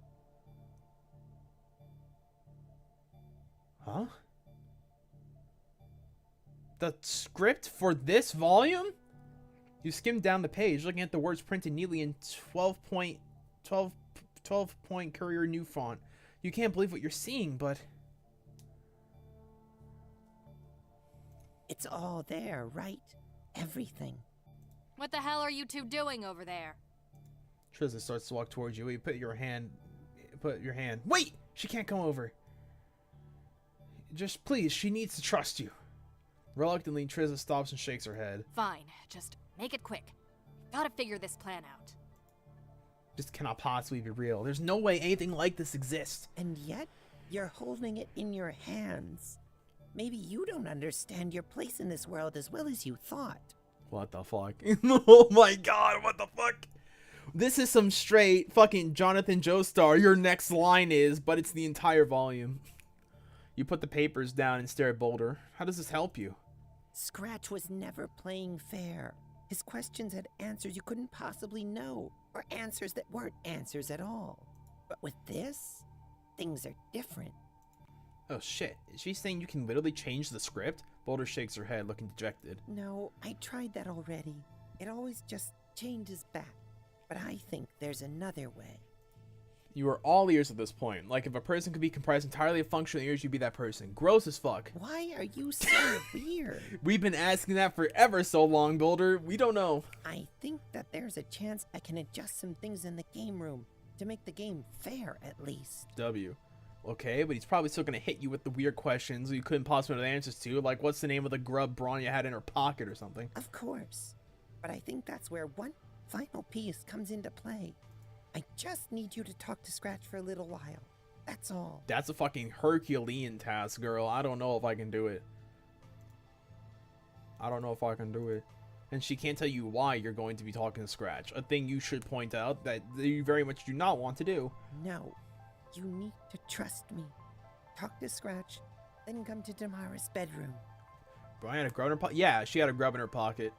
Huh? The script for this volume? You skim down the page, looking at the words printed neatly in 12-point Courier New font. You can't believe what you're seeing, but... It's all there, right? Everything. What the hell are you two doing over there? Trizza starts to walk towards you. You put your hand... Wait! She can't come over. Just please, she needs to trust you. Reluctantly, Trizza stops and shakes her head. Fine, just make it quick. Gotta figure this plan out. This cannot possibly be real. There's no way anything like this exists. And yet, you're holding it in your hands. Maybe you don't understand your place in this world as well as you thought. What the fuck? Oh my god, what the fuck? This is some straight fucking Jonathan Joestar. Your next line is, but it's the entire volume. You put the papers down and stare at Boulder. How does this help you? Scratch was never playing fair. His questions had answers you couldn't possibly know, or answers that weren't answers at all. But with this, things are different. Oh shit, is she saying you can literally change the script? Boulder shakes her head, looking dejected. No, I tried that already. It always just changes back. But I think there's another way. You are all ears at this point. Like, if a person could be comprised entirely of functional ears, you'd be that person. Gross as fuck. Why are you so weird? We've been asking that for ever so long, Boulder. We don't know. I think that there's a chance I can adjust some things in the game room to make the game fair, at least. W. Okay, but he's probably still gonna hit you with the weird questions you couldn't possibly know the answers to, like what's the name of the grub Bronya had in her pocket or something. Of course. But I think that's where one final piece comes into play. I just need you to talk to Scratch for a little while. That's all. That's a fucking Herculean task, girl. I don't know if I can do it. And she can't tell you why you're going to be talking to Scratch. A thing you should point out that you very much do not want to do. No. You need to trust me. Talk to Scratch, then come to Damara's bedroom. Brian had a grub in her pocket? Yeah, she had a grub in her pocket.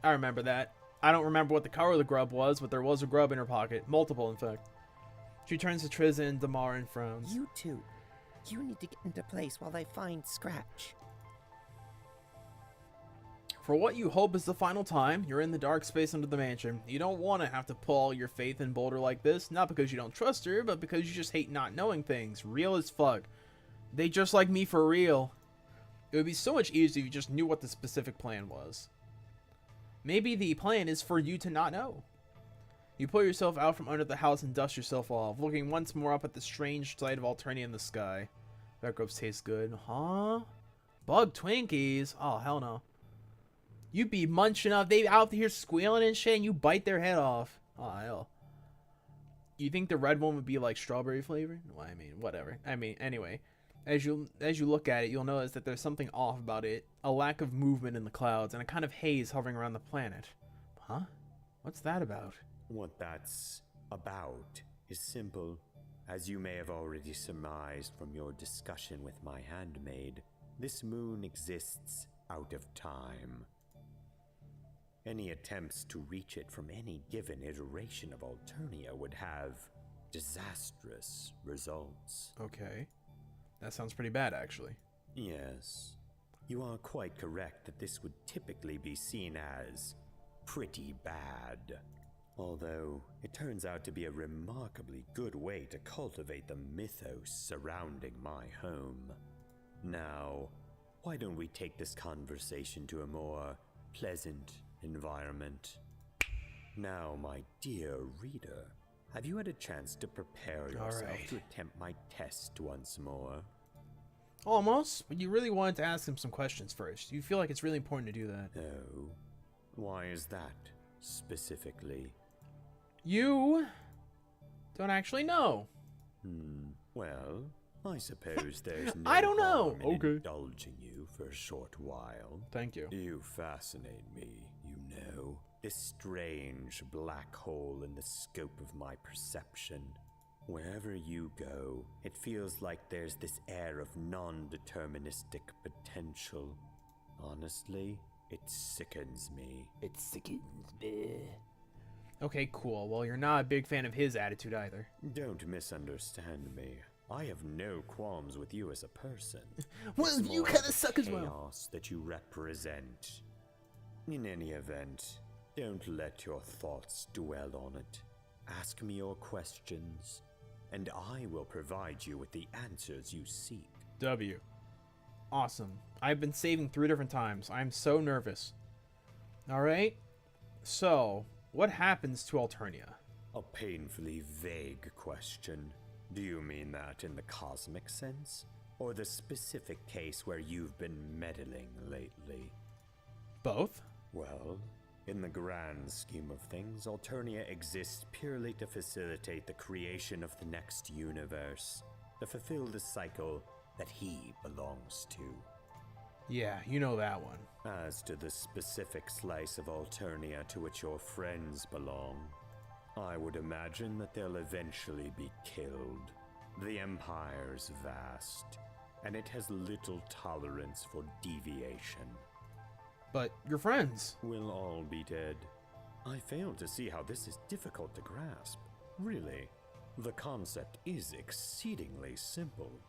I remember that. I don't remember what the color of the grub was, but there was a grub in her pocket. Multiple, in fact. She turns to Trizza and Damara and frowns. You two. You need to get into place while I find Scratch. For what you hope is the final time, you're in the dark space under the mansion. You don't want to have to pull all your faith in Boulder like this, not because you don't trust her, but because you just hate not knowing things. Real as fuck. They just like me for real. It would be so much easier if you just knew what the specific plan was. Maybe the plan is for you to not know. You pull yourself out from under the house and dust yourself off, looking once more up at the strange sight of Alternia in the sky. That grapes tastes good. Huh? Bug Twinkies? Oh, hell no. You be munching up, they out here squealing and shit, and you bite their head off. Oh, hell. You think the red one would be like strawberry flavored? Well, I mean, whatever. I mean, anyway. As you look at it, you'll notice that there's something off about it. A lack of movement in the clouds, and a kind of haze hovering around the planet. Huh? What's that about? What that's about is simple. As you may have already surmised from your discussion with my handmaid, this moon exists out of time. Any attempts to reach it from any given iteration of Alternia would have disastrous results. Okay. That sounds pretty bad, actually. Yes. You are quite correct that this would typically be seen as pretty bad. Although, it turns out to be a remarkably good way to cultivate the mythos surrounding my home. Now, why don't we take this conversation to a more pleasant environment? Now, my dear reader, have you had a chance to prepare yourself to attempt my test once more? Almost, but you really wanted to ask him some questions first. You feel like it's really important to do that. Oh, why is that, specifically? You don't actually know. Well, I suppose there's no I don't know. harm in Okay. indulging you for a short while. Thank you. You fascinate me, you know. This strange black hole in the scope of my perception. Wherever you go, it feels like there's this air of non-deterministic potential. Honestly, it sickens me. It sickens me. Okay, cool. Well, you're not a big fan of his attitude either. Don't misunderstand me. I have no qualms with you as a person. Well, It's you more kinda the suck as well. chaos that you represent. In any event, don't let your thoughts dwell on it. Ask me your questions, and I will provide you with the answers you seek. W. Awesome. I've been saving 3 different times. I'm so nervous. Alright? So, what happens to Alternia? A painfully vague question. Do you mean that in the cosmic sense, or the specific case where you've been meddling lately? Both? Well, in the grand scheme of things, Alternia exists purely to facilitate the creation of the next universe, to fulfill the cycle that he belongs to. Yeah, you know that one. As to the specific slice of Alternia to which your friends belong, I would imagine that they'll eventually be killed. The Empire's vast, and it has little tolerance for deviation. But your friends. We'll all be dead. I fail to see how this is difficult to grasp. Really, the concept is exceedingly simple.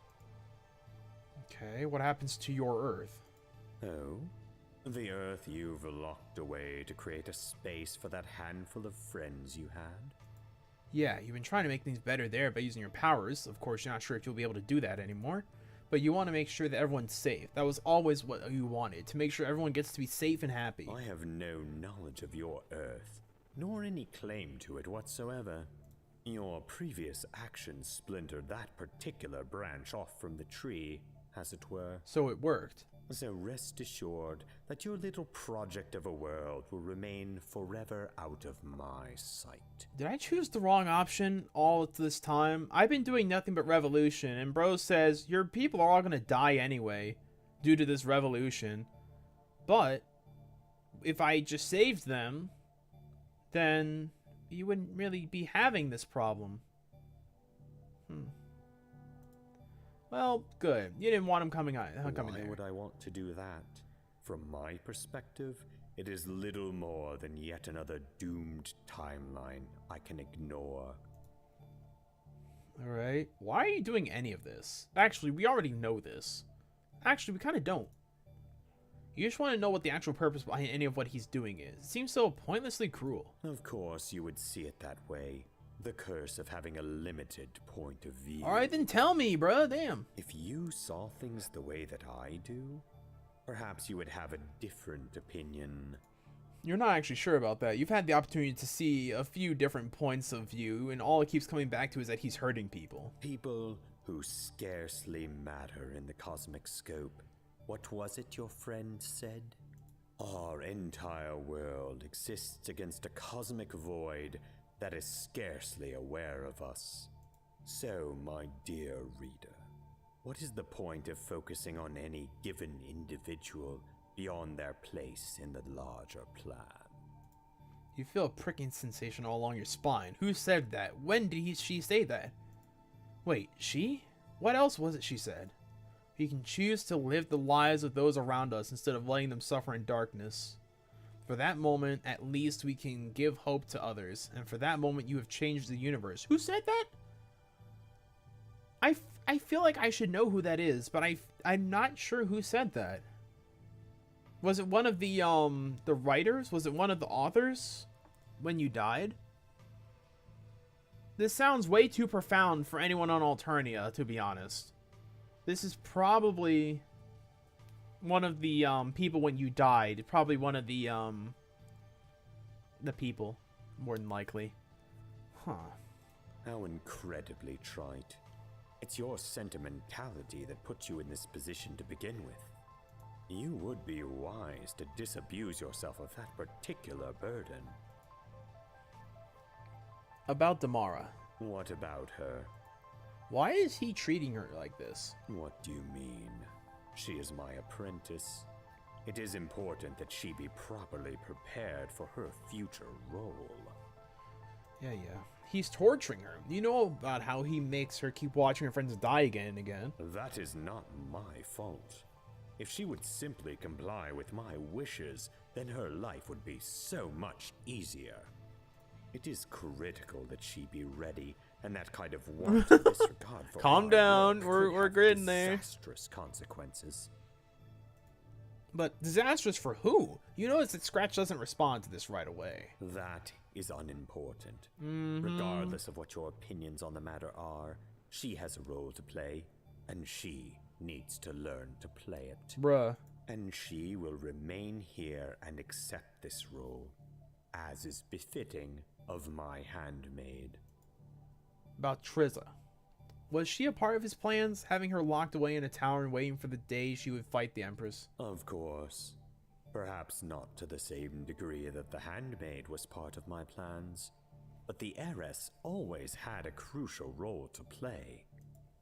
Okay, what happens to your Earth? Oh? The Earth you've locked away to create a space for that handful of friends you had? Yeah, you've been trying to make things better there by using your powers. Of course, you're not sure if you'll be able to do that anymore. But you want to make sure that everyone's safe. That was always what you wanted, to make sure everyone gets to be safe and happy. I have no knowledge of your Earth, nor any claim to it whatsoever. Your previous actions splintered that particular branch off from the tree, as it were. So it worked. So rest assured that your little project of a world will remain forever out of my sight. Did I choose the wrong option all this time? I've been doing nothing but revolution, and bro says your people are all gonna die anyway due to this revolution. But if I just saved them, then you wouldn't really be having this problem. Well, good. You didn't want him coming out. Why there. would I want to do that? From my perspective, it is little more than yet another doomed timeline I can ignore. Alright. Why are you doing any of this? Actually, we already know this. Actually, we kind of don't. You just want to know what the actual purpose behind any of what he's doing is. It seems so pointlessly cruel. Of course, you would see it that way. The curse of having a limited point of view. Alright, then tell me, bruh. Damn. If you saw things the way that I do, perhaps you would have a different opinion. You're not actually sure about that. You've had the opportunity to see a few different points of view, and all it keeps coming back to is that he's hurting people. People who scarcely matter in the cosmic scope. What was it your friend said? Our entire world exists against a cosmic void that is scarcely aware of us. So, my dear reader, what is the point of focusing on any given individual beyond their place in the larger plan? You feel a pricking sensation all along your spine. Who said that? When did she say that? Wait, she? What else was it she said? We can choose to live the lives of those around us instead of letting them suffer in darkness. For that moment, at least we can give hope to others. And for that moment, you have changed the universe. Who said that? I feel like I should know who that is, but I'm not sure who said that. Was it one of the writers? Was it one of the authors when you died? This sounds way too profound for anyone on Alternia, to be honest. This is probably one of the people when you died. Probably one of the people, more than likely. Huh. How incredibly trite. It's your sentimentality that puts you in this position to begin with. You would be wise to disabuse yourself of that particular burden. About Damara. What about her? Why is he treating her like this? What do you mean? She is my apprentice. It is important that she be properly prepared for her future role. Yeah. He's torturing her. You know about how he makes her keep watching her friends die again and again. That is not my fault. If she would simply comply with my wishes, then her life would be so much easier. It is critical that she be ready, and that kind of wanton disregard for Calm our down, work we're could good have in there. Disastrous consequences. But disastrous for who? You notice that Scratch doesn't respond to this right away. That is unimportant. Regardless of what your opinions on the matter are, she has a role to play, and she needs to learn to play it. Bruh. And she will remain here and accept this role, as is befitting of my handmaid. About Trizza. Was she a part of his plans, having her locked away in a tower and waiting for the day she would fight the Empress? Of course. Perhaps not to the same degree that the handmaid was part of my plans, but the heiress always had a crucial role to play.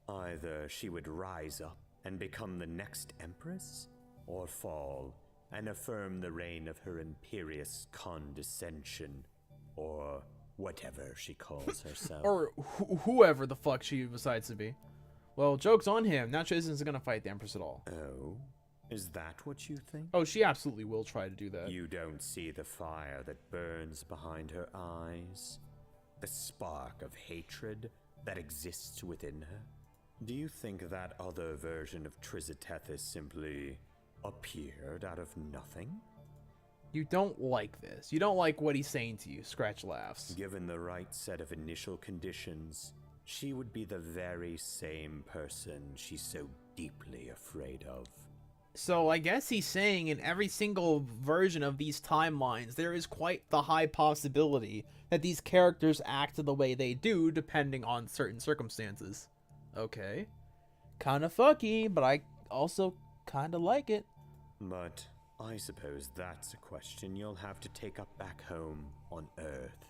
Either she would rise up and become the next empress, or fall and affirm the reign of her imperious condescension, or whatever she calls herself. Or whoever the fuck she decides to be. Well, joke's on him. Now she isn't going to fight the Empress at all. Oh? Is that what you think? Oh, she absolutely will try to do that. You don't see the fire that burns behind her eyes? The spark of hatred that exists within her? Do you think that other version of Trizatethis simply appeared out of nothing? You don't like this. You don't like what he's saying to you. Scratch laughs. Given the right set of initial conditions, she would be the very same person she's so deeply afraid of. So I guess he's saying in every single version of these timelines, there is quite the high possibility that these characters act the way they do depending on certain circumstances. Okay. Kinda fucky, but I also kinda like it. But I suppose that's a question you'll have to take up back home on Earth.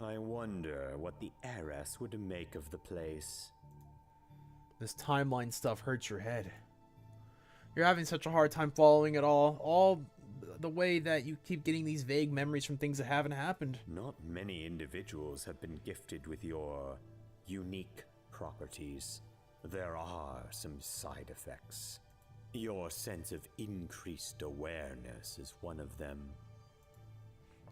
I wonder what the heiress would make of the place. This timeline stuff hurts your head. You're having such a hard time following it all the way that you keep getting these vague memories from things that haven't happened. Not many individuals have been gifted with your unique properties. There are some side effects. Your sense of increased awareness is one of them.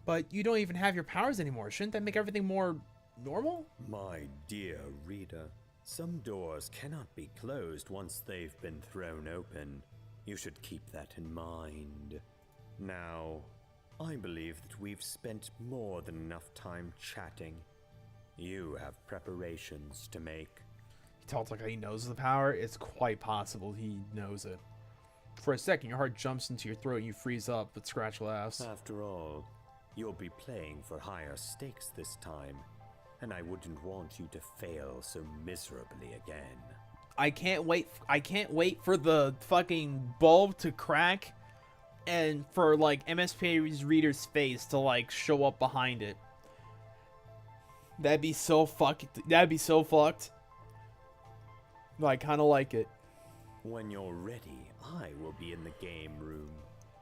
But you don't even have your powers anymore. Shouldn't that make everything more normal? My dear reader, some doors cannot be closed once they've been thrown open. You should keep that in mind. Now, I believe that we've spent more than enough time chatting. You have preparations to make. He talks like he knows the power. It's quite possible he knows it. For a second, your heart jumps into your throat and you freeze up, but Scratch laughs. After all, you'll be playing for higher stakes this time, and I wouldn't want you to fail so miserably again. I can't wait for the fucking bulb to crack and for like MSP's reader's face to like show up behind it. That'd be so fucked. I kind of like it. When you're ready, I will be in the game room.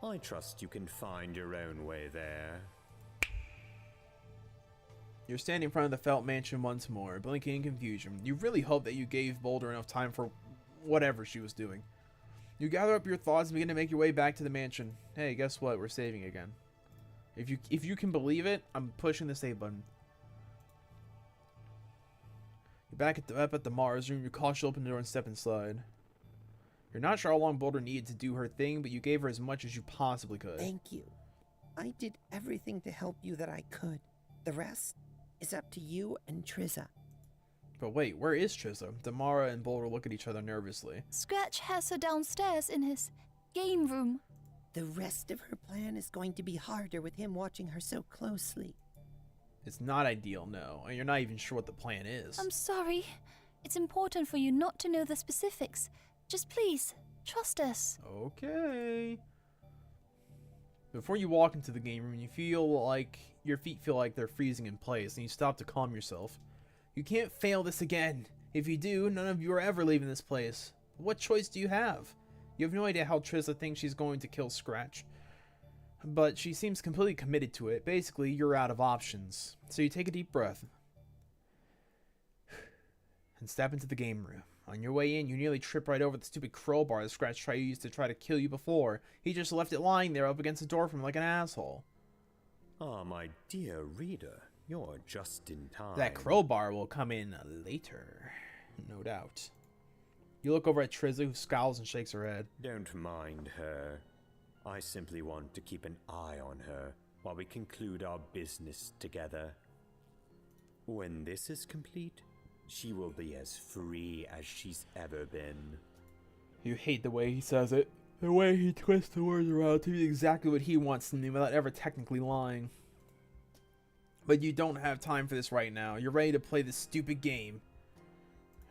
I trust you can find your own way there. You're standing in front of the Felt Mansion once more, blinking in confusion. You really hope that you gave Boulder enough time for whatever she was doing. You gather up your thoughts and begin to make your way back to the mansion. Hey, guess what? We're saving again. If you can believe it, I'm pushing the save button. You're back at the Mars room. You cautiously open the door and step inside. You're not sure how long Boulder needed to do her thing, but you gave her as much as you possibly could. Thank you. I did everything to help you that I could. The rest is up to you and Trizza. But wait, where is Trizza? Damara and Boulder look at each other nervously. Scratch has her downstairs in his game room. The rest of her plan is going to be harder with him watching her so closely. It's not ideal, no. And you're not even sure what the plan is. I'm sorry. It's important for you not to know the specifics. Just please, trust us. Okay. Before you walk into the game room, you feel like your feet feel like they're freezing in place, and you stop to calm yourself. You can't fail this again. If you do, none of you are ever leaving this place. What choice do you have? You have no idea how Trizza thinks she's going to kill Scratch, but she seems completely committed to it. Basically, you're out of options. So you take a deep breath and step into the game room. On your way in, you nearly trip right over the stupid crowbar that Scratch used to try to kill you before. He just left it lying there up against the door from like an asshole. Ah, my dear reader, you're just in time. That crowbar will come in later, no doubt. You look over at Trizza, who scowls and shakes her head. Don't mind her. I simply want to keep an eye on her while we conclude our business together. When this is complete, she will be as free as she's ever been. You hate the way he says it. The way he twists the words around to be exactly what he wants to do without ever technically lying. But you don't have time for this right now. You're ready to play this stupid game.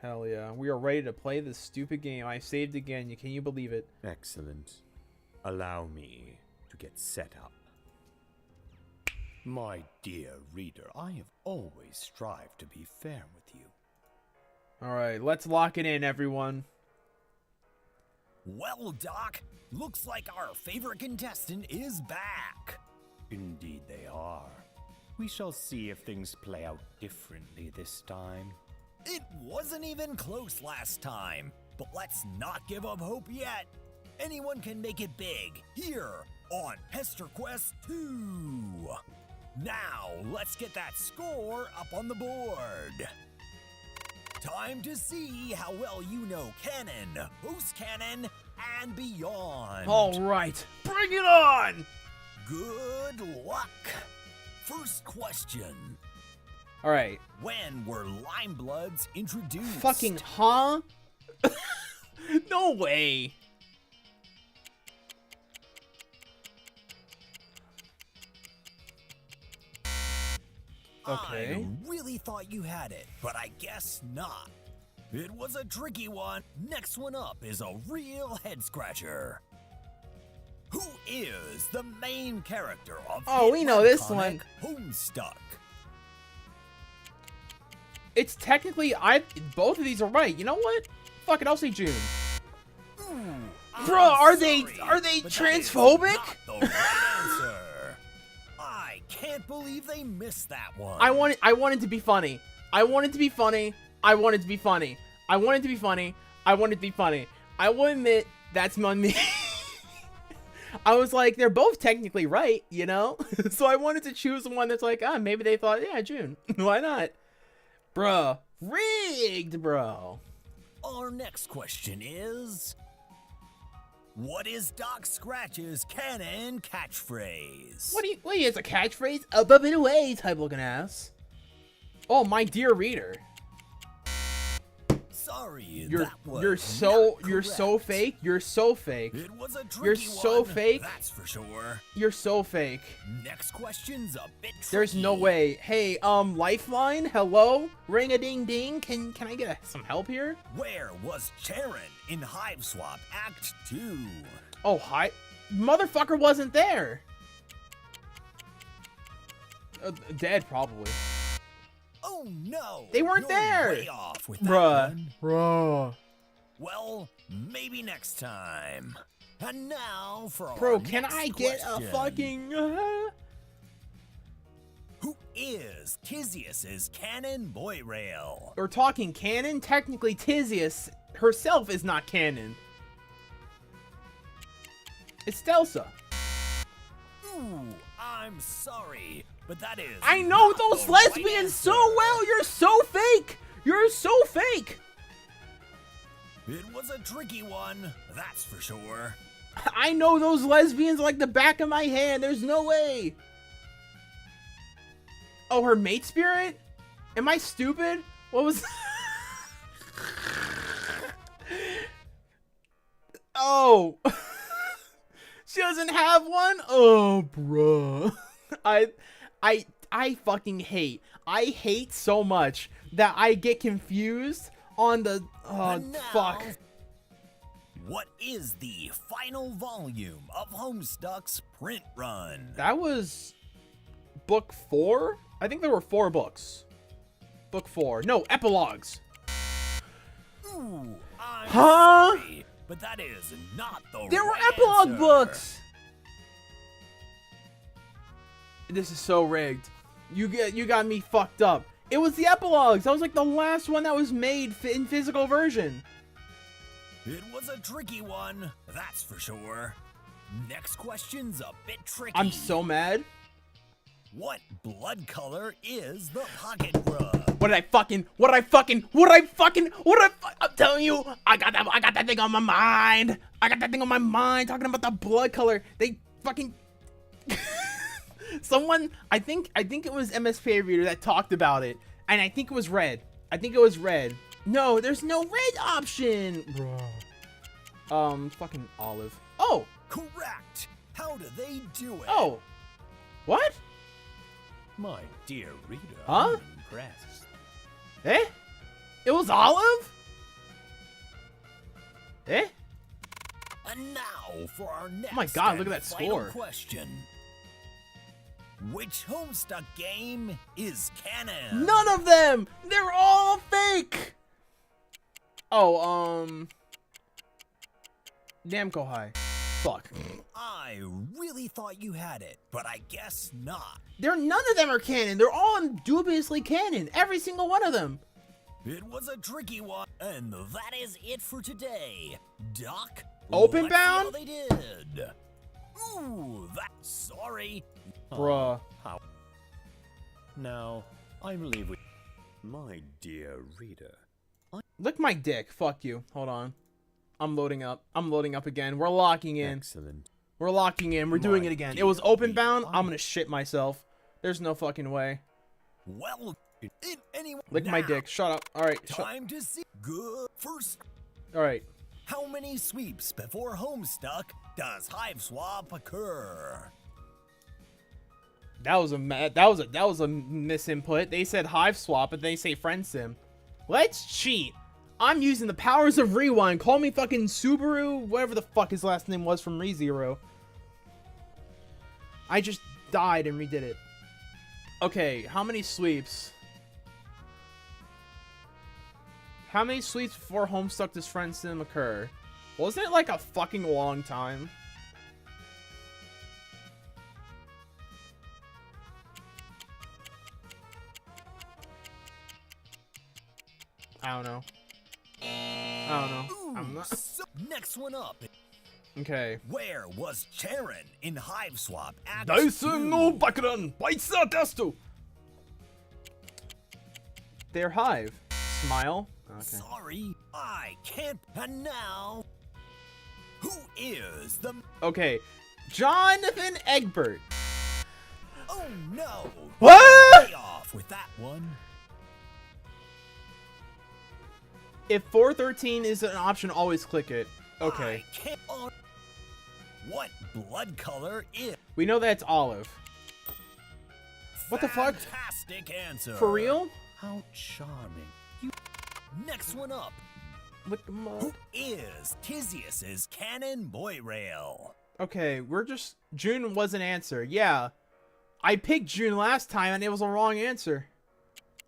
Hell yeah. We are ready to play this stupid game. I saved again. Can you believe it? Excellent. Allow me to get set up. My dear reader, I have always strived to be fair with you. Alright, let's lock it in, everyone. Well, Doc, looks like our favorite contestant is back. Indeed they are. We shall see if things play out differently this time. It wasn't even close last time, but let's not give up hope yet. Anyone can make it big here on Pester Quest 2. Now, let's get that score up on the board. Time to see how well you know canon, post-canon, and beyond. Alright, bring it on! Good luck. First question. Alright. When were Limebloods introduced? Fucking, huh? No way. Okay. I really thought you had it, but I guess not. It was a tricky one. Next one up is a real head-scratcher. Who is the main character of Oh, we know this iconic Homestuck? It's technically, both of these are right. You know what? Fuck it, I'll say June. Bro, are they but that is transphobic? not the right answer. I can't believe they missed that one. I want it to be funny. I want it to be funny. I want it to be funny. I want it to be funny. I want it to be funny. I will admit, that's on me. I was like, they're both technically right, you know? So I wanted to choose the one that's like, maybe they thought, yeah, June. Why not? Bruh. Rigged, bro. Our next question is, What is Doc Scratch's canon catchphrase? Wait, it's a catchphrase? Above and away type looking ass. Oh, my dear reader. Sorry, You're that was so not correct. fake. You're so fake. It was a tricky You're so one, fake. That's for sure. You're so fake. Next question's a bit tricky. There's no way. Hey, Lifeline, hello? Ring a ding ding. Can I get some help here? Where was Charon in Hive Swap Act 2? Oh, hi. Motherfucker wasn't there. Dead, probably. Oh no! They weren't You're there. Way off with that one. Bruh. Well, maybe next time. And now for our Bro, can next I get a question. fucking... Who is Tizius's canon boy rail? We're talking canon? Technically, Tizius herself is not canon. It's Stelsa. Ooh, I'm sorry, but that is. I know not those the right lesbians so answer. well. You're so fake. You're so fake. It was a tricky one, that's for sure. I know those lesbians like the back of my hand. There's no way. Oh, her mate spirit? Am I stupid? What was... Oh. She doesn't have one? Oh, bruh. I fucking hate. I hate so much that I get confused on the... Oh, And now, fuck. What is the final volume of Homestuck's print run? That was book 4? I think there were 4 books. Book 4. No, epilogues. Ooh, I'm Huh? sorry, but that is not the There were right epilogue answer. books. This is so rigged. You got me fucked up. It was the epilogues. That was like the last one that was made in physical version. It was a tricky one, that's for sure. Next question's a bit tricky. I'm so mad. What blood color is the pocket grub? I'm telling you, I got that thing on my mind. Talking about the blood color. They fucking someone, I think it was MSP Reader that talked about it, and I think it was red. No, there's no red option, bro. Fucking olive. Oh, Correct. How do they do it? oh, what? My dear reader, Huh? I'm impressed. Eh? It was olive? Eh? And now for our next Oh my God, look and at that final score. question. Which Homestuck game is canon? None of them! They're all fake! Oh, Namco High. Fuck. I really thought you had it, but I guess not. None of them are canon. They're all dubiously canon. Every single one of them. It was a tricky one, and that is it for today. Doc, Open let's see how bound? they did. Ooh, that's sorry. Bruh. How? Now, I'm leaving. My dear reader, Lick my dick. Fuck you. Hold on. I'm loading up. Again. We're locking in. excellent. We're locking in. We're doing My it again. It dear was open reader, bound. I'm gonna shit myself. There's no fucking way. Well, in any Lick my now, dick. Shut up. Alright. Time to see. Good. First, Alright. how many sweeps before Homestuck does Hive Swap occur? That was a misinput. They said Hive Swap, but they say Friendsim. Let's cheat. I'm using the powers of rewind. Call me fucking Subaru, whatever the fuck his last name was from ReZero. I just died and redid it. Okay, how many sweeps? How many sweeps before Homestuck does Friendsim occur? Wasn't it like a fucking long time? I don't know. Ooh, I'm not. so next one up. Okay. Where was Charon in Hive Swap Act 2? They're Hive. Smile. Okay. Sorry, I can't. And now, Who is the... Okay, Jonathan Egbert. Oh no! What? Way off with that one. If 413 is an option, always click it. Okay. I can't... What blood color is... We know that's olive. What the fuck? Fantastic answer. For real? How charming. Next one up. Look him up. Who is Tizius's canon boy rail? Okay, we're just... June was an answer. Yeah. I picked June last time and it was a wrong answer.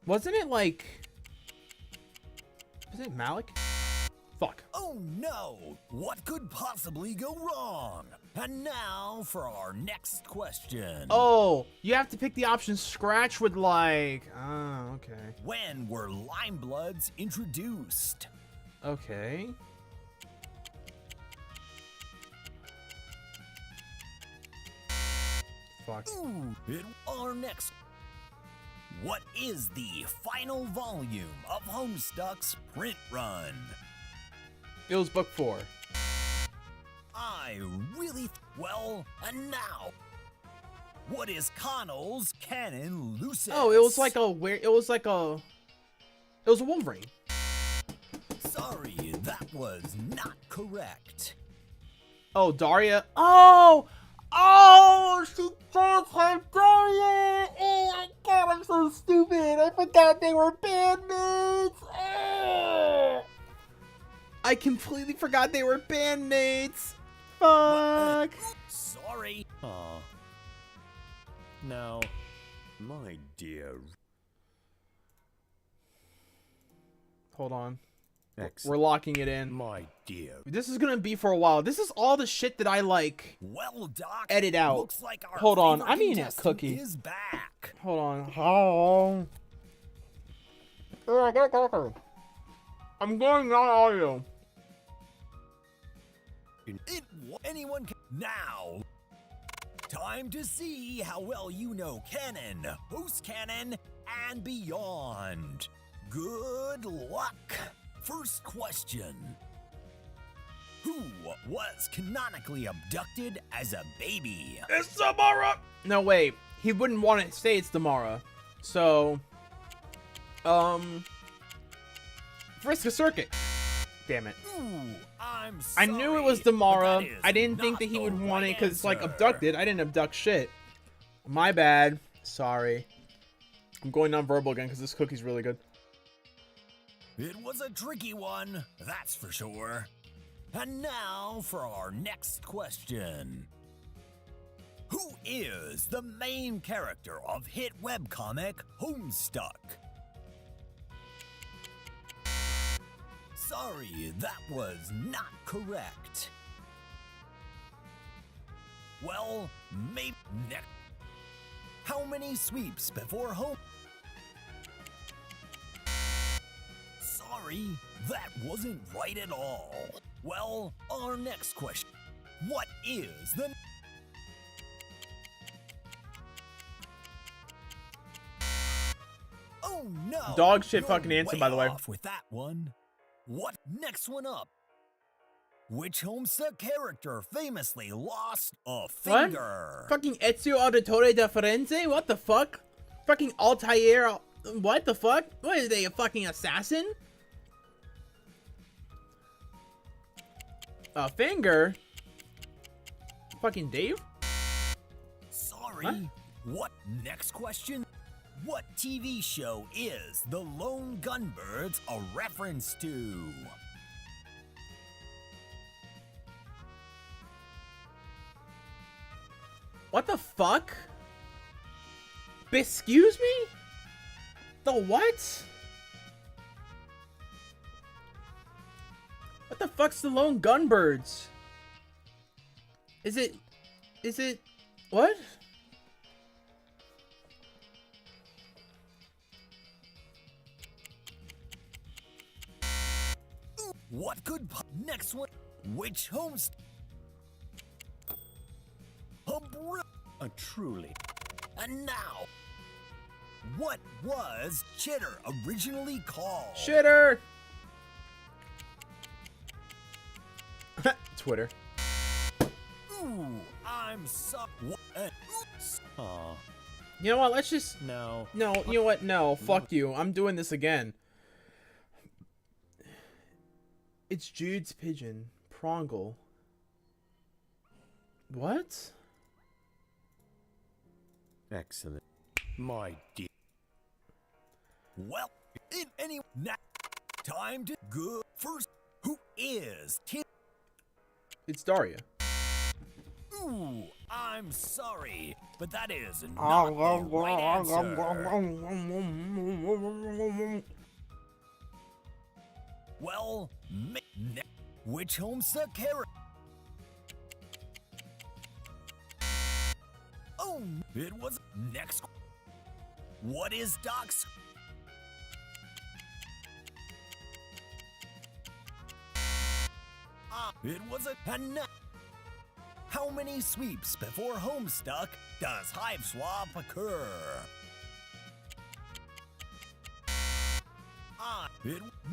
Wasn't it like... Was it Malik? Fuck. Oh no! What could possibly go wrong? And now for our next question. Oh, you have to pick the option scratch with like... Oh, okay. When were lime bloods introduced? Okay. Fuck. Ooh, our next. What is the final volume of Homestuck's print run? It was book 4. I really well, and now, what is Connell's canon Lucis? Oh, it was like a where it was a Wolverine. Sorry, that was not correct. Oh, Daria. Oh, she just had Daria. Oh my god, I'm so stupid. I forgot they were bandmates. Oh. I completely forgot they were bandmates. Fuck. Sorry. Aw. No. My dear. Hold on. Excellent. We're locking it in. My dear. This is gonna be for a while. This is all the shit that I like. Well, Doc. Edit out. Looks like our Hold on, favorite I'm eating a contestant cookie. Is back. Hold on. Oh, I got coffee. I'm going on audio. Anyone can now. Time to see how well you know canon, host canon, and beyond. Good luck. First question. Who was canonically abducted as a baby? It's Samara. No, wait. He wouldn't want to say it's Damara. So, Friska Circuit. Damn it. Ooh, I'm I sorry. knew it was but Damara. that is I didn't think not that he the would want it right because it's like answer. abducted. I didn't abduct shit. My bad. Sorry. I'm going non-verbal again because this cookie's really good. It was a tricky one, that's for sure. And now for our next question. Who is the main character of hit webcomic Homestuck? Sorry, that was not correct. Well, maybe next. How many sweeps before home? Sorry, that wasn't right at all. Well, our next question. What is the... Oh no! Dog shit You're fucking answer, by the way. off with that one. What? Next one up. Which Homestuck character famously lost a finger? Fucking Ezio Auditore da Firenze? What the fuck? Fucking Altair? What the fuck? What are they, a fucking assassin? A finger? Fucking Dave? Sorry. Huh? What? Next question. What TV show is The Lone Gunbirds a reference to? What the fuck? Excuse me? The what? What the fuck's the Lone Gunbirds? Is it what? What could next one? Which homes? Truly. And now, what was Chitter originally called? Shitter. Twitter. I'm so. Oops. Aw, You know what? Let's just... no. No, you know what? No, fuck you. I'm doing this again. It's Jude's pigeon. Prongle. What? Excellent. My dear. Well, in any time to go first. Who is Tim? It's Daria. Ooh, I'm sorry, but that is not the right answer. Well, which Homestuck character? Oh, it was next. What is Doc's? It was a How many sweeps before Homestuck does Hive Swap occur?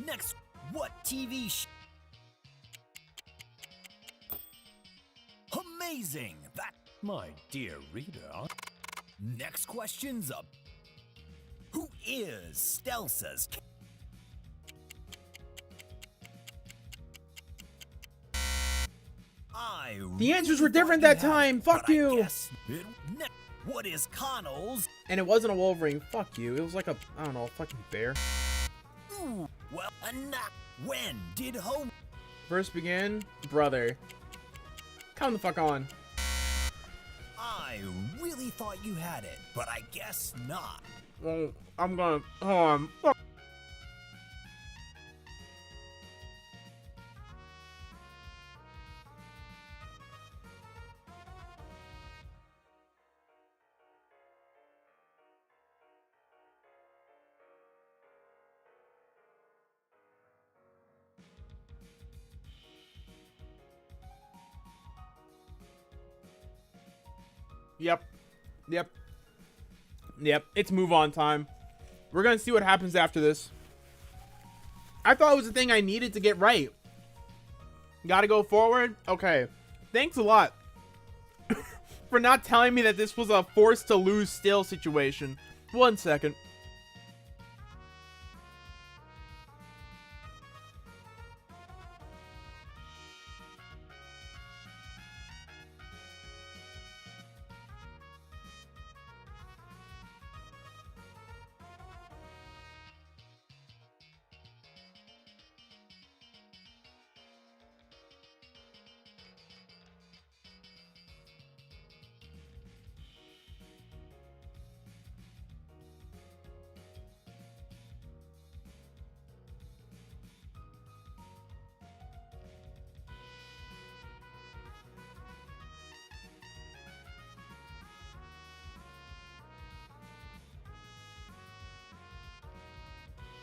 Next, what TV Amazing! That My dear reader. next question's up. Who is Stelsa's? The answers were different that time. Fuck you. What is Connell's? And it wasn't a Wolverine. Fuck you. It was like a, I don't know, a fucking bear. Ooh, well, enough. When did Home? First began, brother. Come the fuck on. I really thought you had it, but I guess not. Well, I'm gonna, fuck. Yep. It's move on time. We're gonna see what happens after this. I thought it was a thing I needed to get right. Gotta go forward? Okay. Thanks a lot for not telling me that this was a forced to lose still situation. 1 second.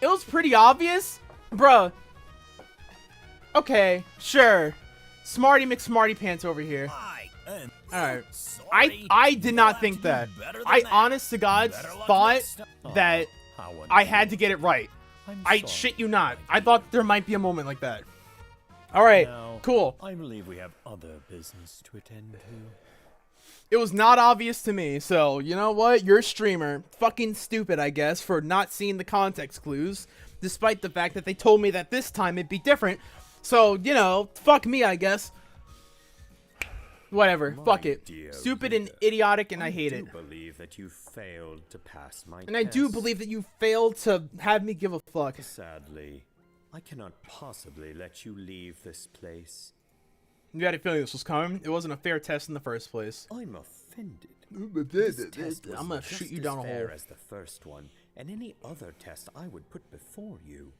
It was pretty obvious. Bruh. Okay, sure. Smarty McSmarty Pants over here. Alright. I did not think that. I honest to God thought that I had to get it right. I shit you not. I thought there might be a moment like that. Alright, cool. I believe we have other business to attend to. It was not obvious to me, so you know what? You're a streamer. Fucking stupid, I guess, for not seeing the context clues, despite the fact that they told me that this time it'd be different. So, you know, fuck me, I guess. Whatever, fuck it. Stupid and idiotic, and I hate it. I do believe that you failed to pass my And I do test. believe that you failed to have me give a fuck. Sadly, I cannot possibly let you leave this place. You had a feeling this was coming. It wasn't a fair test in the first place. I'm offended. This test was I'm gonna just shoot you as down a fair hole. as the first one, and any other test I would put before you.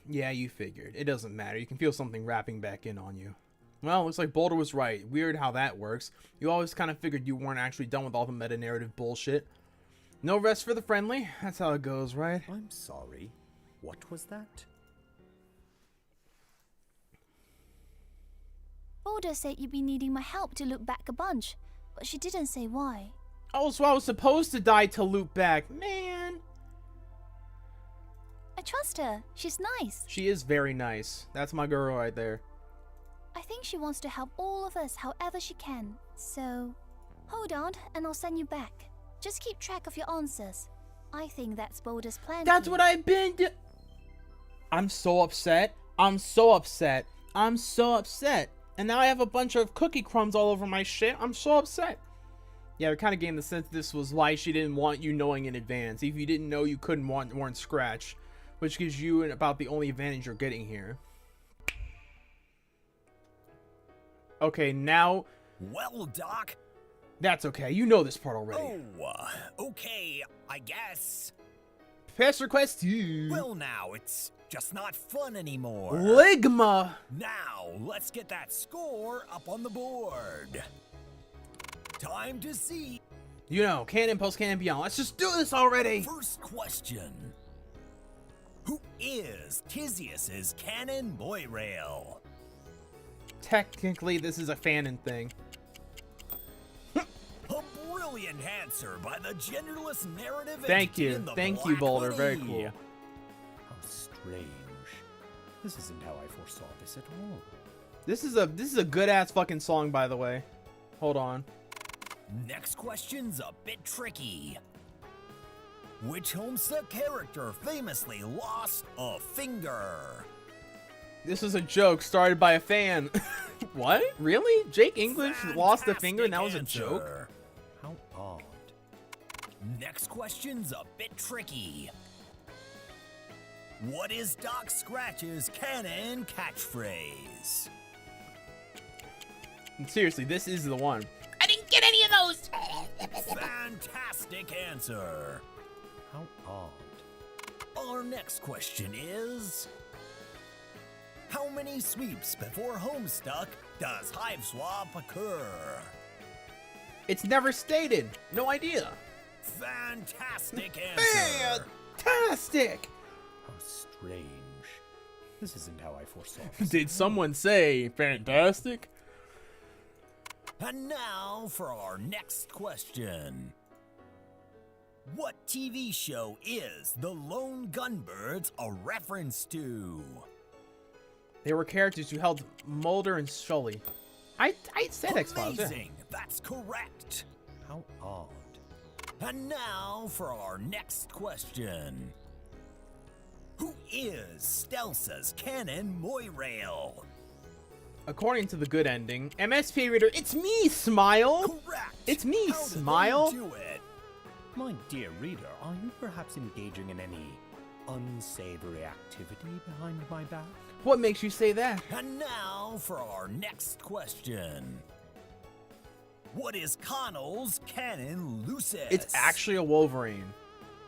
Yeah, you figured. It doesn't matter. You can feel something wrapping back in on you. Well, looks like Boulder was right. Weird how that works. You always kind of figured you weren't actually done with all the meta-narrative bullshit. No rest for the friendly. That's how it goes, right? I'm sorry. What was that? Boulder said you'd be needing my help to look back a bunch, but she didn't say why. Oh, so I was supposed to die to loop back. Man. I trust her. She's nice. She is very nice. That's my girl right there. I think she wants to help all of us however she can. So, hold on and I'll send you back. Just keep track of your answers. I think that's Boulder's plan. That's here. what I've been I'm so upset. I'm so upset. I'm so upset. And now I have a bunch of cookie crumbs all over my shit. I'm so upset. Yeah, they're kind of getting the sense this was why she didn't want you knowing in advance. If you didn't know, you couldn't warrant scratch, which gives you about the only advantage you're getting here. Okay, now... Well, Doc. That's okay. You know this part already. Oh, okay, I guess. Pass Quest 2. Well, now, it's just not fun anymore. Ligma. Now, let's get that score up on the board. Time to see. You know, canon, post canon, beyond. Let's just do this already. First question. Who is Tizius's canon boy rail? Technically, this is a fanon thing. A brilliant answer by the genderless narrative. Thank entity you. in the Thank you, Black Boulder. Very Hoodie. cool. How strange. This isn't how I foresaw this at all. This is a good ass fucking song, by the way. Hold on. Next question's a bit tricky. Which Homestuck character famously lost a finger? This is a joke started by a fan. What? Really? Jake English lost a finger and that was a Fantastic joke? answer. How odd. Next question's a bit tricky. What is Doc Scratch's canon catchphrase? Seriously, this is the one. I didn't get any of those. Fantastic answer. How odd. Our next question is... How many sweeps before Homestuck does Hive Swap occur? It's never stated. No idea. Fantastic answer. Fantastic. How strange. This isn't how I foresaw this. Did someone say fantastic? And now for our next question. What TV show is the Lone Gunbirds a reference to? They were characters who held Mulder and Scully. I said X-Files. Yeah. Amazing, that's correct. How odd. And now for our next question. Who is Stelsa's canon Moirail? According to the good ending, MSP reader, it's me, Smile. Correct. It's me, How did they Smile. do it? My dear reader, are you perhaps engaging in any unsavory activity behind my back? What makes you say that? And now for our next question. What is Connell's canon Lucis? It's actually a Wolverine.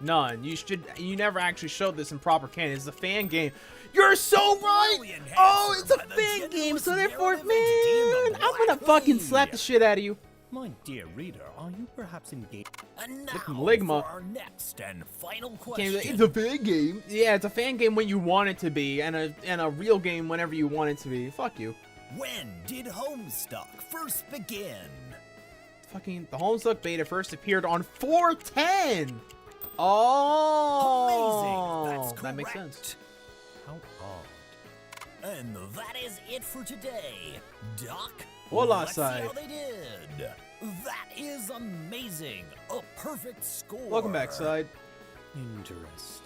None. You never actually showed this in proper canon. It's a fan game. You're so right! Brilliant Oh, answer it's a by the fan game, so genderless therefore, narrative entity in the man, I'm gonna Black fucking Hoodie. slap the shit out of you. My dear reader, are you perhaps engaged? And now Ligma. for our next and final Can't question. be like, it's a fan game. Yeah, it's a fan game when you want it to be, and a real game whenever you want it to be. Fuck you. When did Homestuck first begin? Fucking the Homestuck beta first appeared on 410. Oh, Amazing. That's correct. that makes sense. How odd. And that is it for today. Doc, Hola, let's see Sai. how they did. That is amazing. A perfect score. Welcome back, Side. Interesting.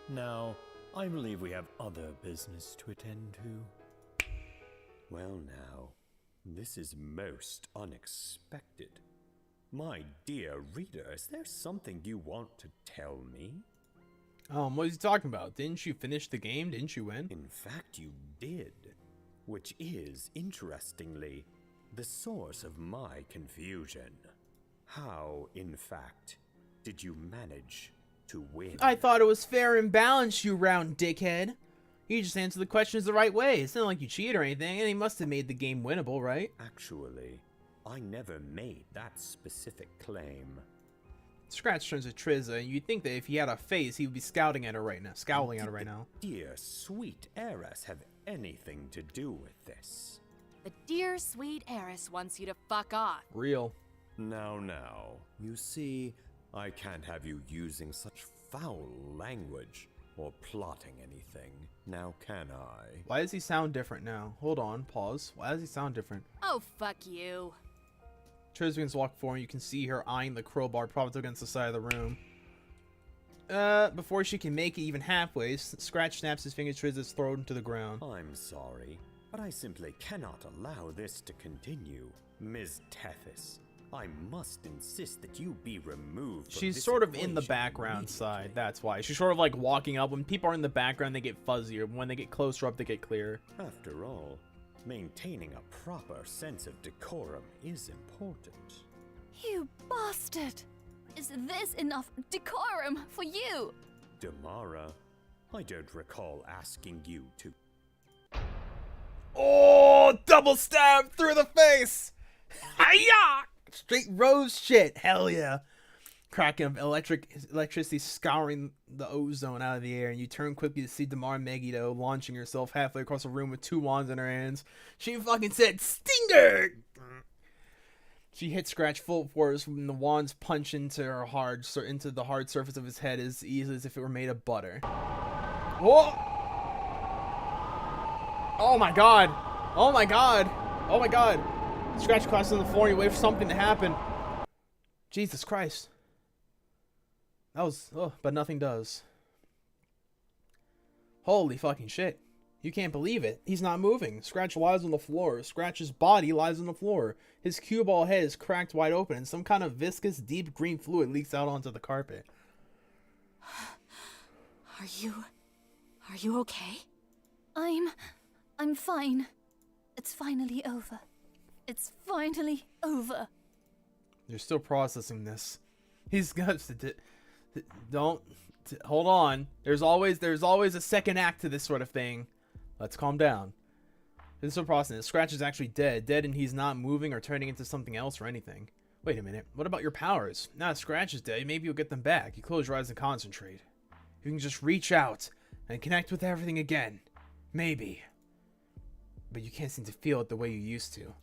Now, I believe we have other business to attend to. Well, now, this is most unexpected. My dear reader, is there something you want to tell me? What was he talking about? Didn't you finish the game? Didn't you win? In fact, you did. Which is, interestingly, the source of my confusion. How, in fact, did you manage to win? I thought it was fair and balanced, you round dickhead. You just answered the questions the right way. It's not like you cheated or anything, and he must have made the game winnable, right? Actually, I never made that specific claim. Scratch turns to Trizza, and you'd think that if he had a face, he would be scowling at her right now. Dear sweet heiress have anything to do with this? The dear sweet heiress wants you to fuck off. Real. Now, you see, I can't have you using such foul language, or plotting anything, now can I? Why does he sound different now? Hold on, pause. Why does he sound different? Oh, fuck you. Triz begins to walk forward. You can see her eyeing the crowbar propped against the side of the room. Before she can make it even halfway, Scratch snaps his fingers to Triz's throat into the ground. I'm sorry, but I simply cannot allow this to continue. Ms. Tethys, I must insist that you be removed from She's this sort of in the equation background immediately. side, that's why. She's sort of like walking up. When people are in the background, they get fuzzier. When they get closer up, they get clearer. After all, maintaining a proper sense of decorum is important. You bastard! Is this enough decorum for you? Damara, I don't recall asking you to. Oh, double stab through the face! Hiya! Straight rose shit. Hell yeah. Cracking of electricity scouring the ozone out of the air, and you turn quickly to see Damara Megiddo launching herself halfway across the room with 2 wands in her hands. She fucking said, "Stinger!" She hit Scratch full force when the wands punch into the hard surface of his head as easily as if it were made of butter. Whoa! Oh my god! Oh my god! Oh my god! Scratch crosses on the floor and you wait for something to happen. Jesus Christ. That was... oh, but nothing does. Holy fucking shit. You can't believe it. He's not moving. Scratch lies on the floor. Scratch's body lies on the floor. His cue ball head is cracked wide open and some kind of viscous, deep green fluid leaks out onto the carpet. Are you okay? I'm fine. It's finally over. It's finally over. You're still processing this. He's got to... hold on. There's always a second act to this sort of thing. Let's calm down. This is still processing. Scratch is actually dead, and he's not moving or turning into something else or anything. Wait a minute. What about your powers? Now that Scratch is dead, maybe you'll get them back. You close your eyes and concentrate. You can just reach out and connect with everything again. Maybe. But you can't seem to feel it the way you used to.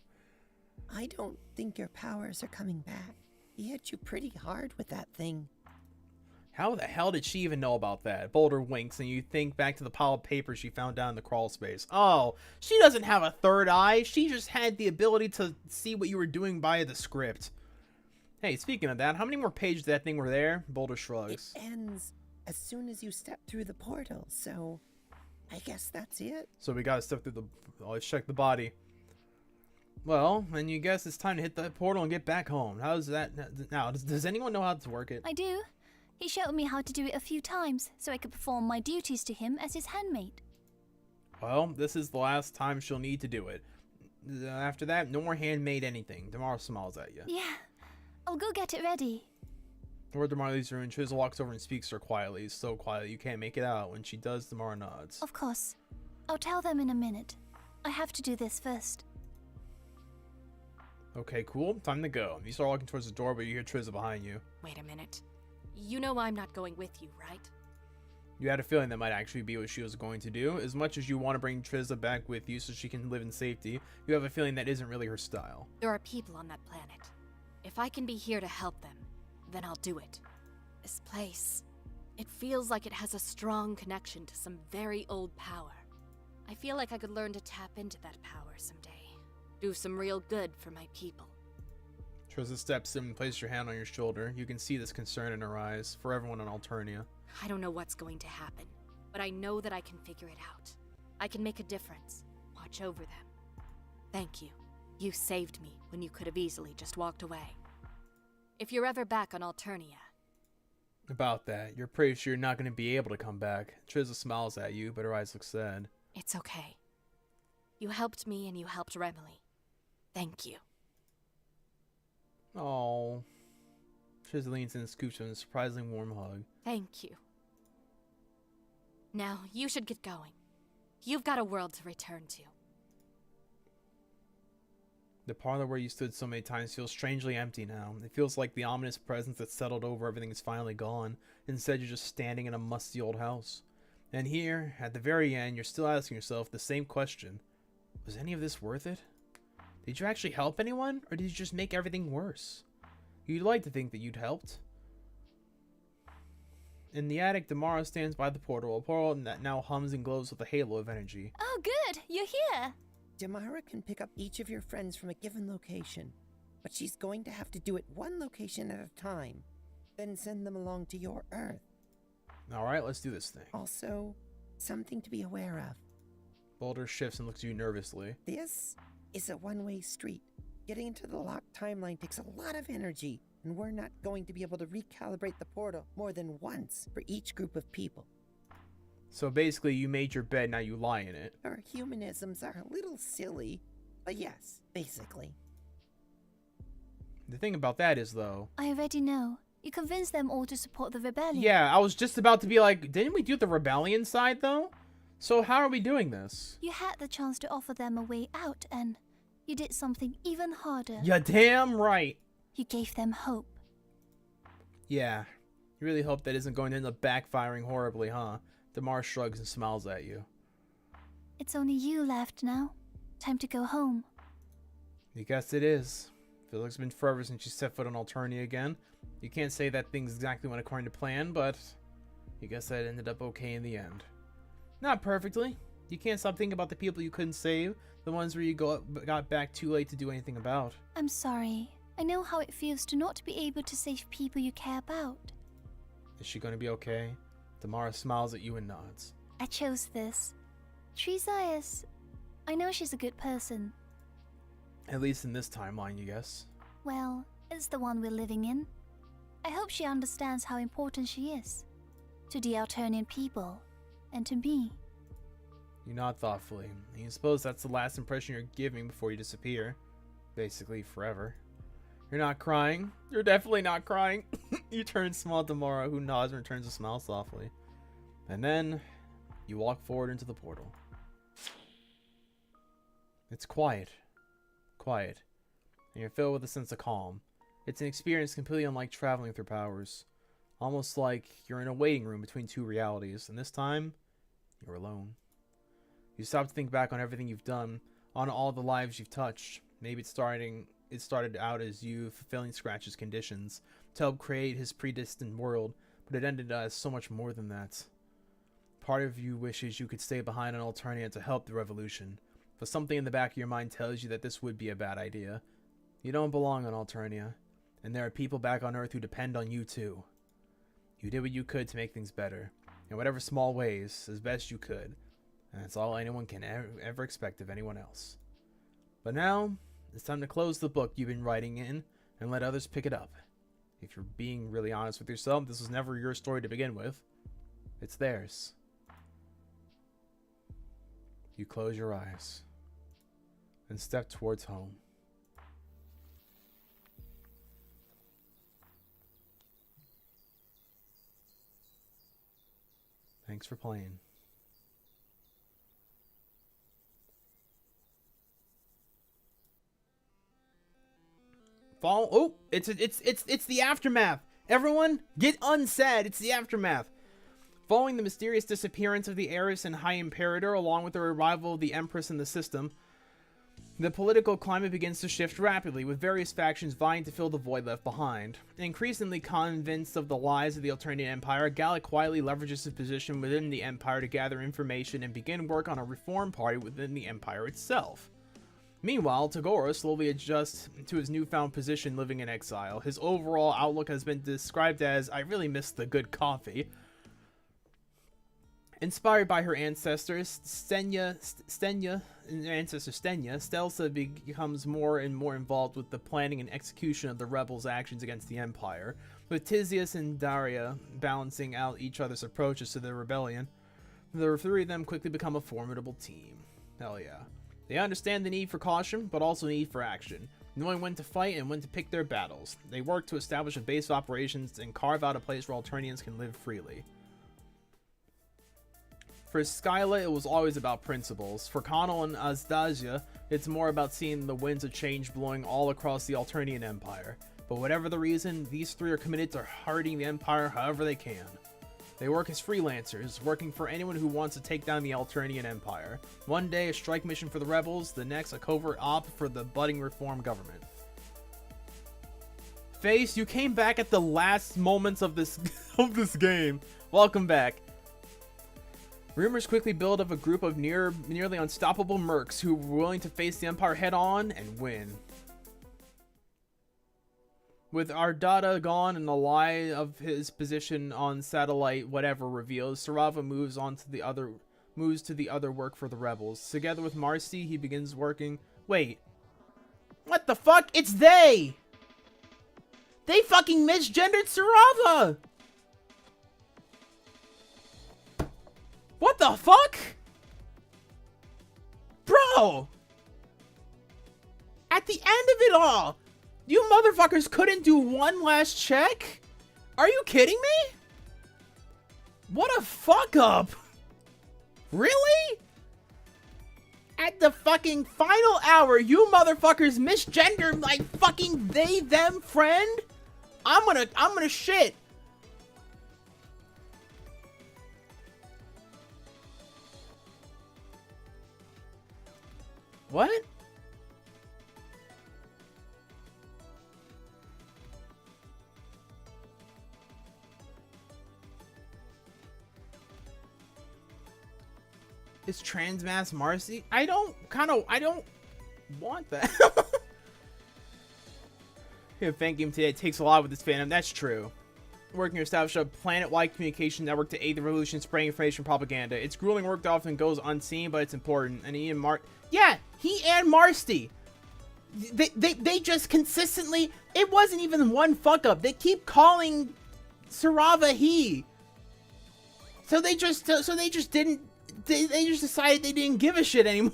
I don't think your powers are coming back. He hit you pretty hard with that thing. How the hell did she even know about that? Boulder winks, and you think back to the pile of papers she found down in the crawl space. Oh, she doesn't have a third eye. She just had the ability to see what you were doing via the script. Hey, speaking of that, how many more pages of that thing were there? Boulder shrugs. It ends as soon as you step through the portal, so I guess that's it. So we gotta step through the... let's check the body. Well, then you guess it's time to hit that portal and get back home. How's that... now, does anyone know how to work it? I do. He showed me how to do it a few times, so I could perform my duties to him as his handmaid. Well, this is the last time she'll need to do it. After that, no more handmade anything. Damara smiles at you. Yeah, I'll go get it ready. Where Damara leaves the room, Chisel walks over and speaks to her quietly. So quietly you can't make it out. When she does, Damara nods. Of course. I'll tell them in a minute. I have to do this first. Okay, cool. Time to go. You start walking towards the door, but you hear Trizza behind you. Wait a minute. You know I'm not going with you, right? You had a feeling that might actually be what she was going to do. As much as you want to bring Trizza back with you so she can live in safety, you have a feeling that isn't really her style. There are people on that planet. If I can be here to help them, then I'll do it. This place, it feels like it has a strong connection to some very old power. I feel like I could learn to tap into that power someday. Do some real good for my people. Trizza steps in and places her hand on your shoulder. You can see this concern in her eyes. For everyone in Alternia. I don't know what's going to happen, but I know that I can figure it out. I can make a difference. Watch over them. Thank you. You saved me when you could have easily just walked away. If you're ever back on Alternia... About that, you're pretty sure you're not going to be able to come back. Trizza smiles at you, but her eyes look sad. It's okay. You helped me and you helped Remily. Thank you. Oh. Trizza leans in and scoops her in a surprisingly warm hug. Thank you. Now, you should get going. You've got a world to return to. The parlor where you stood so many times feels strangely empty now. It feels like the ominous presence that settled over everything is finally gone. Instead, you're just standing in a musty old house. And here, at the very end, you're still asking yourself the same question. Was any of this worth it? Did you actually help anyone, or did you just make everything worse? You'd like to think that you'd helped. In the attic, Damara stands by the portal, a portal that now hums and glows with a halo of energy. Oh, good, you're here. Damara can pick up each of your friends from a given location, but she's going to have to do it one location at a time, then send them along to your Earth. Alright, let's do this thing. Also, something to be aware of. Boulder shifts and looks at you nervously. This is a one-way street. Getting into the locked timeline takes a lot of energy, and we're not going to be able to recalibrate the portal more than once for each group of people. So basically, you made your bed, now you lie in it. Our humanisms are a little silly, but yes, basically. The thing about that is, though... I already know. You convinced them all to support the rebellion. Yeah, I was just about to be like, didn't we do the rebellion side, though? So how are we doing this? You had the chance to offer them a way out, and you did something even harder. Yeah, damn right. You gave them hope. Yeah. You really hope that isn't going to end up backfiring horribly, huh? Damar shrugs and smiles at you. It's only you left now. Time to go home. You guess it is. Feels like it's been forever since you set foot on Alternia again. You can't say that things exactly went according to plan, but you guess that ended up okay in the end. Not perfectly. You can't stop thinking about the people you couldn't save, the ones where you got back too late to do anything about. I'm sorry. I know how it feels to not be able to save people you care about. Is she going to be okay? Damara smiles at you and nods. I chose this. Triza is... I know she's a good person. At least in this timeline, you guess. Well, it's the one we're living in. I hope she understands how important she is. To the Alternian people. And to me. You nod thoughtfully. And you suppose that's the last impression you're giving before you disappear. Basically, forever. You're not crying. You're definitely not crying. You turn small to Mara, who nods and returns a smile softly. And then, you walk forward into the portal. It's quiet. Quiet. And you're filled with a sense of calm. It's an experience completely unlike traveling through powers. Almost like you're in a waiting room between two realities. And this time, you're alone. You stop to think back on everything you've done. On all the lives you've touched. Maybe it started out as you fulfilling Scratch's conditions to help create his predestined world, but it ended as so much more than that. Part of you wishes you could stay behind on Alternia to help the revolution, but something in the back of your mind tells you that this would be a bad idea. You don't belong on Alternia, and there are people back on Earth who depend on you too. You did what you could to make things better, in whatever small ways, as best you could, and that's all anyone can ever expect of anyone else. But now, it's time to close the book you've been writing in and let others pick it up. If you're being really honest with yourself, this was never your story to begin with. It's theirs. You close your eyes and step towards home. Thanks for playing. Oh, it's the aftermath. Everyone, get unsad. It's the aftermath. Following the mysterious disappearance of the heiress and High Imperator, along with the arrival of the Empress in the system, the political climate begins to shift rapidly, with various factions vying to fill the void left behind. Increasingly convinced of the lies of the Alternian Empire, Gallic quietly leverages his position within the Empire to gather information and begin work on a reform party within the Empire itself. Meanwhile, Tagora slowly adjusts to his newfound position living in exile. His overall outlook has been described as, "I really miss the good coffee." Inspired by her ancestors, Stenya, Stelsa becomes more and more involved with the planning and execution of the rebels' actions against the Empire, with Tizius and Daria balancing out each other's approaches to the rebellion. The three of them quickly become a formidable team. Hell yeah. They understand the need for caution, but also the need for action, knowing when to fight and when to pick their battles. They work to establish a base of operations and carve out a place where Alternians can live freely. For Skyla, it was always about principles. For Connell and Asdasia, it's more about seeing the winds of change blowing all across the Alternian Empire. But whatever the reason, these three are committed to hurting the Empire however they can. They work as freelancers, working for anyone who wants to take down the Alternian Empire. One day, a strike mission for the rebels, the next, a covert op for the budding reform government. Face, you came back at the last moments of this game. Welcome back. Rumors quickly build of a group of nearly unstoppable mercs who were willing to face the Empire head-on and win. With Ardata gone and the lie of his position on satellite whatever revealed, Sarava moves to the other work for the rebels. Together with Marcy, he begins working. Wait. What the fuck? It's they! They fucking misgendered Sarava! What the fuck? Bro! At the end of it all, you motherfuckers couldn't do one last check? Are you kidding me? What a fuck up! Really? At the fucking final hour, you motherfuckers misgendered like fucking they, them friend? I'm gonna shit. What? Is Transmass Marcy? I don't want that. Yeah, fan game today takes a lot with this fandom. That's true. Working to establish a planet-wide communication network to aid the revolution, spreading information propaganda. It's grueling work that often goes unseen, but it's important. And he and Marcy. They just consistently. It wasn't even one fuck up. They keep calling Sarava he. So they just didn't. They just decided they didn't give a shit anymore.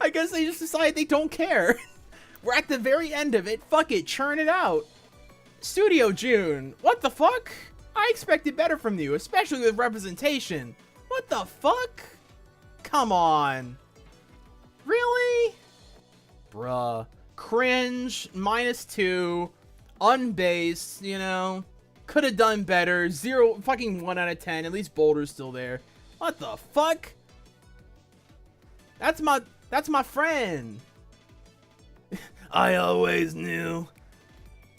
I guess they just decided they don't care. We're at the very end of it. Fuck it, churn it out. Studio June. What the fuck? I expected better from you, especially with representation. What the fuck? Come on. Really? Bruh. Cringe. -2. Unbased, you know. Could have done better. 0, fucking 1 out of 10. At least Boulder's still there. What the fuck? That's my friend. I always knew.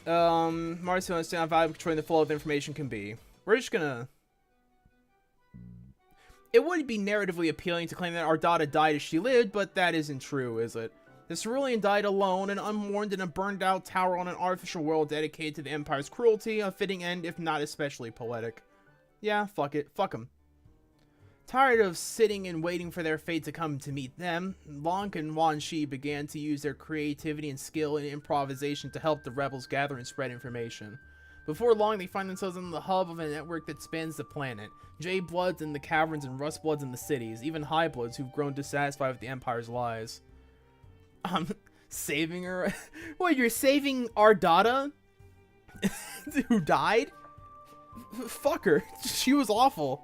Marcy understand how valuable controlling the flow of information can be. We're just gonna. It would be narratively appealing to claim that Ardata died as she lived, but that isn't true, is it? The Cerulean died alone and unmourned in a burned-out tower on an artificial world dedicated to the Empire's cruelty, a fitting end, if not especially poetic. Yeah, fuck it. Fuck 'em. Tired of sitting and waiting for their fate to come to meet them, Lonk and Wan Shi began to use their creativity and skill in improvisation to help the rebels gather and spread information. Before long, they find themselves in the hub of a network that spans the planet. Jade Bloods in the caverns and Rust Bloods in the cities, even High Bloods who've grown dissatisfied with the Empire's lies. Saving her? What, you're saving Ardata? Who died? Fuck her. She was awful.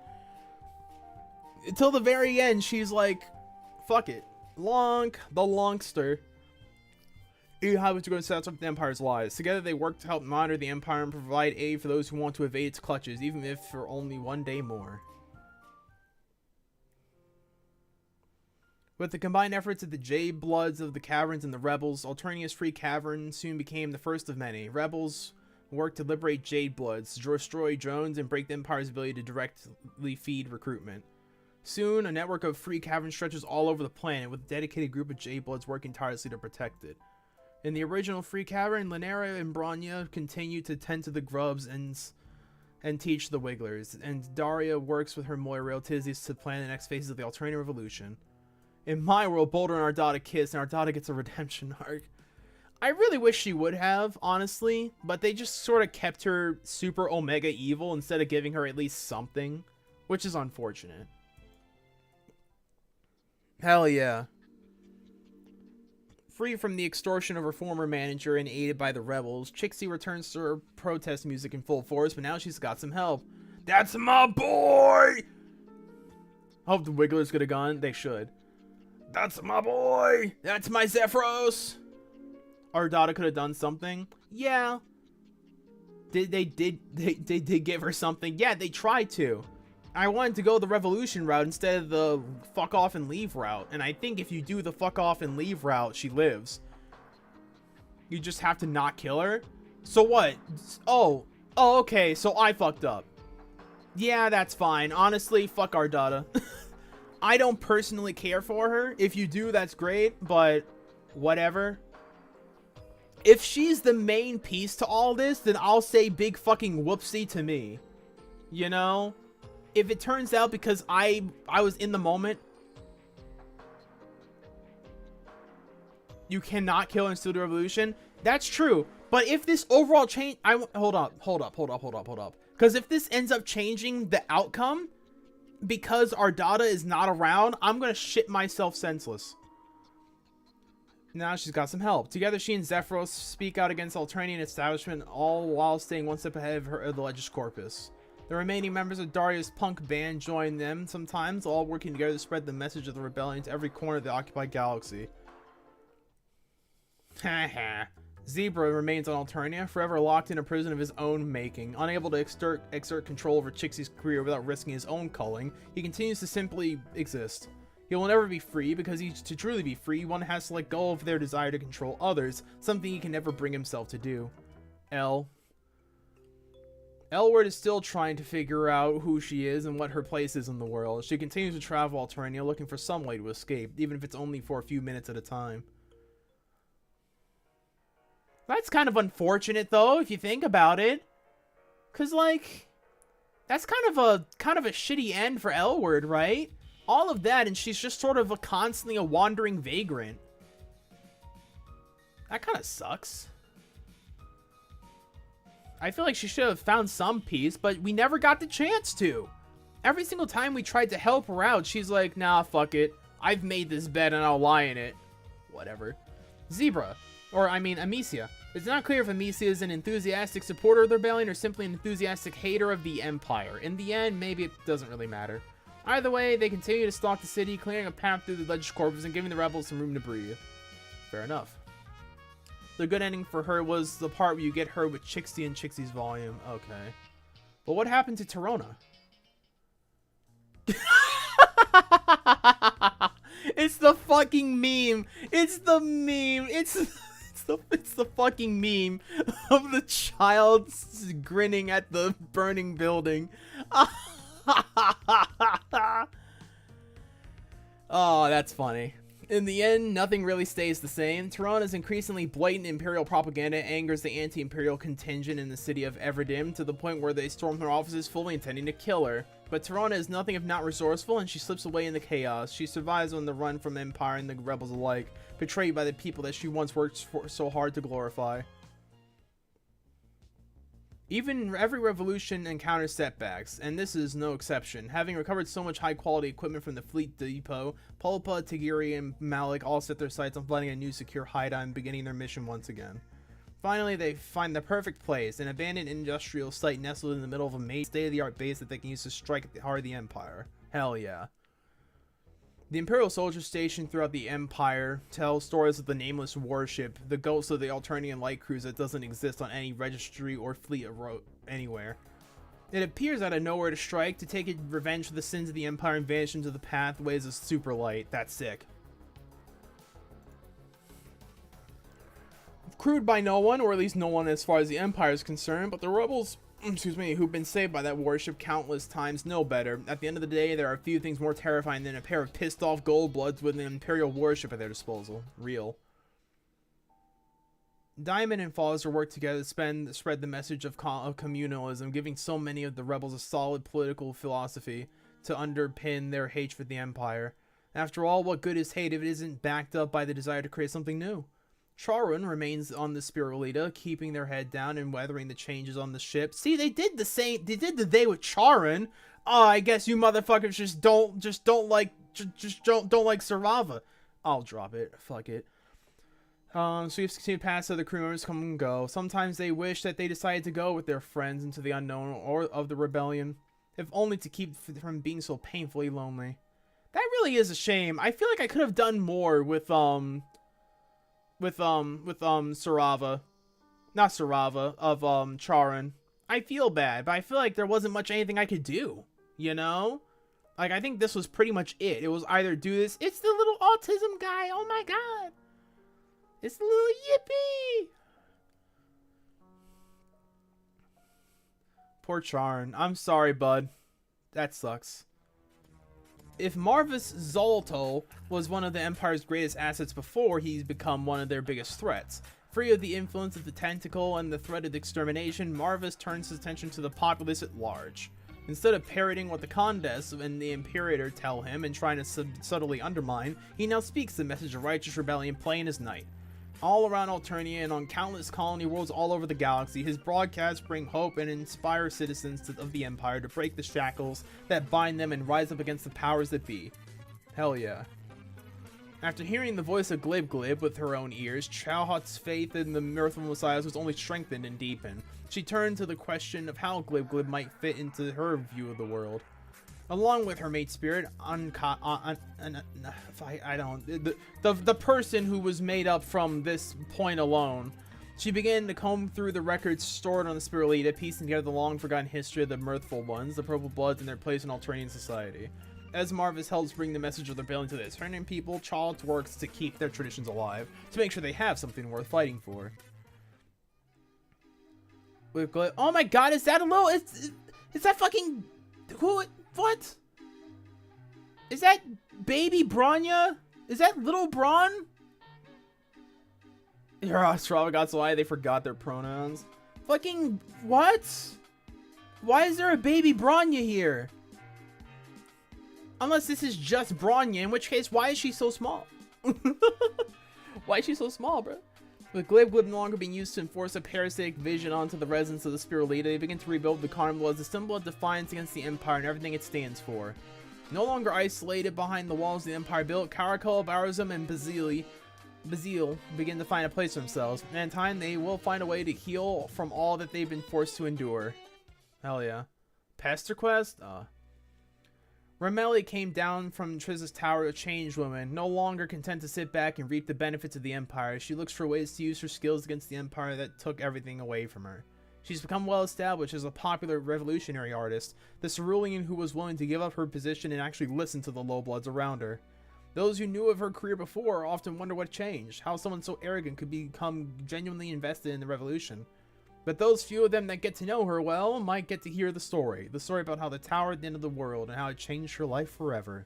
Until the very end, she's like, fuck it. Lonk, the Lonkster. How was going to set up the Empire's lies? Together they work to help monitor the Empire and provide aid for those who want to evade its clutches, even if for only one day more. With the combined efforts of the Jade Bloods of the Caverns and the Rebels, Alternia's Free Cavern soon became the first of many. Rebels worked to liberate Jade Bloods, destroy drones, and break the Empire's ability to directly feed recruitment. Soon, a network of free caverns stretches all over the planet, with a dedicated group of Jade Bloods working tirelessly to protect it. In the original free cavern, Linera and Bronya continue to tend to the grubs and teach the Wigglers, and Daria works with her Moira Tilzies to plan the next phases of the Alternative Revolution. In my world, Boulder and Ardata kiss, and Ardata gets a redemption arc. I really wish she would have, honestly, but they just sort of kept her super Omega evil instead of giving her at least something, which is unfortunate. Hell yeah. Free from the extortion of her former manager and aided by the rebels, Trixie returns to her protest music in full force, but now she's got some help. That's my boy! I hope the Wigglers could have gone. They should. That's my boy! That's my Zephyros! Ardata could have done something. Yeah. They did give her something. Yeah, they tried to. I wanted to go the revolution route instead of the fuck off and leave route. And I think if you do the fuck off and leave route, she lives. You just have to not kill her. So what? Oh, okay. So I fucked up. Yeah, that's fine. Honestly, fuck Ardata. I don't personally care for her. If you do, that's great, but whatever. If she's the main piece to all this, then I'll say big fucking whoopsie to me. You know? If it turns out because I was in the moment, you cannot kill and steal the revolution, that's true. But if this overall change, hold up. Because if this ends up changing the outcome, because Ardata is not around, I'm gonna shit myself senseless. Now she's got some help. Together, she and Zephyros speak out against Alternian establishment, all while staying one step ahead of her of the Legis Corpus. The remaining members of Daria's punk band join them sometimes, all working together to spread the message of the rebellion to every corner of the occupied galaxy. Haha. Zebra remains on Alternia, forever locked in a prison of his own making. Unable to exert control over Chixie's career without risking his own culling, he continues to simply exist. He will never be free, because to truly be free, one has to let go of their desire to control others, something he can never bring himself to do. Elward is still trying to figure out who she is and what her place is in the world. She continues to travel Alternia, looking for some way to escape, even if it's only for a few minutes at a time. That's kind of unfortunate, though, if you think about it. Because, like, that's kind of a shitty end for Elward, right? All of that, and she's just sort of constantly a wandering vagrant. That kind of sucks. I feel like she should have found some peace, but we never got the chance to. Every single time we tried to help her out, she's like, nah, fuck it. I've made this bed and I'll lie in it. Whatever. Zebra. Or, I mean, Amicia. It's not clear if Amicia is an enthusiastic supporter of the rebellion or simply an enthusiastic hater of the Empire. In the end, maybe it doesn't really matter. Either way, they continue to stalk the city, clearing a path through the Legis Corpus and giving the rebels some room to breathe. Fair enough. The good ending for her was the part where you get her with Chixie and Chixie's volume. Okay. But what happened to Torona? It's the fucking meme. It's the meme. It's the fucking meme of the child grinning at the burning building. Oh, that's funny. In the end, nothing really stays the same. Torana's increasingly blatant Imperial propaganda angers the anti-Imperial contingent in the city of Everdim to the point where they storm her offices fully intending to kill her. But Torana is nothing if not resourceful, and she slips away in the chaos. She survives on the run from Empire and the rebels alike, betrayed by the people that she once worked so hard to glorify. Even every revolution encounters setbacks, and this is no exception. Having recovered so much high-quality equipment from the fleet depot, Pulpa, Tagiri, and Malik all set their sights on finding a new secure hideout and beginning their mission once again. Finally, they find the perfect place, an abandoned industrial site nestled in the middle of a major state-of-the-art base that they can use to strike hard the Empire. Hell yeah. The Imperial soldiers stationed throughout the Empire tell stories of the nameless warship, the ghost of the Alternian light cruise that doesn't exist on any registry or fleet anywhere. It appears out of nowhere to strike, to take revenge for the sins of the Empire and vanish into the pathways of superlight. That's sick. Crewed by no one, or at least no one as far as the Empire is concerned, but the rebels, who've been saved by that warship countless times know better. At the end of the day, there are few things more terrifying than a pair of pissed off Goldbloods with an Imperial warship at their disposal. Real. Diamond and Foster work together to spread the message of communalism, giving so many of the rebels a solid political philosophy to underpin their hate for the Empire. After all, what good is hate if it isn't backed up by the desire to create something new? Charun remains on the Spirulita, keeping their head down and weathering the changes on the ship. See, they did the same. They did the day with Charun. Oh, I guess you motherfuckers just don't like Sarava. I'll drop it. Fuck it. So you have to continue to pass other crew members come and go. Sometimes they wish that they decided to go with their friends into the unknown or of the rebellion, if only to keep from being so painfully lonely. That really is a shame. I feel like I could have done more with Sarava. Not Sarava, of Charun. I feel bad, but I feel like there wasn't much anything I could do, you know? Like, I think this was pretty much it. It was either do this. It's the little autism guy. Oh my god. It's the little yippee. Poor Charun. I'm sorry, bud. That sucks. If Marvis Zolto was one of the Empire's greatest assets before, he's become one of their biggest threats. Free of the influence of the tentacle and the threat of extermination, Marvis turns his attention to the populace at large. Instead of parroting what the Condesce and the Imperator tell him and trying to subtly undermine, he now speaks the message of righteous rebellion plain as night. All around Alternia and on countless colony worlds all over the galaxy, his broadcasts bring hope and inspire citizens of the Empire to break the shackles that bind them and rise up against the powers that be. Hell yeah. After hearing the voice of Glib Glib with her own ears, Chowhut's faith in the Mirthful Messiahs was only strengthened and deepened. She turned to the question of how Glib Glib might fit into her view of the world. Along with her mate spirit, the person who was made up from this point alone, she began to comb through the records stored on the Spirulita, piecing together the long-forgotten history of the Mirthful Ones, the Purple Bloods, and their place in Alternian society. As Marvis helps bring the message of the rebellion to the Eternian people, Chowhut works to keep their traditions alive, to make sure they have something worth fighting for. Oh my god, is that a little... Is that fucking... Who... What? Is that baby Branya? Is that little Braun? That's why they forgot their pronouns. Fucking... What? Why is there a baby Branya here? Unless this is just Branya, in which case, why is she so small? Why is she so small, bro? With Glib Glib no longer being used to enforce a parasitic vision onto the residents of the Spirulita, they begin to rebuild the Carnival as a symbol of defiance against the Empire and everything it stands for. No longer isolated behind the walls the Empire built, Caracal, Barazum, and Bazil begin to find a place for themselves, and in time they will find a way to heal from all that they've been forced to endure. Hell yeah. Pester Quest? Ramelli came down from Triz's tower a changed woman, no longer content to sit back and reap the benefits of the Empire. She looks for ways to use her skills against the Empire that took everything away from her. She's become well established as a popular revolutionary artist, the cerulean who was willing to give up her position and actually listen to the lowbloods around her. Those who knew of her career before often wonder what changed, how someone so arrogant could become genuinely invested in the revolution. But those few of them that get to know her well might get to hear the story about how the tower at the end of the world and how it changed her life forever.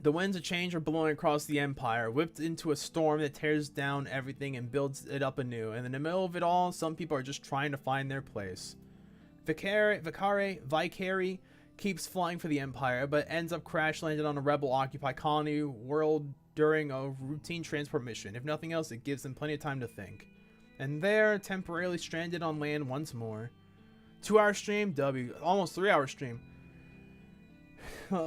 The winds of change are blowing across the Empire, whipped into a storm that tears down everything and builds it up anew, and in the middle of it all, some people are just trying to find their place. Vicari keeps flying for the Empire, but ends up crash-landed on a rebel-occupied colony world during a routine transport mission. If nothing else, it gives them plenty of time to think. And there, temporarily stranded on land once more. 2-hour stream, W. Almost 3-hour stream.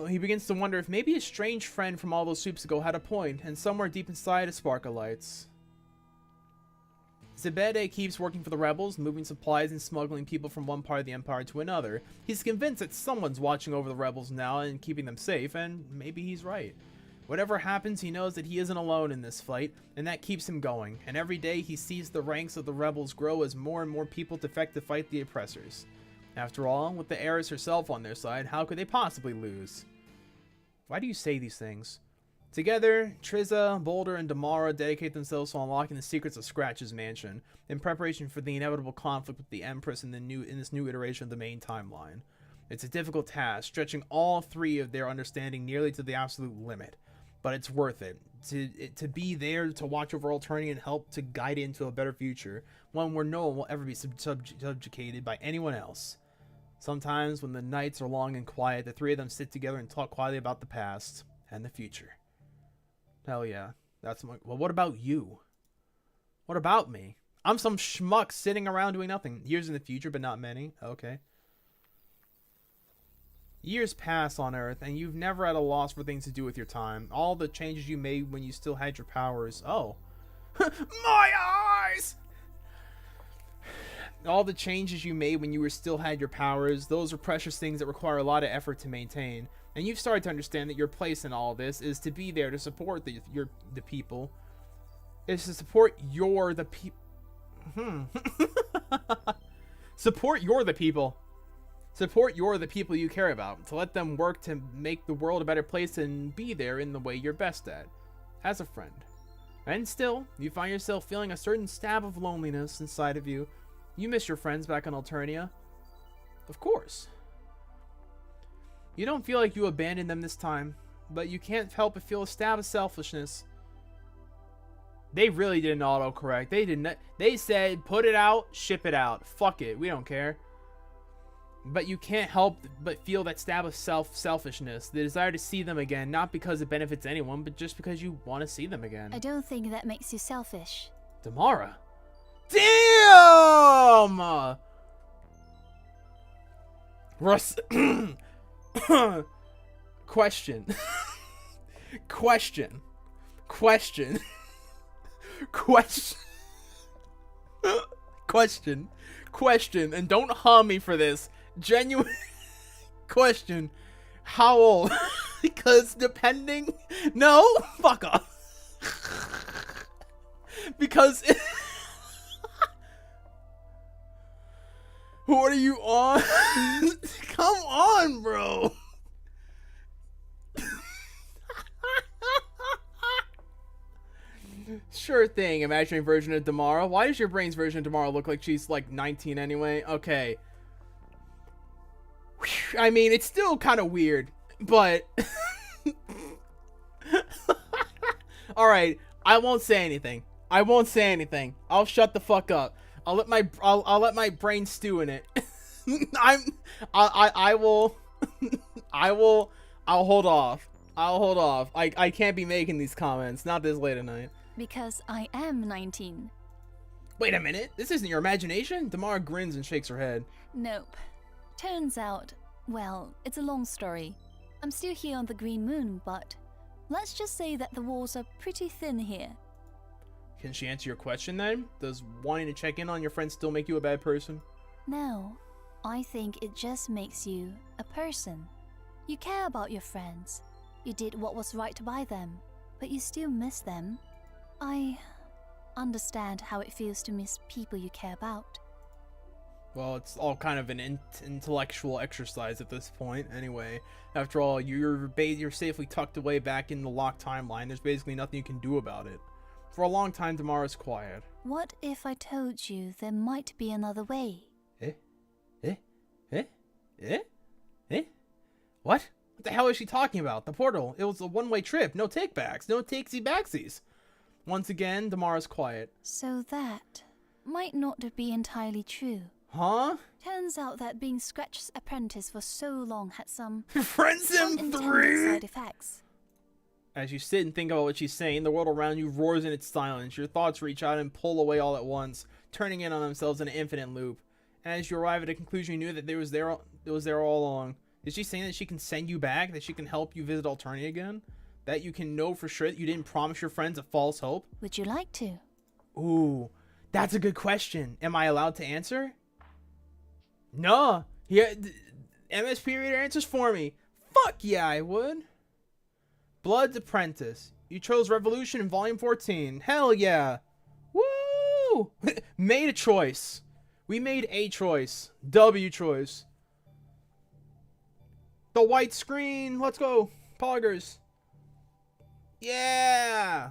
He begins to wonder if maybe a strange friend from all those soups ago had a point, and somewhere deep inside a spark of lights. Zebede keeps working for the rebels, moving supplies and smuggling people from one part of the Empire to another. He's convinced that someone's watching over the rebels now and keeping them safe, and maybe he's right. Whatever happens, he knows that he isn't alone in this fight, and that keeps him going. And every day he sees the ranks of the rebels grow as more and more people defect to fight the oppressors. After all, with the heiress herself on their side, how could they possibly lose? Why do you say these things? Together, Triza, Boulder, and Damara dedicate themselves to unlocking the secrets of Scratch's mansion, in preparation for the inevitable conflict with the Empress in this new iteration of the main timeline. It's a difficult task, stretching all three of their understanding nearly to the absolute limit. But it's worth it. To be there to watch over Alternia and help to guide it into a better future, one where no one will ever be subjugated by anyone else. Sometimes, when the nights are long and quiet, the three of them sit together and talk quietly about the past and the future. Hell yeah. Well, what about you? What about me? I'm some schmuck sitting around doing nothing. Years in the future, but not many. Okay. Years pass on Earth, and you've never had a loss for things to do with your time. All the changes you made when you still had your powers. Oh. My eyes! All the changes you made when you still had your powers, those are precious things that require a lot of effort to maintain. And you've started to understand that your place in all this is to be there to support the people. It's to support the people. Support the people. Support the people you care about, to let them work to make the world a better place and be there in the way you're best at, as a friend. And still, you find yourself feeling a certain stab of loneliness inside of you. You miss your friends back on Alternia. Of course. You don't feel like you abandoned them this time, but you can't help but feel a stab of selfishness. They really didn't autocorrect. They didn't. They said, put it out, ship it out. Fuck it, we don't care. But you can't help but feel that stab of selfishness, the desire to see them again, not because it benefits anyone, but just because you want to see them again. I don't think that makes you selfish. Damara. Damn! Russ. Question. Question. Question. Question. Question. Question. And don't hum me for this. Genuine question. How old? Because depending. No, fuck off. Because. What are you on? Come on, bro. Sure thing, imaginary version of Damara. Why does your brain's version of Damara look like she's like 19 anyway? Okay. I mean, it's still kind of weird, but all right, I won't say anything. I won't say anything. I'll shut the fuck up. I'll let my brain stew in it. I'll hold off. I'll hold off. I can't be making these comments, not this late at night. Because I am 19. Wait a minute, this isn't your imagination? Damara grins and shakes her head. Nope. Turns out, well, it's a long story. I'm still here on the Green Moon, but let's just say that the walls are pretty thin here. Can she answer your question then? Does wanting to check in on your friends still make you a bad person? No, I think it just makes you a person. You care about your friends. You did what was right by them, but you still miss them. I understand how it feels to miss people you care about. Well, it's all kind of an intellectual exercise at this point. Anyway, after all, you're safely tucked away back in the locked timeline. There's basically nothing you can do about it. For a long time, Damara's quiet. What if I told you there might be another way? What? What the hell is she talking about? The portal. It was a one-way trip. No take-backs. No takesy-backsies. Once again, Damara's quiet. So that might not be entirely true. Huh? Turns out that being Scratch's apprentice for so long had some Friendsim unintended side effects. As you sit and think about what she's saying, the world around you roars in its silence. Your thoughts reach out and pull away all at once, turning in on themselves in an infinite loop. As you arrive at a conclusion, you knew that it was there all along. Is she saying that she can send you back? That she can help you visit Alternia again? That you can know for sure that you didn't promise your friends a false hope? Would you like to? Ooh, that's a good question. Am I allowed to answer? No. Yeah, MSP Reader answers for me. Fuck yeah, I would. Blood's Apprentice. You chose Revolution in Volume 14. Hell yeah. Woo! Made a choice. We made a choice. W choice. The white screen. Let's go. Poggers. Yeah.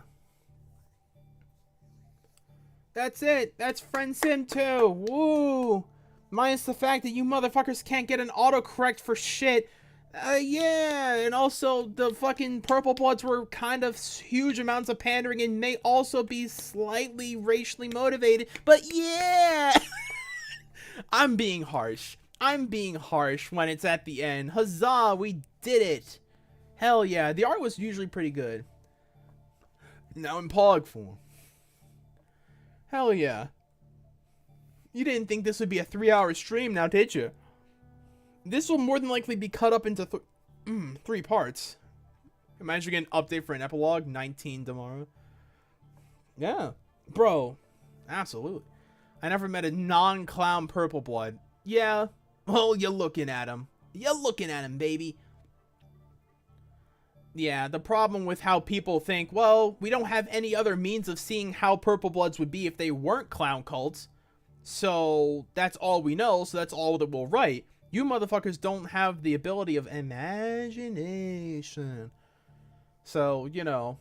That's it. That's Friendsim 2. Woo. Minus the fact that you motherfuckers can't get an autocorrect for shit. Yeah, and also the fucking Purple Bloods were kind of huge amounts of pandering and may also be slightly racially motivated, but yeah! I'm being harsh. I'm being harsh when it's at the end. Huzzah, we did it! Hell yeah, the art was usually pretty good. Now in Pog form. Hell yeah. You didn't think this would be a 3-hour stream now, did you? This will more than likely be cut up into 3 parts. Imagine getting an update for an epilogue. 19 tomorrow. Yeah. Bro. Absolutely. I never met a non-clown Purple Blood. Yeah. Well, you're looking at him. You're looking at him, baby. Yeah, the problem with how people think, well, we don't have any other means of seeing how Purple Bloods would be if they weren't clown cults. So, that's all we know, so that's all that we'll write. You motherfuckers don't have the ability of imagination. So, you know.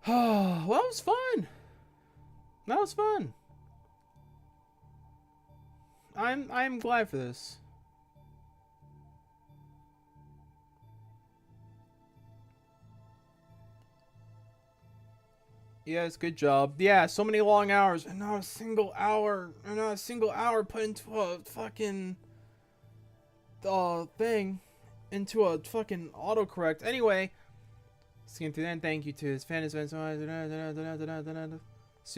Well, that was fun. That was fun. I'm glad for this. Yes, good job. Yeah, so many long hours and not a single hour, put into a fucking thing, into a fucking autocorrect. Anyway, skim through that. Thank you to his fans. See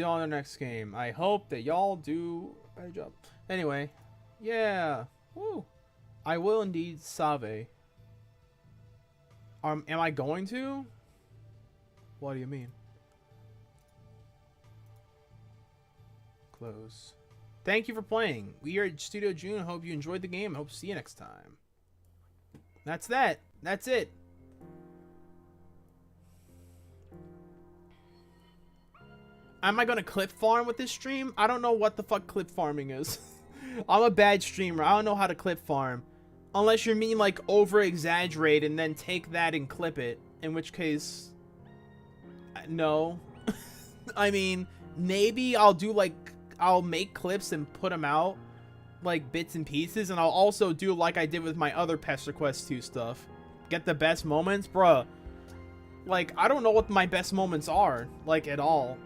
y'all in the next game. I hope that y'all do a better job. Anyway, yeah. Woo. I will indeed save. Am I going to? What do you mean? Close. Thank you for playing. We are at Studio June. Hope you enjoyed the game. Hope to see you next time. That's that. That's it. Am I gonna clip farm with this stream? I don't know what the fuck clip farming is. I'm a bad streamer. I don't know how to clip farm. Unless you mean like over exaggerate and then take that and clip it. In which case, no. I mean, maybe I'll do like, I'll make clips and put them out like bits and pieces. And I'll also do like I did with my other Pester Quest 2 stuff. Get the best moments. Bruh. Like, I don't know what my best moments are. Like, at all.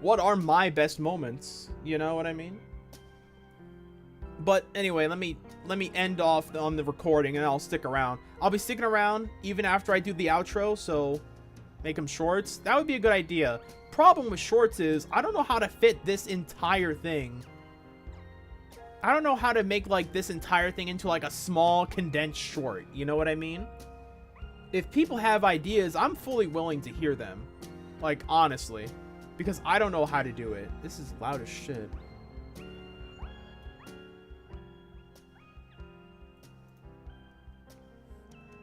What are my best moments? You know what I mean? But anyway, let me end off on the recording and I'll stick around. I'll be sticking around even after I do the outro, so make them shorts. That would be a good idea. Problem with shorts is I don't know how to fit this entire thing. I don't know how to make like this entire thing into like a small condensed short. You know what I mean? If people have ideas, I'm fully willing to hear them. Like, honestly. Because I don't know how to do it. This is loud as shit.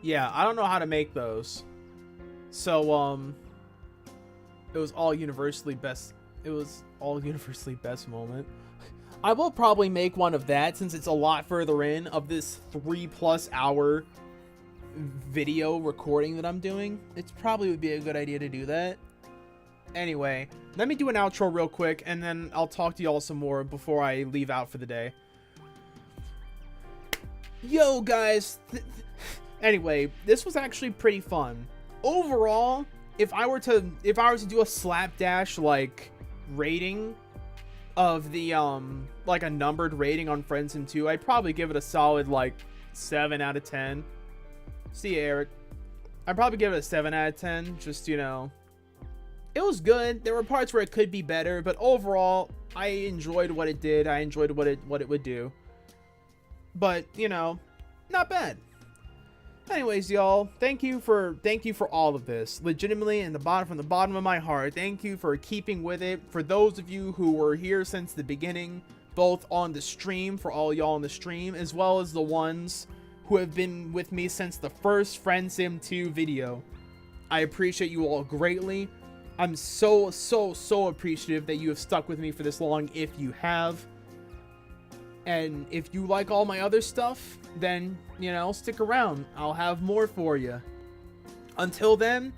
Yeah, I don't know how to make those. So, it was all universally best. It was all universally best moment. I will probably make one of that since it's a lot further in of this 3+ hour video recording that I'm doing. It's probably would be a good idea to do that. Anyway, let me do an outro real quick and then I'll talk to y'all some more before I leave out for the day. Yo guys, anyway, this was actually pretty fun. Overall, if I were to do a slapdash like rating of the like a numbered rating on Friendsim 2, I'd probably give it a solid like 7 out of 10. See you, Eric. I'd probably give it a 7 out of 10. Just, you know, it was good. There were parts where it could be better, but overall, I enjoyed what it did. I enjoyed what it would do. But, you know, not bad. Anyways, y'all, thank you for all of this. Legitimately, from the bottom of my heart, thank you for keeping with it. For those of you who were here since the beginning, both on the stream, for all y'all on the stream, as well as the ones who have been with me since the first Friendsim 2 video. I appreciate you all greatly. I'm so appreciative that you have stuck with me for this long, if you have. And if you like all my other stuff, then, you know, stick around. I'll have more for you. Until then,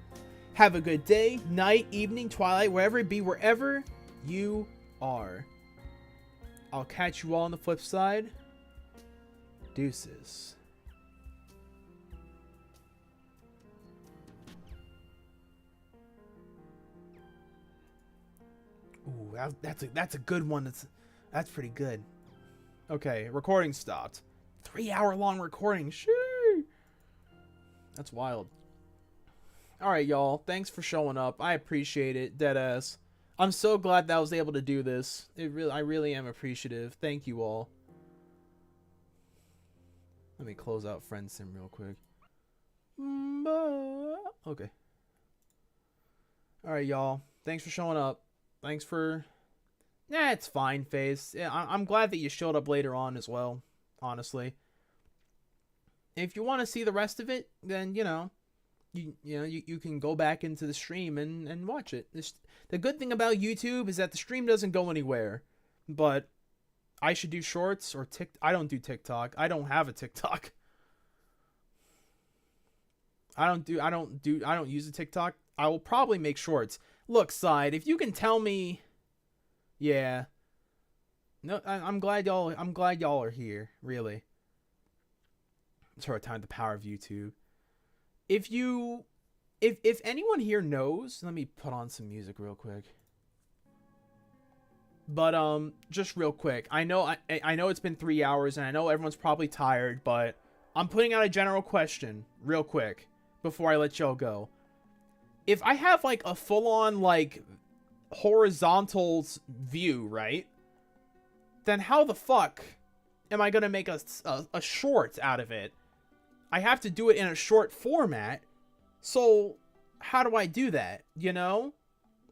have a good day, night, evening, twilight, wherever it be, wherever you are. I'll catch you all on the flip side. Deuces. Ooh, that's a good one. That's pretty good. Okay, recording stopped. 3-hour-long recording. Shoo! That's wild. Alright, y'all. Thanks for showing up. I appreciate it. Deadass. I'm so glad that I was able to do this. I really am appreciative. Thank you all. Let me close out Friendsim real quick. Okay. Alright, y'all. Thanks for showing up. Thanks for... Yeah, it's fine, Face. Yeah, I'm glad that you showed up later on as well, honestly. If you want to see the rest of it, then, you know, you can go back into the stream and watch it. The good thing about YouTube is that the stream doesn't go anywhere. But I should do shorts or I don't do TikTok. I don't have a TikTok. I don't use a TikTok. I will probably make shorts. Look, Side, if you can tell me... Yeah. No, I'm glad y'all are here. Really. It's hard time the power of YouTube. If anyone here knows, let me put on some music real quick. But just real quick, I know it's been 3 hours and I know everyone's probably tired, but I'm putting out a general question real quick before I let y'all go. If I have like a full-on like horizontal view, right? Then how the fuck am I gonna make a short out of it? I have to do it in a short format. So how do I do that? You know?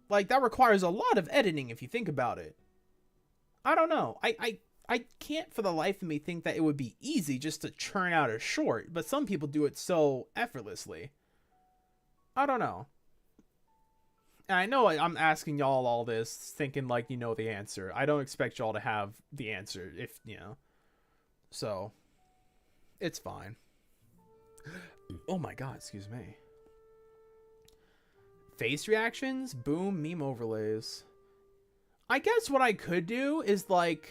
Like, that requires a lot of editing if you think about it. I don't know. I can't for the life of me think that it would be easy just to churn out a short, but some people do it so effortlessly. I don't know. And I know I'm asking y'all all this thinking like you know the answer. I don't expect y'all to have the answer if, you know. So, it's fine. Oh my god, excuse me. Face reactions? Boom, meme overlays. I guess what I could do is like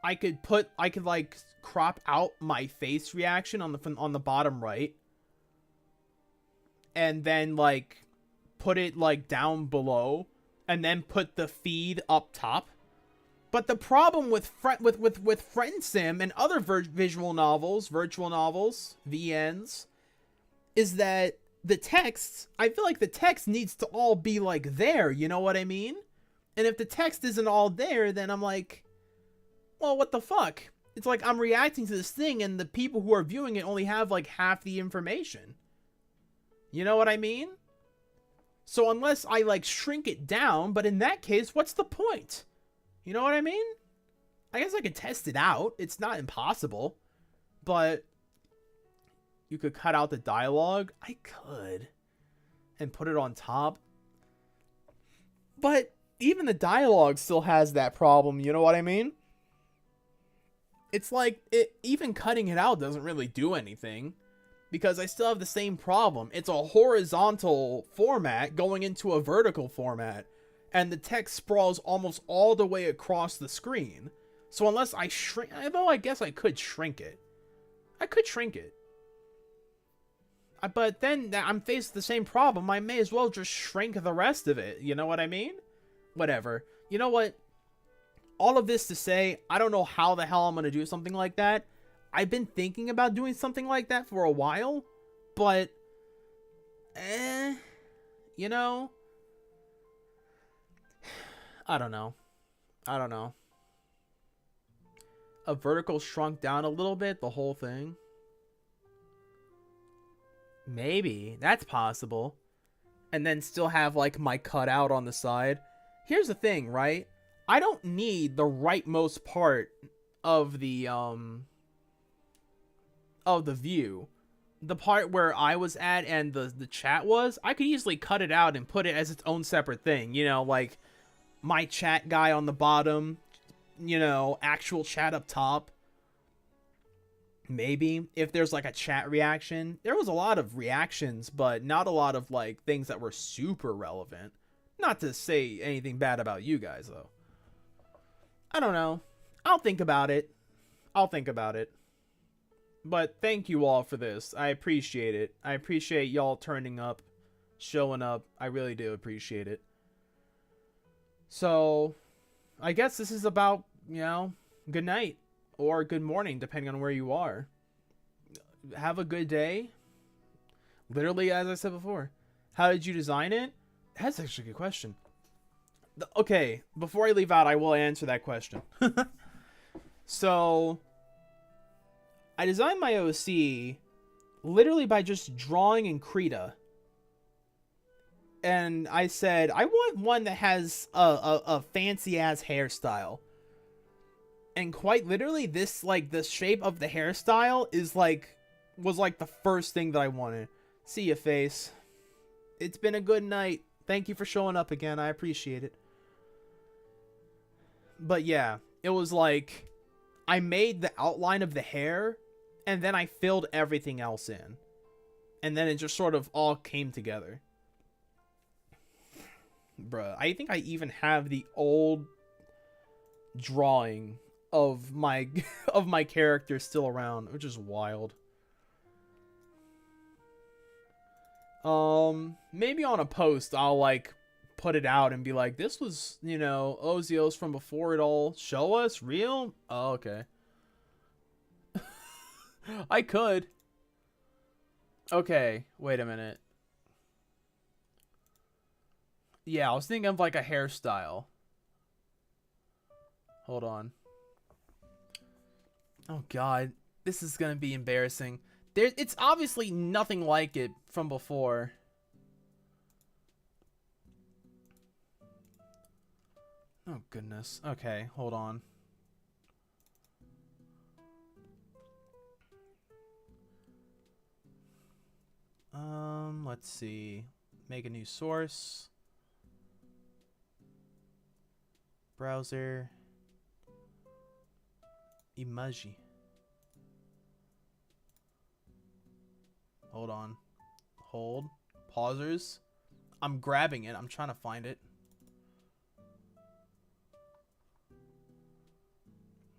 I could like crop out my face reaction on the bottom right. And then like put it like down below and then put the feed up top. But the problem with Friendsim and other virtual novels, VNs, is that the text, I feel like the text needs to all be like there, you know what I mean? And if the text isn't all there, then I'm like, well, what the fuck? It's like I'm reacting to this thing and the people who are viewing it only have like half the information. You know what I mean? So unless I like shrink it down, but in that case, what's the point? You know what I mean? I guess I could test it out. It's not impossible. But you could cut out the dialogue. I could. And put it on top. But even the dialogue still has that problem. You know what I mean? It's like, even cutting it out doesn't really do anything. Because I still have the same problem. It's a horizontal format going into a vertical format. And the text sprawls almost all the way across the screen. So unless I shrink... Although I guess I could shrink it. I could shrink it. But then I'm faced with the same problem. I may as well just shrink the rest of it. You know what I mean? Whatever. You know what? All of this to say, I don't know how the hell I'm going to do something like that. I've been thinking about doing something like that for a while. But... you know... I don't know. A vertical shrunk down a little bit, the whole thing. Maybe. That's possible. And then still have, like, my cutout on the side. Here's the thing, right? I don't need the rightmost part of the view. The part where I was at and the chat was, I could easily cut it out and put it as its own separate thing. You know, like... my chat guy on the bottom, you know, actual chat up top. Maybe if there's like a chat reaction. There was a lot of reactions, but not a lot of like things that were super relevant. Not to say anything bad about you guys though. I don't know. I'll think about it. But thank you all for this. I appreciate it. I appreciate y'all turning up, showing up. I really do appreciate it. So, I guess this is about, you know, good night or good morning, depending on where you are. Have a good day. Literally, as I said before. How did you design it? That's actually a good question. Okay, before I leave out, I will answer that question. So, I designed my OC literally by just drawing in Krita. And I said, I want one that has a fancy-ass hairstyle. And quite literally, this, like, the shape of the hairstyle is, like, was, like, the first thing that I wanted. See ya, face. It's been a good night. Thank you for showing up again. I appreciate it. But, yeah, it was, like, I made the outline of the hair, and then I filled everything else in. And then it just sort of all came together. Bruh, I think I even have the old drawing of my of my character still around, which is wild. Maybe on a post I'll like put it out and be like, this was, you know, Ozios from before it all. Show us real? Oh, okay. I could. Okay, wait a minute. Yeah, I was thinking of like a hairstyle. Hold on. Oh god, this is gonna be embarrassing. It's obviously nothing like it from before. Oh goodness. Okay, hold on. Let's see. Make a new source. Browser. Emoji. Hold on. Hold. Pausers. I'm grabbing it. I'm trying to find it.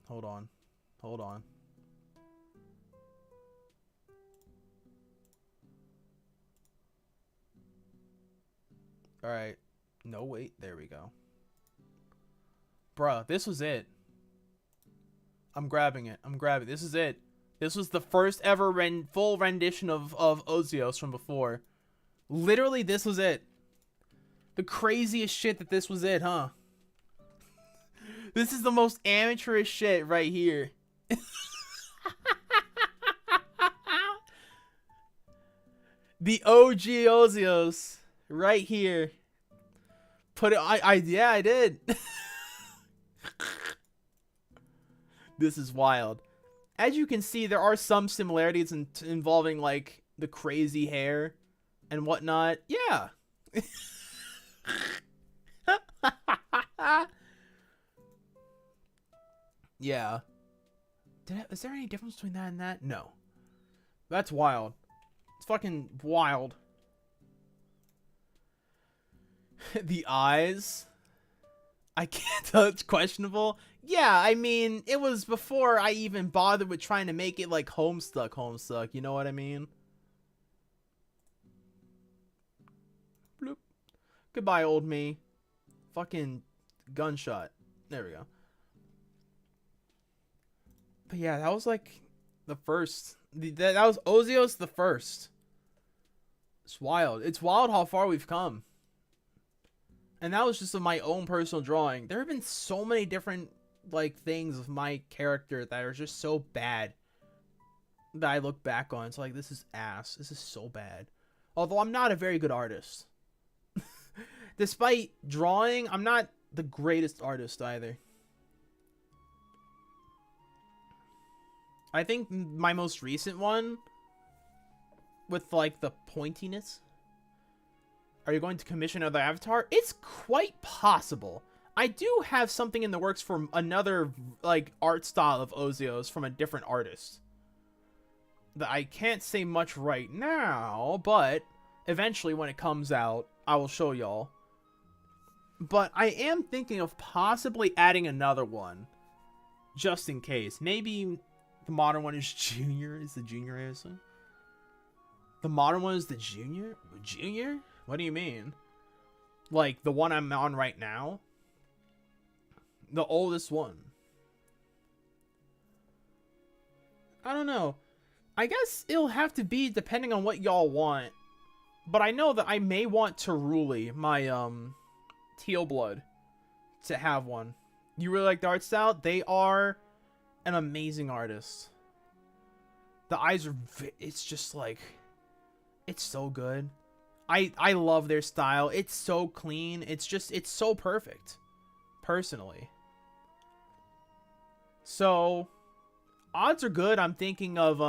Hold on. Hold on. Alright. No, wait. There we go. Bruh, this was it. I'm grabbing it. I'm grabbing it. This is it. This was the first ever full rendition of Ozios from before. Literally, this was it. The craziest shit that this was it, huh? This is the most amateurish shit right here. The OG Ozios right here. Put it. Yeah, I did. This is wild. As you can see, there are some similarities involving like the crazy hair and whatnot. Yeah. Yeah. Is there any difference between that and that? No. That's wild. It's fucking wild. The eyes. I can't tell. It's questionable. Yeah, I mean, it was before I even bothered with trying to make it like Homestuck. You know what I mean? Bloop. Goodbye, old me. Fucking gunshot. There we go. But yeah, that was like the first. That was Ozios the first. It's wild. It's wild how far we've come. And that was just of my own personal drawing. There have been so many different like things of my character that are just so bad that I look back on. It's like, this is ass. This is so bad. Although I'm not a very good artist. Despite drawing, I'm not the greatest artist either. I think my most recent one with like the pointiness. Are you going to commission another avatar? It's quite possible. I do have something in the works for another like art style of Ozios from a different artist. That I can't say much right now, but eventually when it comes out, I will show y'all. But I am thinking of possibly adding another one. Just in case. Maybe the modern one is Junior. Is the Junior ASM? The modern one is the Junior? Junior? What do you mean? Like, the one I'm on right now? The oldest one. I don't know. I guess it'll have to be depending on what y'all want. But I know that I may want Teruli, my, Teal Blood, to have one. You really like the art style? They are an amazing artist. The eyes are... It's just like... It's so good. I love their style. It's so clean. It's just, it's so perfect. Personally. So, odds are good. I'm thinking of,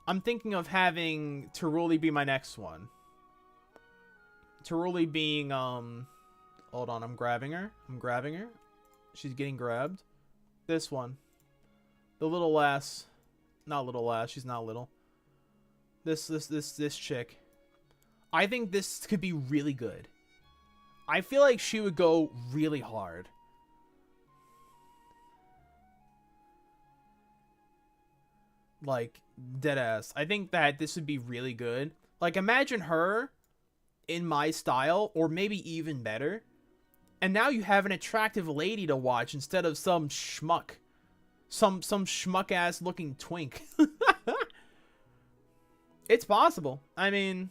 I'm thinking of having Teruli be my next one. Teruli being, hold on, I'm grabbing her. She's getting grabbed. This one. The little lass. Not little lass. She's not little. This chick. I think this could be really good. I feel like she would go really hard. Like, deadass. I think that this would be really good. Like, imagine her in my style, or maybe even better. And now you have an attractive lady to watch instead of some schmuck. Some schmuck-ass looking twink. It's possible. I mean...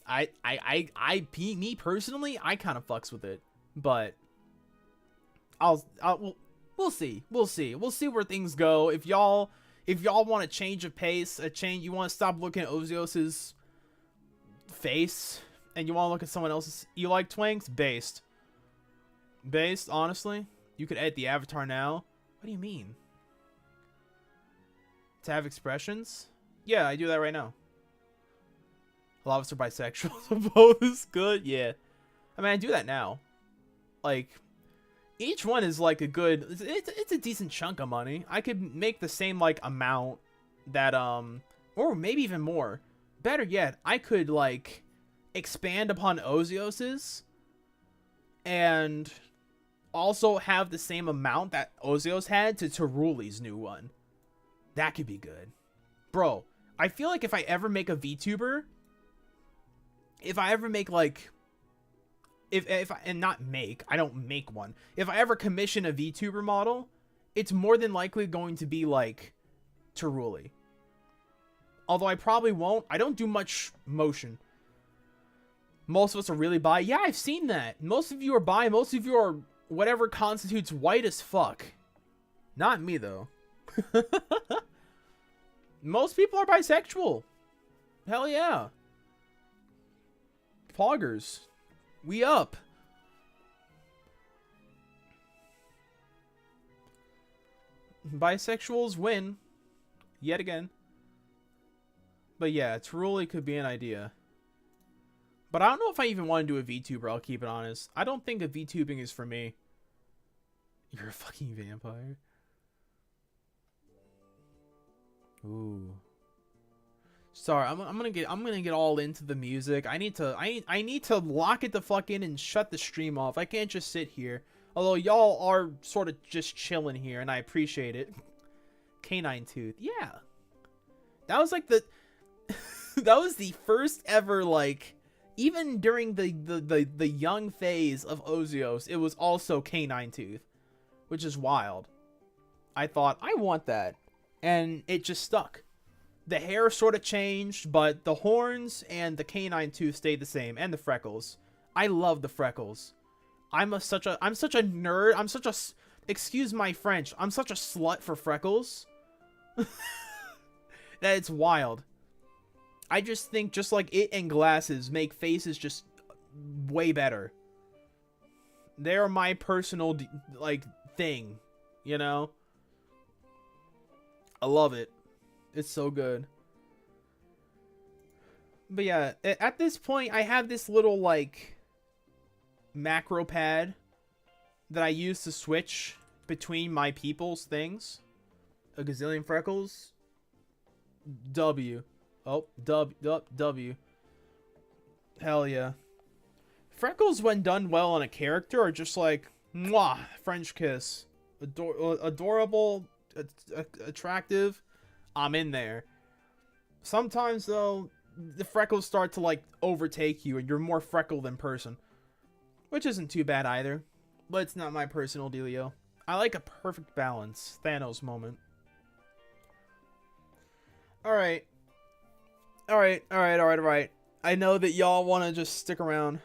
me personally, I kind of fucks with it. But... we'll see. We'll see. We'll see where things go. If y'all want a change of pace, you want to stop looking at Ozios's face, and you want to look at someone else's. You like twinks? Based, honestly. You could edit the avatar now. What do you mean? To have expressions? Yeah, I do that right now. A lot of us are bisexual, so both is good. Yeah. I mean, I do that now. Like, each one is like a good... It's a decent chunk of money. I could make the same, like, amount that, or maybe even more. Better yet, I could, like, expand upon Ozios's and also have the same amount that Ozios had to Teruli's new one. That could be good. Bro, I feel like if I ever make a VTuber, if I ever make, like... I don't make one. If I ever commission a VTuber model, it's more than likely going to be, like, Teruli. Although I probably won't. I don't do much motion. Most of us are really bi. Yeah, I've seen that. Most of you are bi. Most of you are whatever constitutes white as fuck. Not me, though. Most people are bisexual. Hell yeah. Poggers. We up. Bisexuals win. Yet again. But yeah, Teruli could be an idea. But I don't know if I even want to do a VTuber, I'll keep it honest. I don't think a VTubing is for me. You're a fucking vampire. Ooh. Sorry, I'm gonna get all into the music. I need to lock it the fuck in and shut the stream off. I can't just sit here. Although y'all are sort of just chilling here, and I appreciate it. Canine Tooth, yeah. That was like the that was the first ever, like, even during the young phase of Ozios, it was also Canine Tooth, which is wild. I thought, I want that, and it just stuck. The hair sort of changed, but the horns and the canine tooth stayed the same, and the freckles. I love the freckles. I'm such a nerd. Excuse my French. I'm such a slut for freckles. That it's wild. I just think just like it and glasses make faces just way better. They're my personal like thing, you know? I love it. It's so good. But yeah, at this point, I have this little, like, macro pad that I use to switch between my people's things. A gazillion freckles. W. Oh, W. Hell yeah. Freckles, when done well on a character, are just like, mwah, French kiss. Adorable, attractive. I'm in there. Sometimes, though, the freckles start to, like, overtake you, and you're more freckle than person. Which isn't too bad either. But it's not my personal dealio. I like a perfect balance. Thanos moment. Alright. Alright. I know that y'all want to just stick around.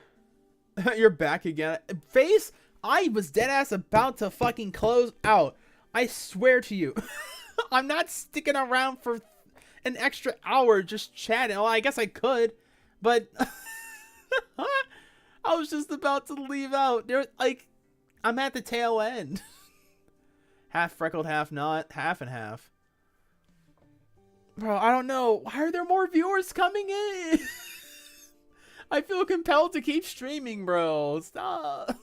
You're back again. Face, I was deadass about to fucking close out. I swear to you. I'm not sticking around for an extra hour just chatting. Well, I guess I could, but I was just about to leave out. Like, I'm at the tail end. Half freckled, half not, half and half. Bro, I don't know. Why are there more viewers coming in? I feel compelled to keep streaming, bro. Stop.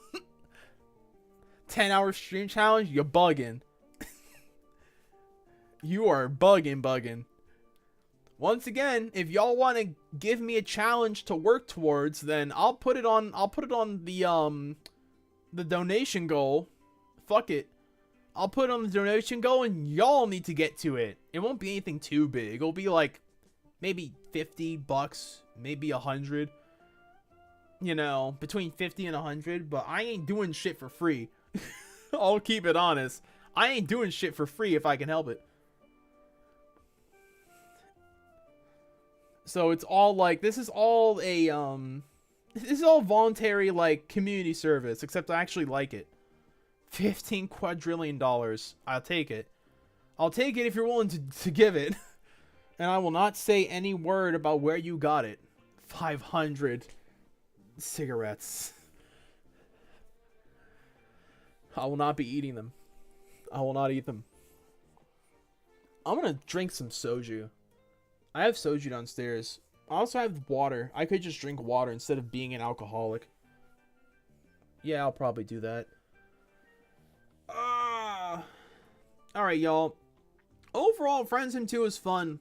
10-hour stream challenge? You're bugging. You are bugging. Once again, if y'all want to give me a challenge to work towards, then I'll put it on the donation goal. Fuck it. I'll put it on the donation goal and y'all need to get to it. It won't be anything too big. It'll be like maybe $50, maybe 100. You know, between 50 and 100, but I ain't doing shit for free. I'll keep it honest. I ain't doing shit for free if I can help it. So it's all like, this is all voluntary, like, community service, except I actually like it. $15 quadrillion. I'll take it. I'll take it if you're willing to give it. And I will not say any word about where you got it. 500 cigarettes. I will not be eating them. I will not eat them. I'm gonna drink some soju. I have soju downstairs. I also have water. I could just drink water instead of being an alcoholic. Yeah, I'll probably do that. Alright, y'all. Overall, Friendsim 2 is fun.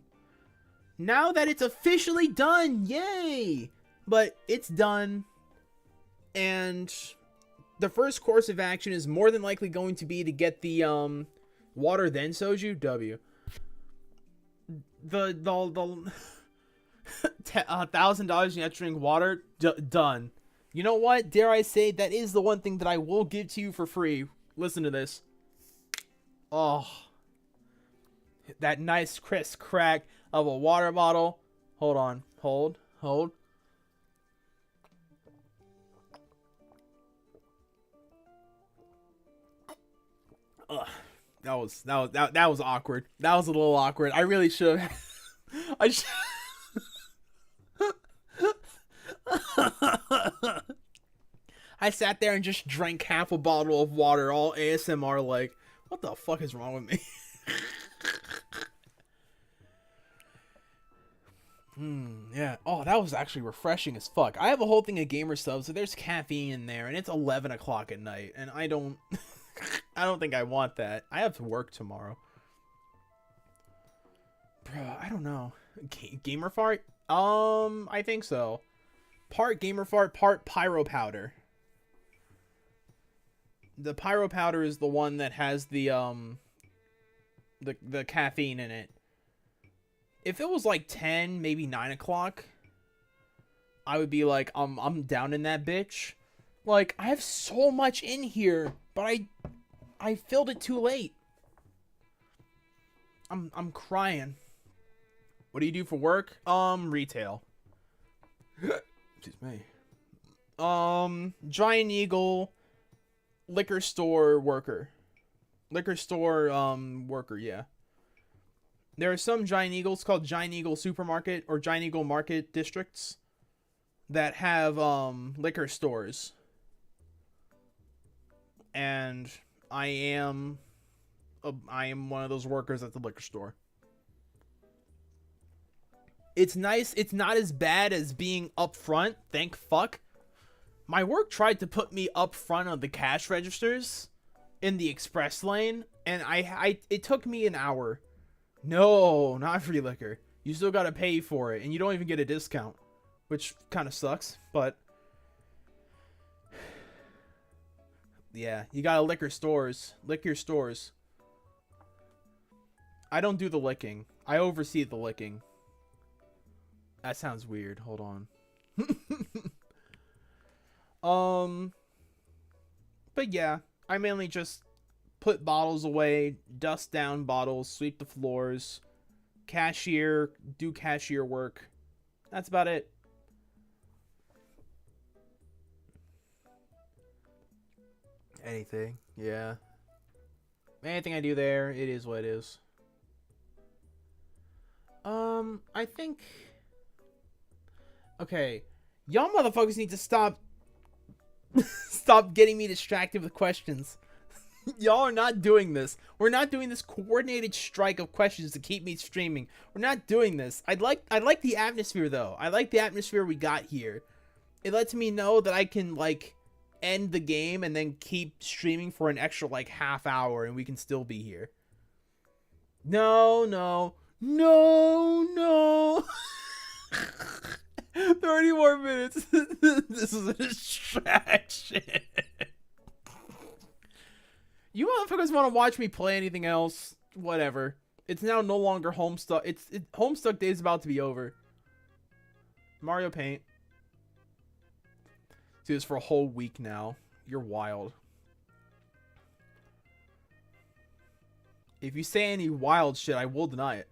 Now that it's officially done, yay! But it's done. And the first course of action is more than likely going to be to get the water then soju. W. The $1,000 you have to drink water. Done. You know what? Dare I say that is the one thing that I will give to you for free. Listen to this. Oh, that nice crisp crack of a water bottle. Hold on. Hold. Ugh. That was awkward. That was a little awkward. I really should have. I sat there and just drank half a bottle of water, all ASMR like. What the fuck is wrong with me? Yeah. Oh, that was actually refreshing as fuck. I have a whole thing of gamer subs, so there's caffeine in there, and it's 11 o'clock at night, and I don't... I don't think I want that. I have to work tomorrow. Bro, I don't know. Gamer fart? I think so. Part gamer fart, part pyro powder. The pyro powder is the one that has the caffeine in it. If it was like 10, maybe 9 o'clock, I would be like, I'm down in that bitch. Like, I have so much in here, but I filled it too late. I'm crying. What do you do for work? Retail. Excuse me. Giant Eagle liquor store worker. Liquor store worker, yeah. There are some Giant Eagles called Giant Eagle Supermarket or Giant Eagle Market districts that have liquor stores. And I am one of those workers at the liquor store. It's nice. It's not as bad as being up front. Thank fuck. My work tried to put me up front on the cash registers in the express lane, and it took me an hour. No, not free liquor. You still gotta pay for it, and you don't even get a discount, which kind of sucks, but yeah, you gotta lick your stores. I don't do the licking. I oversee the licking. That sounds weird. Hold on. But yeah, I mainly just put bottles away, dust down bottles, sweep the floors, cashier, do cashier work. That's about it. Anything, yeah. Anything I do there, it is what it is. I think... Okay, y'all motherfuckers need to stop getting me distracted with questions. Y'all are not doing this. We're not doing this coordinated strike of questions to keep me streaming. We're not doing this. I like the atmosphere though. I like the atmosphere we got here. It lets me know that I can like end the game and then keep streaming for an extra like half hour and we can still be here. No. No, no. 30 more minutes. This is a distraction. You motherfuckers want to watch me play anything else? Whatever. It's now no longer Homestuck. Homestuck Day is about to be over. Mario Paint. Do this for a whole week now. You're wild. If you say any wild shit, I will deny it.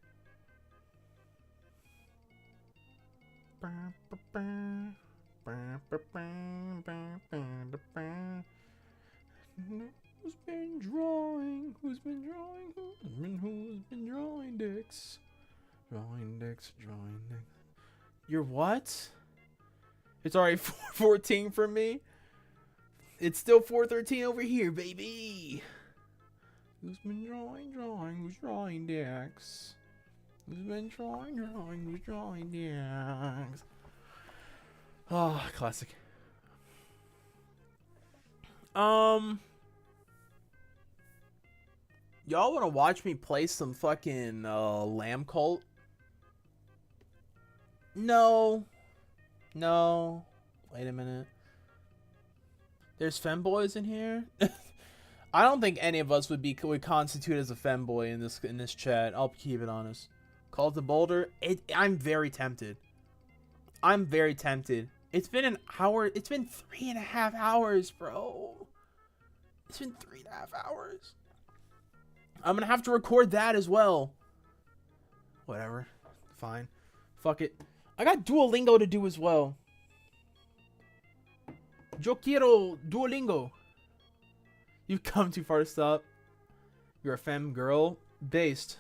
Who's been drawing? Who's been drawing? Who's been drawing dicks? Drawing dicks, drawing dicks. You're what? It's already 4:14 for me. It's still 4:13 over here, baby. Who's been drawing? Who's drawing dicks? Who's been drawing? Who's drawing dicks? Oh, classic. Y'all want to watch me play some fucking Lamb Cult? No. No. Wait a minute. There's femboys in here? I don't think any of us would constitute as a femboy in this chat. I'll keep it honest. Call to Boulder. I'm very tempted. I'm very tempted. It's been an hour. It's been 3.5 hours, bro. It's been 3.5 hours. I'm gonna have to record that as well. Whatever. Fine. Fuck it. I got Duolingo to do as well. Yo quiero Duolingo. You've come too far to stop. You're a femme girl. Based.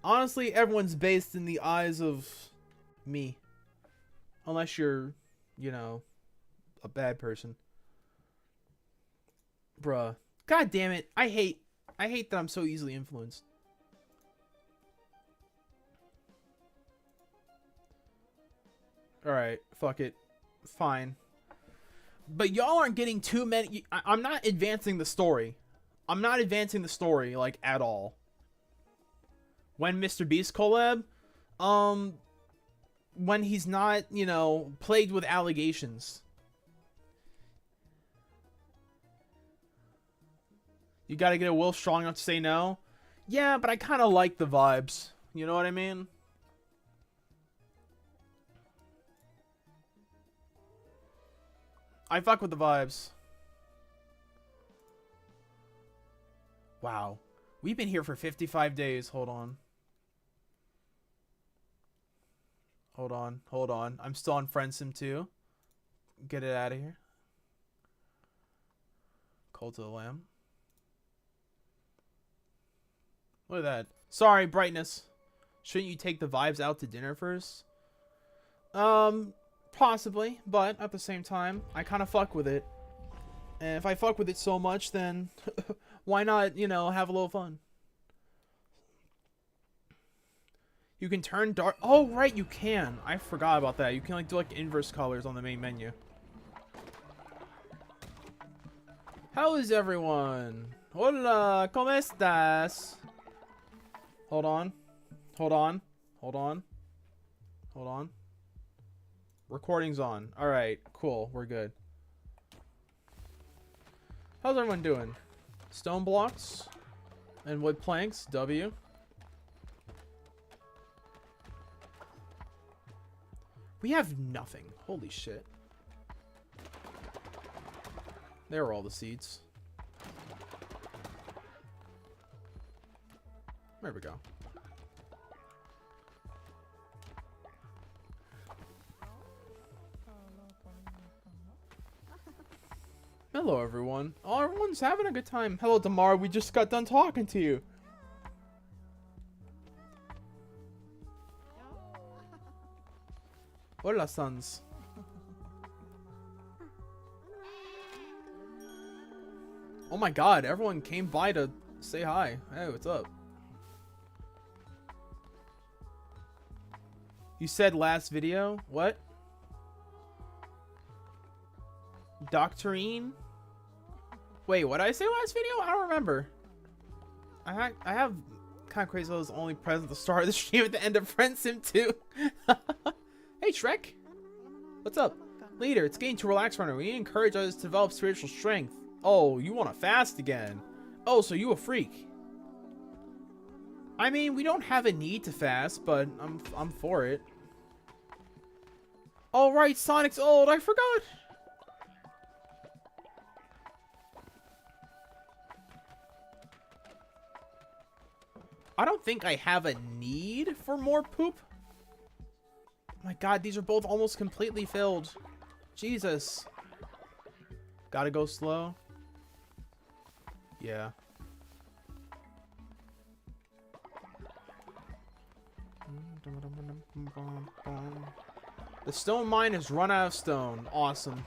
Honestly, everyone's based in the eyes of me. Unless you're, you know, a bad person. Bruh. God damn it. I hate that I'm so easily influenced. Alright, fuck it. Fine. But y'all aren't getting too many... I'm not advancing the story. I'm not advancing the story, like, at all. When Mr. Beast collab, when he's not, you know, plagued with allegations. You gotta get a will strong enough to say no? Yeah, but I kind of like the vibes. You know what I mean? I fuck with the vibes. Wow. We've been here for 55 days. Hold on. Hold on. Hold on. I'm still on Friendsim too. Get it out of here. Cult of the Lamb. Look at that. Sorry, brightness. Shouldn't you take the vibes out to dinner first? Possibly, but at the same time, I kind of fuck with it. And if I fuck with it so much, then why not, you know, have a little fun? You can turn dark. Oh, right, you can. I forgot about that. You can, like, do, like, inverse colors on the main menu. How is everyone? Hola, ¿cómo estás? Hold on. Hold on. Hold on. Hold on. Recording's on. Alright, cool. We're good. How's everyone doing? Stone blocks and wood planks. W. We have nothing. Holy shit. There are all the seeds. There we go. Hello, everyone. Oh, everyone's having a good time. Hello, Damar. We just got done talking to you. Hola, sons. Oh my god, everyone came by to say hi. Hey, what's up? You said last video? What? Doctrine? Wait, what did I say last video? I don't remember. I have Kind of crazy. I was only present at the start of the stream at the end of Friendsim 2. Hey, Shrek. What's up? Leader, it's getting too relaxed right now. We need to encourage others to develop spiritual strength. Oh, you want to fast again? Oh, so you a freak? I mean, we don't have a need to fast, but I'm for it. Oh, right, Sonic's old. I forgot. I don't think I have a need for more poop. Oh my god, these are both almost completely filled. Jesus. Gotta go slow. Yeah. The stone mine has run out of stone. Awesome.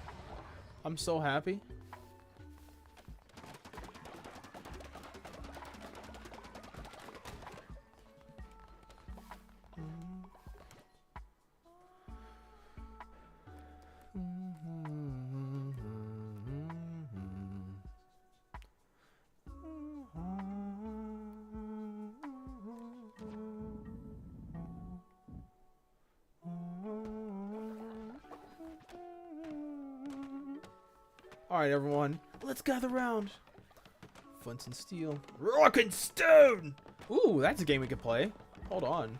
I'm so happy. Alright, everyone. Let's gather round. Flint and steel. Rock and stone! Ooh, that's a game we could play. Hold on.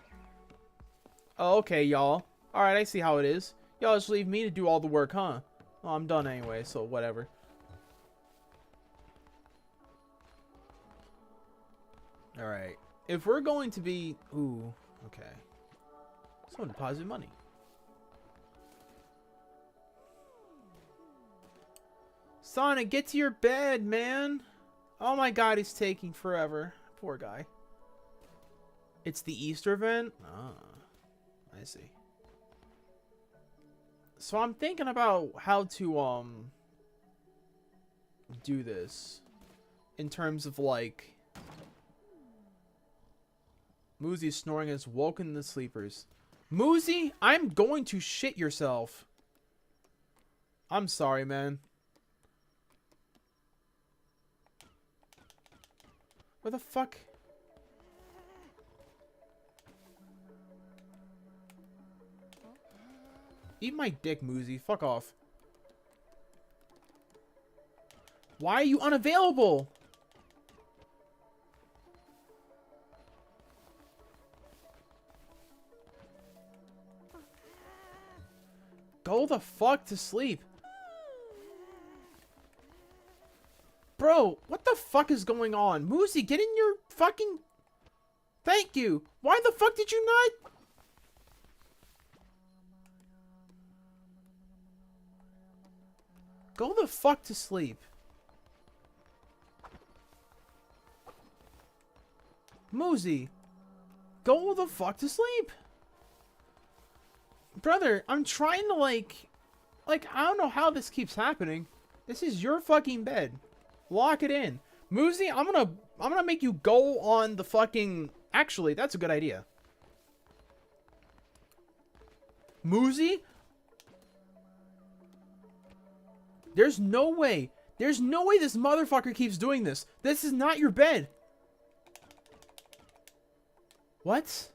Oh, okay, y'all. Alright, I see how it is. Y'all just leave me to do all the work, huh? Well, I'm done anyway, so whatever. Alright. If we're going to be... Ooh, okay. Someone deposit money. Sonic, get to your bed, man. Oh my god, he's taking forever. Poor guy. It's the Easter event? Ah, I see. So I'm thinking about how to, do this. In terms of, like... Moosey snoring has woken the sleepers. Moosey, I'm going to shit yourself. I'm sorry, man. Where the fuck? Eat my dick, Moosey. Fuck off. Why are you unavailable? Go the fuck to sleep. Bro, what the fuck is going on? Moosey, get in your fucking... Thank you. Why the fuck did you not... Go the fuck to sleep. Moosey, go the fuck to sleep. Brother, I'm trying to like, I don't know how this keeps happening. This is your fucking bed. Lock it in. Moosey, I'm gonna make you go on the fucking... Actually, that's a good idea. Moosey? There's no way. There's no way this motherfucker keeps doing this. This is not your bed. What?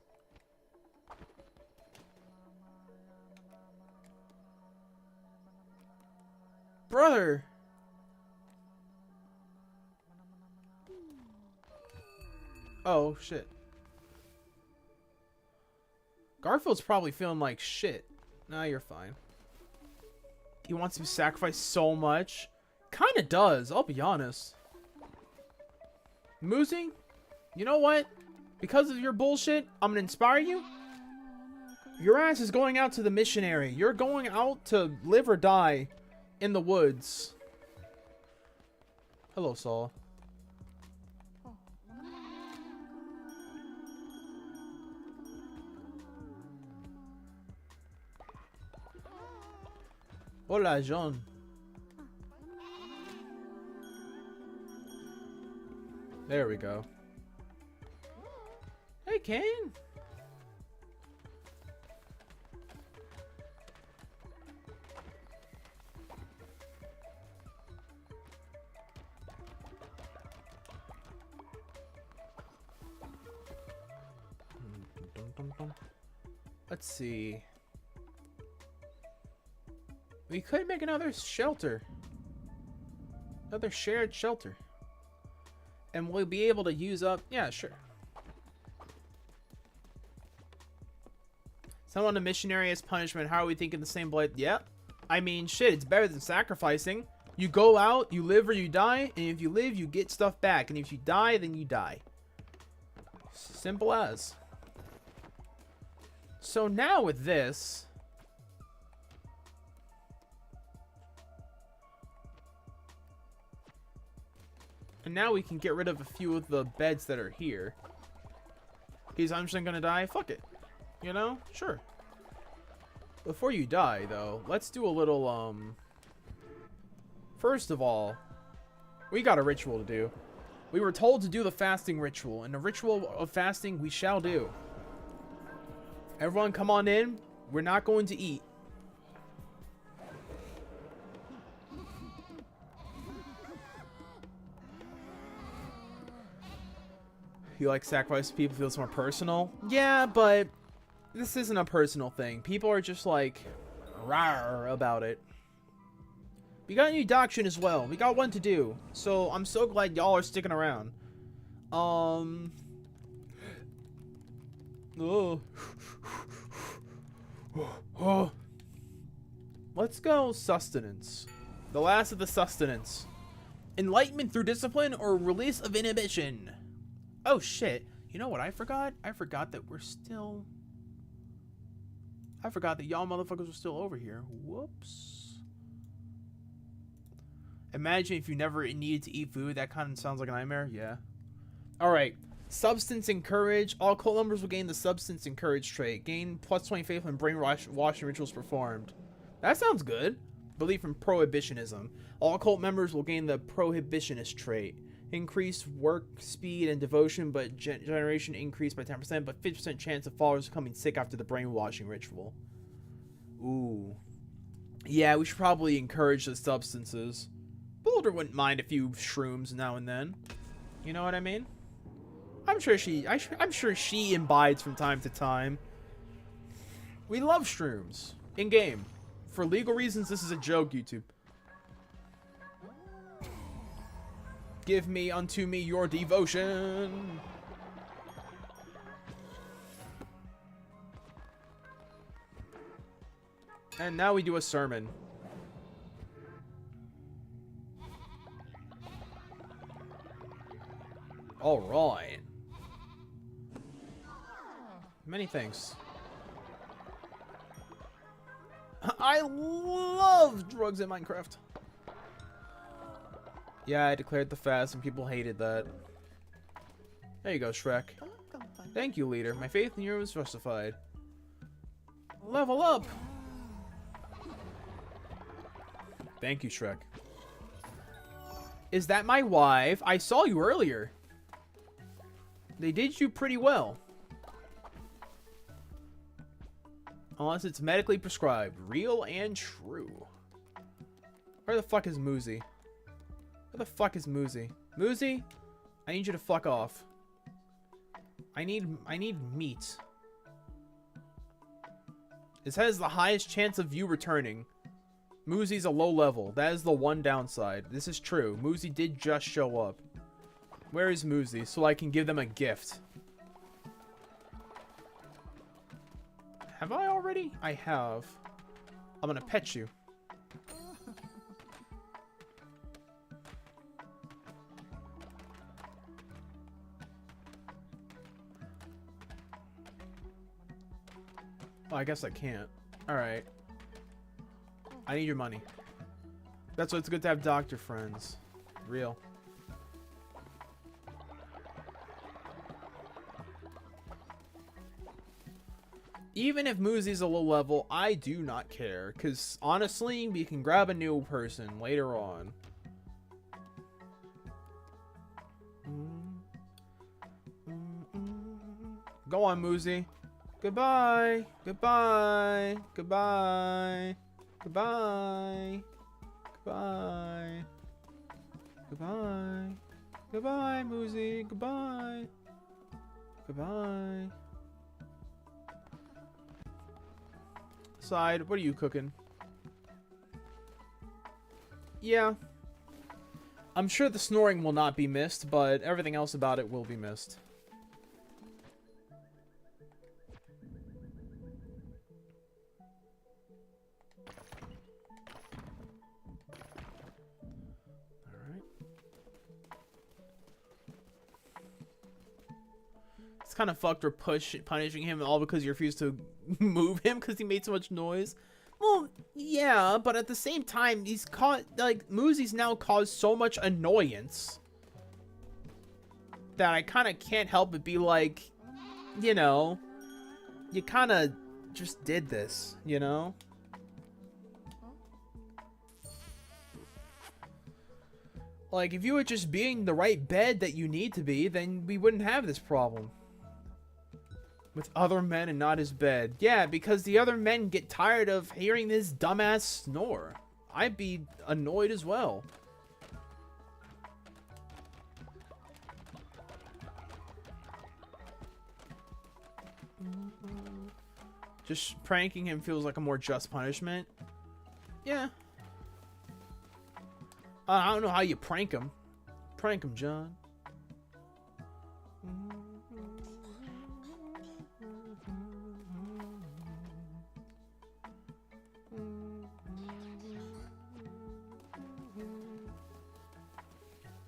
Brother. Oh, shit. Garfield's probably feeling like shit. Nah, you're fine. He wants to be sacrificed so much. Kinda does, I'll be honest. Moosey, you know what? Because of your bullshit, I'm gonna inspire you. Your ass is going out to the missionary. You're going out to live or die in the woods. Hello, Saul. Hola, John. There we go. Hey, Kane. Let's see. We could make another shelter. Another shared shelter. And we'll be able to use up... Yeah, sure. Someone a missionary as punishment. How are we thinking the same blade? Yeah. I mean, shit, it's better than sacrificing. You go out, you live or you die, and if you live, you get stuff back. And if you die, then you die. Simple as. So now with this... And now we can get rid of a few of the beds that are here. Because I'm just gonna die. Fuck it. You know? Sure. Before you die, though, let's do a little, First of all, we got a ritual to do. We were told to do the fasting ritual, and the ritual of fasting we shall do. Everyone come on in. We're not going to eat. You like sacrifice people feels more personal? Yeah, but this isn't a personal thing. People are just like rawr about it. We got a new doctrine as well. We got one to do. So I'm so glad y'all are sticking around. Oh. Oh. Let's go sustenance. The last of the sustenance. Enlightenment through discipline or release of inhibition. Oh shit. You know what I forgot? I forgot that we're still... I forgot that y'all motherfuckers were still over here. Whoops. Imagine if you never needed to eat food. That kind of sounds like a nightmare. Yeah. Alright. Substance and courage. All cult members will gain the substance and courage trait. Gain plus 20 faith when brainwashing rituals performed. That sounds good. Belief in prohibitionism. All cult members will gain the prohibitionist trait. Increased work speed and devotion, but generation increased by 10%, but 50% chance of followers becoming sick after the brainwashing ritual. Ooh. Yeah, we should probably encourage the substances. Boulder wouldn't mind a few shrooms now and then. You know what I mean? I'm sure she imbibes from time to time. We love shrooms. In-game. For legal reasons, this is a joke, YouTube. Give me unto me your devotion. And now we do a sermon. All right. Many thanks. I love drugs in Minecraft. Yeah, I declared the fast and people hated that. There you go, Shrek. Thank you, leader. My faith in you was justified. Level up! Thank you, Shrek. Is that my wife? I saw you earlier. They did you pretty well. Unless it's medically prescribed. Real and true. Where the fuck is Moozy? Where the fuck is Moozy? Moozy? I need you to fuck off. I need meat. This has the highest chance of you returning. Moozy's a low level. That is the one downside. This is true. Moozy did just show up. Where is Moozy? So I can give them a gift. Have I already? I have. I'm gonna pet you. Oh, I guess I can't. Alright. I need your money. That's why it's good to have doctor friends. Real. Even if Moozy's a low level, I do not care. Because, honestly, we can grab a new person later on. Go on, Moozy. Goodbye. Goodbye. Goodbye. Goodbye. Goodbye. Goodbye. Goodbye, Moozy. Goodbye. Goodbye. Side, what are you cooking? Yeah. I'm sure the snoring will not be missed, but everything else about it will be missed. Alright. It's kind of fucked. We're punishing him all because you refused to move him because he made so much noise. Well, yeah, but at the same time, he's caught, like, Moosey's now caused so much annoyance that I kind of can't help but be like, you know, you kind of just did this, you know? Like, if you were just being the right bed that you need to be, then we wouldn't have this problem. With other men and not his bed. Yeah, because the other men get tired of hearing this dumbass snore. I'd be annoyed as well. Just pranking him feels like a more just punishment. Yeah. I don't know how you prank him. Prank him, John.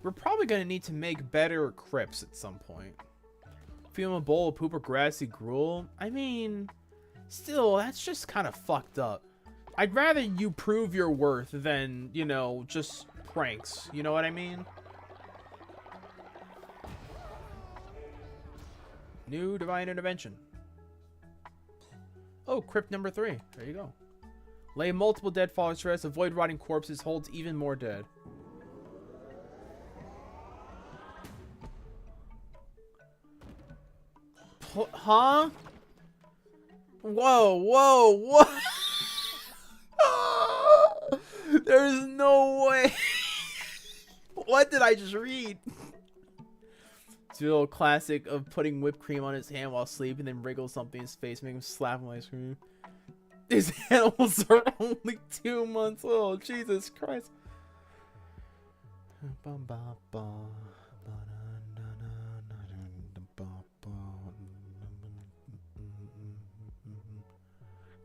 We're probably going to need to make better crypts at some point. Feed him a bowl of poop or grassy gruel. I mean, still, that's just kind of fucked up. I'd rather you prove your worth than, you know, just pranks. You know what I mean? New divine intervention. Oh, crypt number 3. There you go. Lay multiple dead followers to rest. Avoid rotting corpses. Holds even more dead. Huh? Whoa, whoa, whoa. There's no way. What did I just read? It's a little classic of putting whipped cream on his hand while sleeping, then wriggle something in his face, make him slap him ice cream. His animals are only 2 months old. Jesus Christ.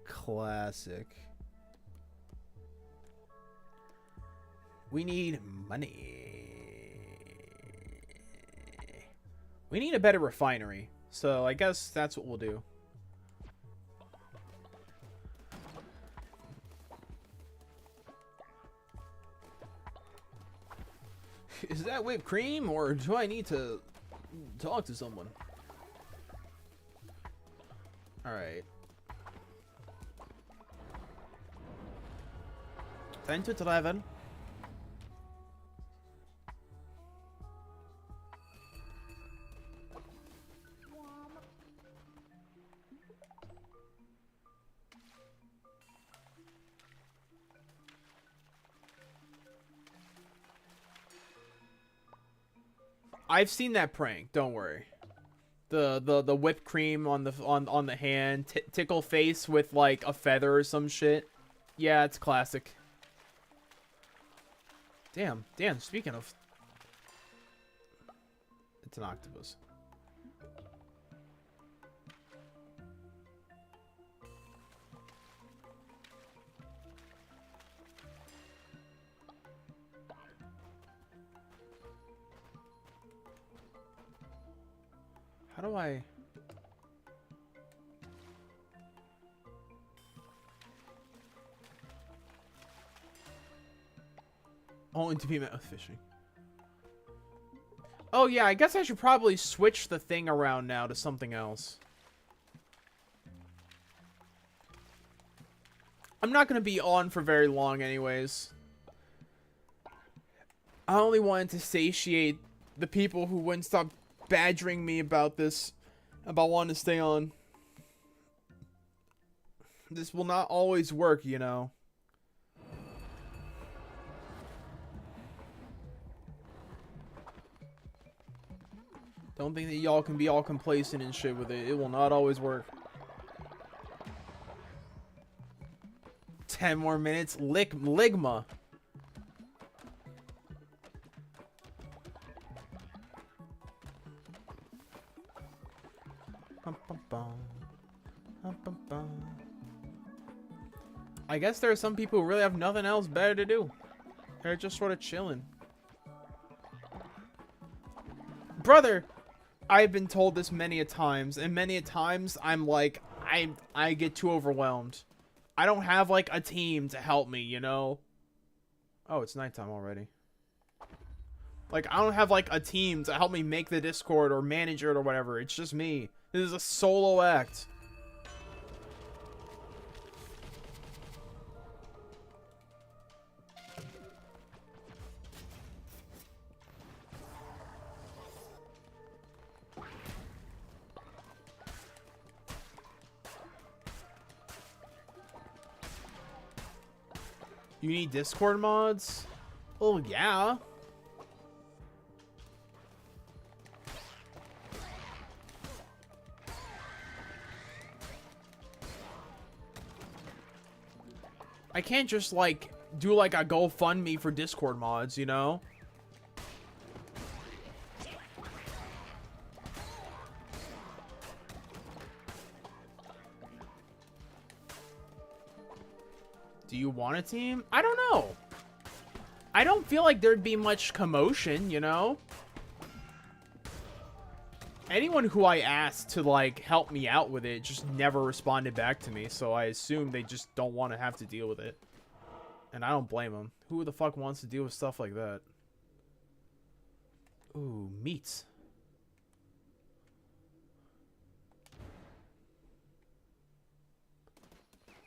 Classic. We need money. We need a better refinery. So I guess that's what we'll do. Is that whipped cream, or do I need to talk to someone? Alright. 10 to 11. I've seen that prank. Don't worry. The whipped cream on the hand, tickle face with like a feather or some shit. Yeah, it's classic. Damn, speaking of... It's an octopus. How do I... Only to be met with fishing. Oh yeah, I guess I should probably switch the thing around now to something else. I'm not going to be on for very long anyways. I only wanted to satiate the people who wouldn't stop badgering me about this, about wanting to stay on. This will not always work, you know. Don't think that y'all can be all complacent and shit with it. It will not always work. 10 more minutes. Ligma. I guess there are some people who really have nothing else better to do. They're just sort of chilling. Brother, I've been told this many a times, and many a times I'm like, I get too overwhelmed. I don't have like a team to help me, you know? Oh, it's nighttime already. Like, I don't have like a team to help me make the Discord or manage it or whatever. It's just me. This is a solo act. You need Discord mods? Oh, yeah. I can't just, like, do, like, a GoFundMe for Discord mods, you know? Do you want a team? I don't know. I don't feel like there'd be much commotion, you know? Anyone who I asked to, like, help me out with it just never responded back to me, so I assume they just don't want to have to deal with it. And I don't blame them. Who the fuck wants to deal with stuff like that? Ooh, meat.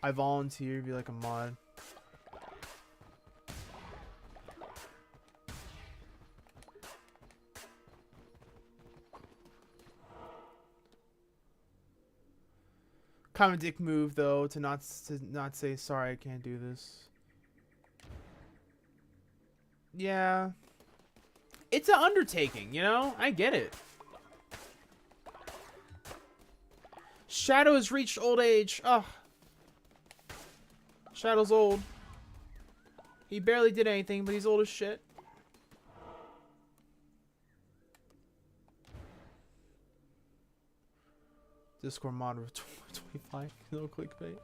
I volunteer to be like a mod. Kind of a dick move though to not say sorry I can't do this. Yeah. It's an undertaking, you know? I get it. Shadow has reached old age. Ugh. Shadow's old. He barely did anything, but he's old as shit. Discord mod of 25. No clickbait.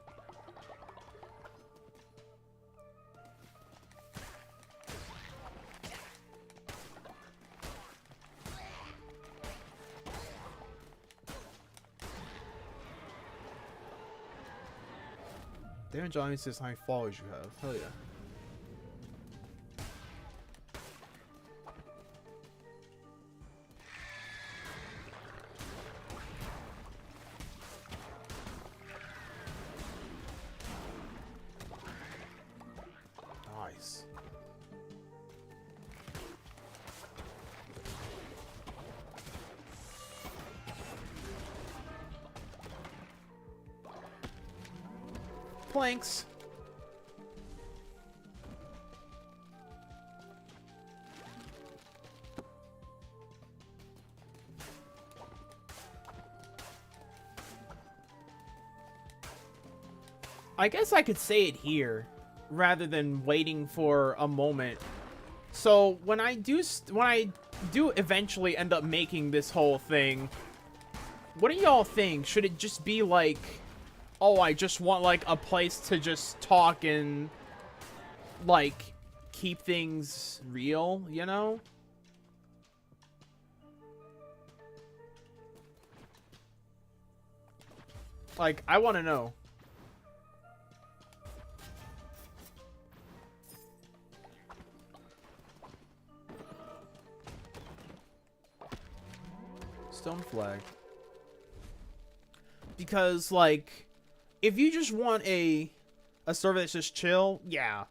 Darren Johnny says how many followers you have. Hell yeah. Nice. Planks. I guess I could say it here rather than waiting for a moment. So when I do eventually end up making this whole thing, what do y'all think? Should it just be like, oh, I just want like a place to just talk and like keep things real, you know? Like, I want to know. Stone flag. Because, like, if you just want a server that's just chill, yeah.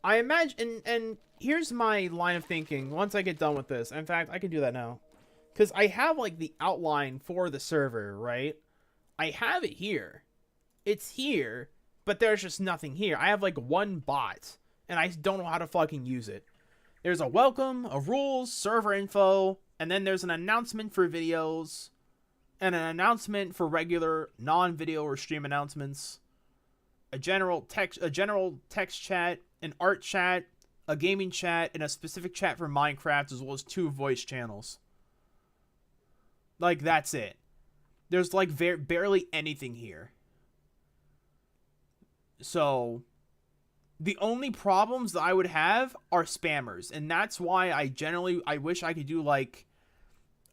I imagine, and here's my line of thinking once I get done with this. In fact, I can do that now. Because I have, like, the outline for the server, right? I have it here. It's here, but there's just nothing here. I have, like, one bot, and I don't know how to fucking use it. There's a welcome, a rules, server info, and then there's an announcement for videos, and an announcement for regular non-video or stream announcements. a general text chat, an art chat, a gaming chat, and a specific chat for Minecraft, as well as 2 voice channels. Like, that's it. There's like barely anything here. So the only problems that I would have are spammers, and that's why I wish I could do like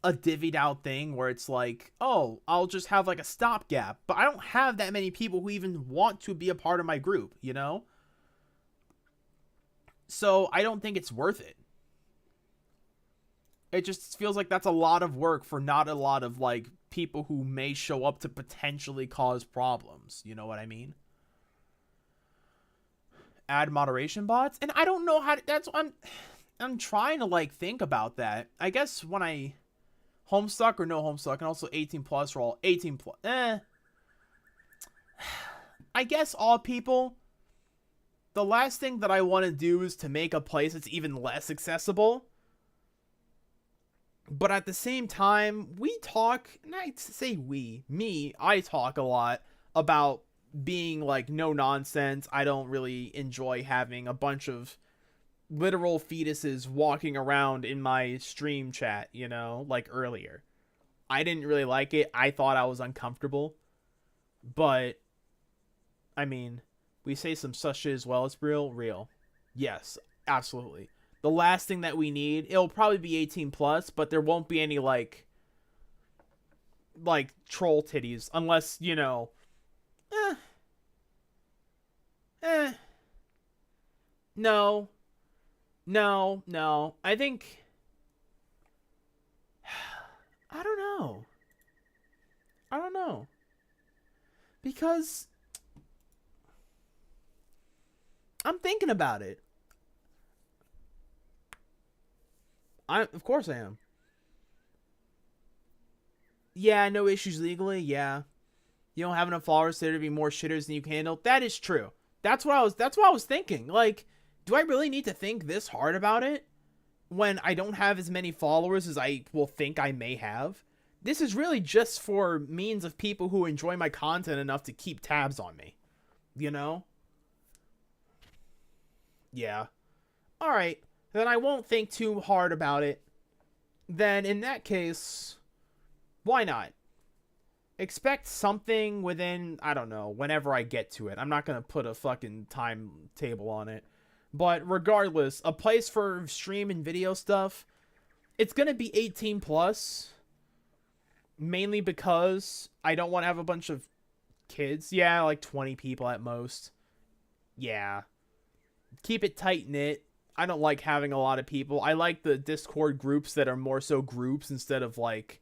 a divvied out thing where it's like, oh, I'll just have like a stopgap, but I don't have that many people who even want to be a part of my group, you know? So I don't think it's worth it. It just feels like that's a lot of work for not a lot of like people who may show up to potentially cause problems. You know what I mean? Add moderation bots, and I don't know how to, that's what I'm trying to like think about that. I guess when I Homestuck or no Homestuck, and also 18 plus for all 18 plus. I guess all people. The last thing that I want to do is to make a place that's even less accessible. But at the same time, we talk, and I say I talk a lot about being like no nonsense. I don't really enjoy having a bunch of literal fetuses walking around in my stream chat, you know, like earlier. I didn't really like it. I thought I was uncomfortable. But, I mean, we say some such shit as well. It's real. Yes, absolutely. The last thing that we need, it'll probably be 18 plus, but there won't be any like troll titties unless, you know, no. I think, I don't know. Because I'm thinking about it. Of course I am. Yeah, no issues legally. Yeah. You don't have enough followers there to be more shitters than you can handle. That is true. That's what I was thinking. Like, do I really need to think this hard about it when I don't have as many followers as I will think I may have? This is really just for means of people who enjoy my content enough to keep tabs on me. You know? Yeah. Alright. Then I won't think too hard about it. Then in that case, why not? Expect something within, I don't know, whenever I get to it. I'm not going to put a fucking timetable on it. But regardless, a place for stream and video stuff, it's going to be 18 plus. Mainly because I don't want to have a bunch of kids. Yeah, like 20 people at most. Yeah. Keep it tight-knit. I don't like having a lot of people. I like the Discord groups that are more so groups instead of like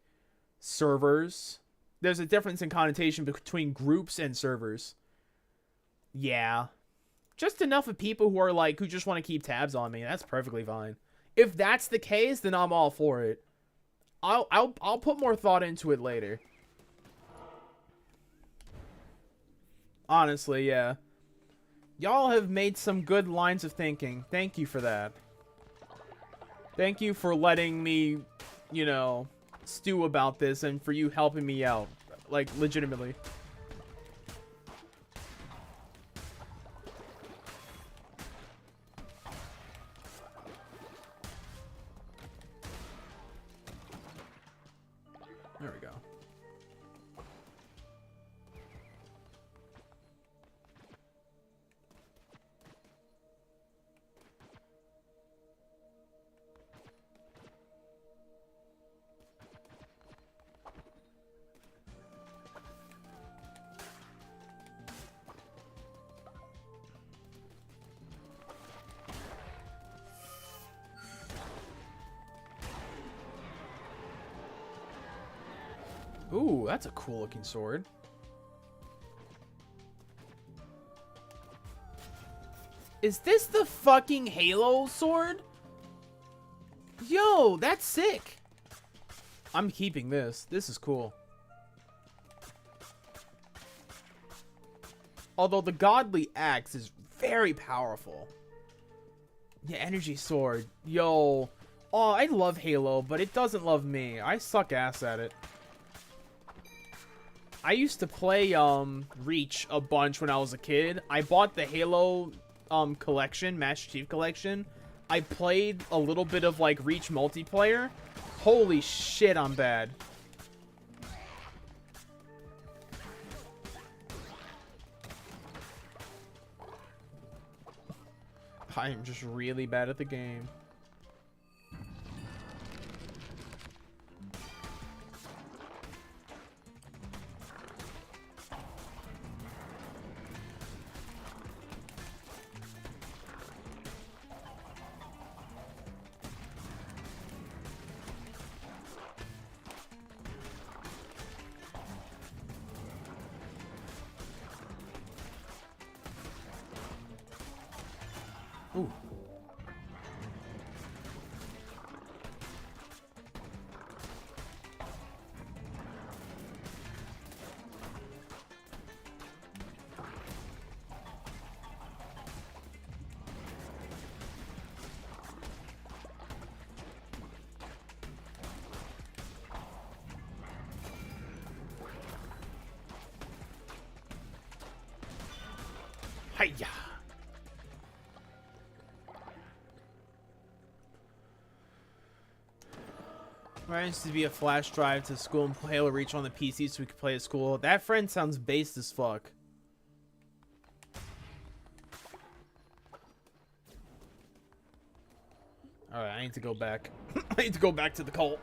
servers. There's a difference in connotation between groups and servers. Yeah. Just enough of people who are like, who just want to keep tabs on me. That's perfectly fine. If that's the case, then I'm all for it. I'll put more thought into it later. Honestly, yeah. Y'all have made some good lines of thinking. Thank you for that. Thank you for letting me, you know, stew about this and for you helping me out. Like, legitimately. There we go. Ooh, that's a cool looking sword. Is this the fucking Halo sword? Yo, that's sick. I'm keeping this. This is cool. Although the godly axe is very powerful. Yeah, energy sword. Yo. Oh, I love Halo, but it doesn't love me. I suck ass at it. I used to play Reach a bunch when I was a kid. I bought the Halo collection, Master Chief collection. I played a little bit of like Reach multiplayer. Holy shit, I'm bad. I am just really bad at the game. Ooh. Hiya. There used to be a flash drive to school and play Halo Reach on the PC so we could play at school. That friend sounds based as fuck. Alright, I need to go back. I need to go back to the cult.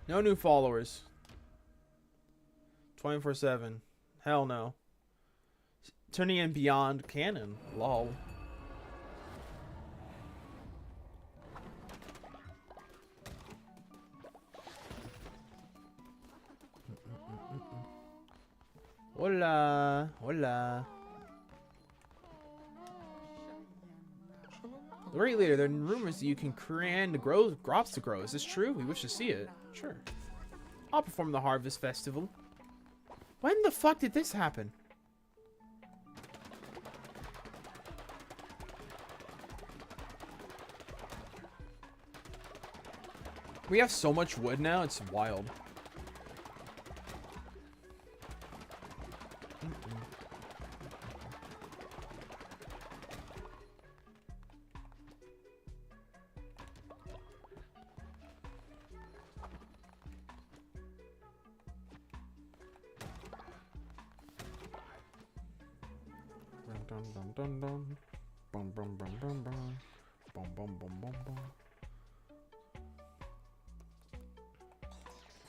No new followers. 24/7. Hell no. Turning in beyond canon. Lol. Hola. Hola. Great leader, there are rumors that you can command crops to grow. Is this true? We wish to see it. Sure. I'll perform the Harvest Festival. When the fuck did this happen? We have so much wood now, it's wild.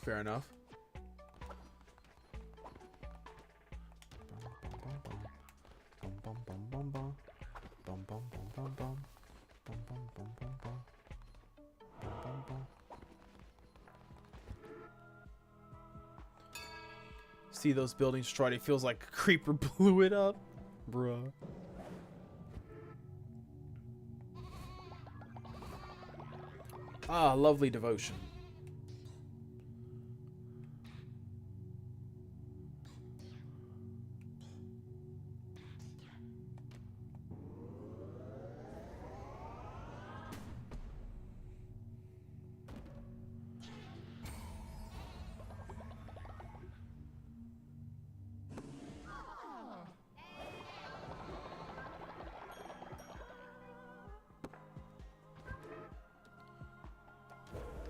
Fair enough. See those buildings destroyed, it feels like a creeper blew it up. Bruh. Ah, lovely devotion.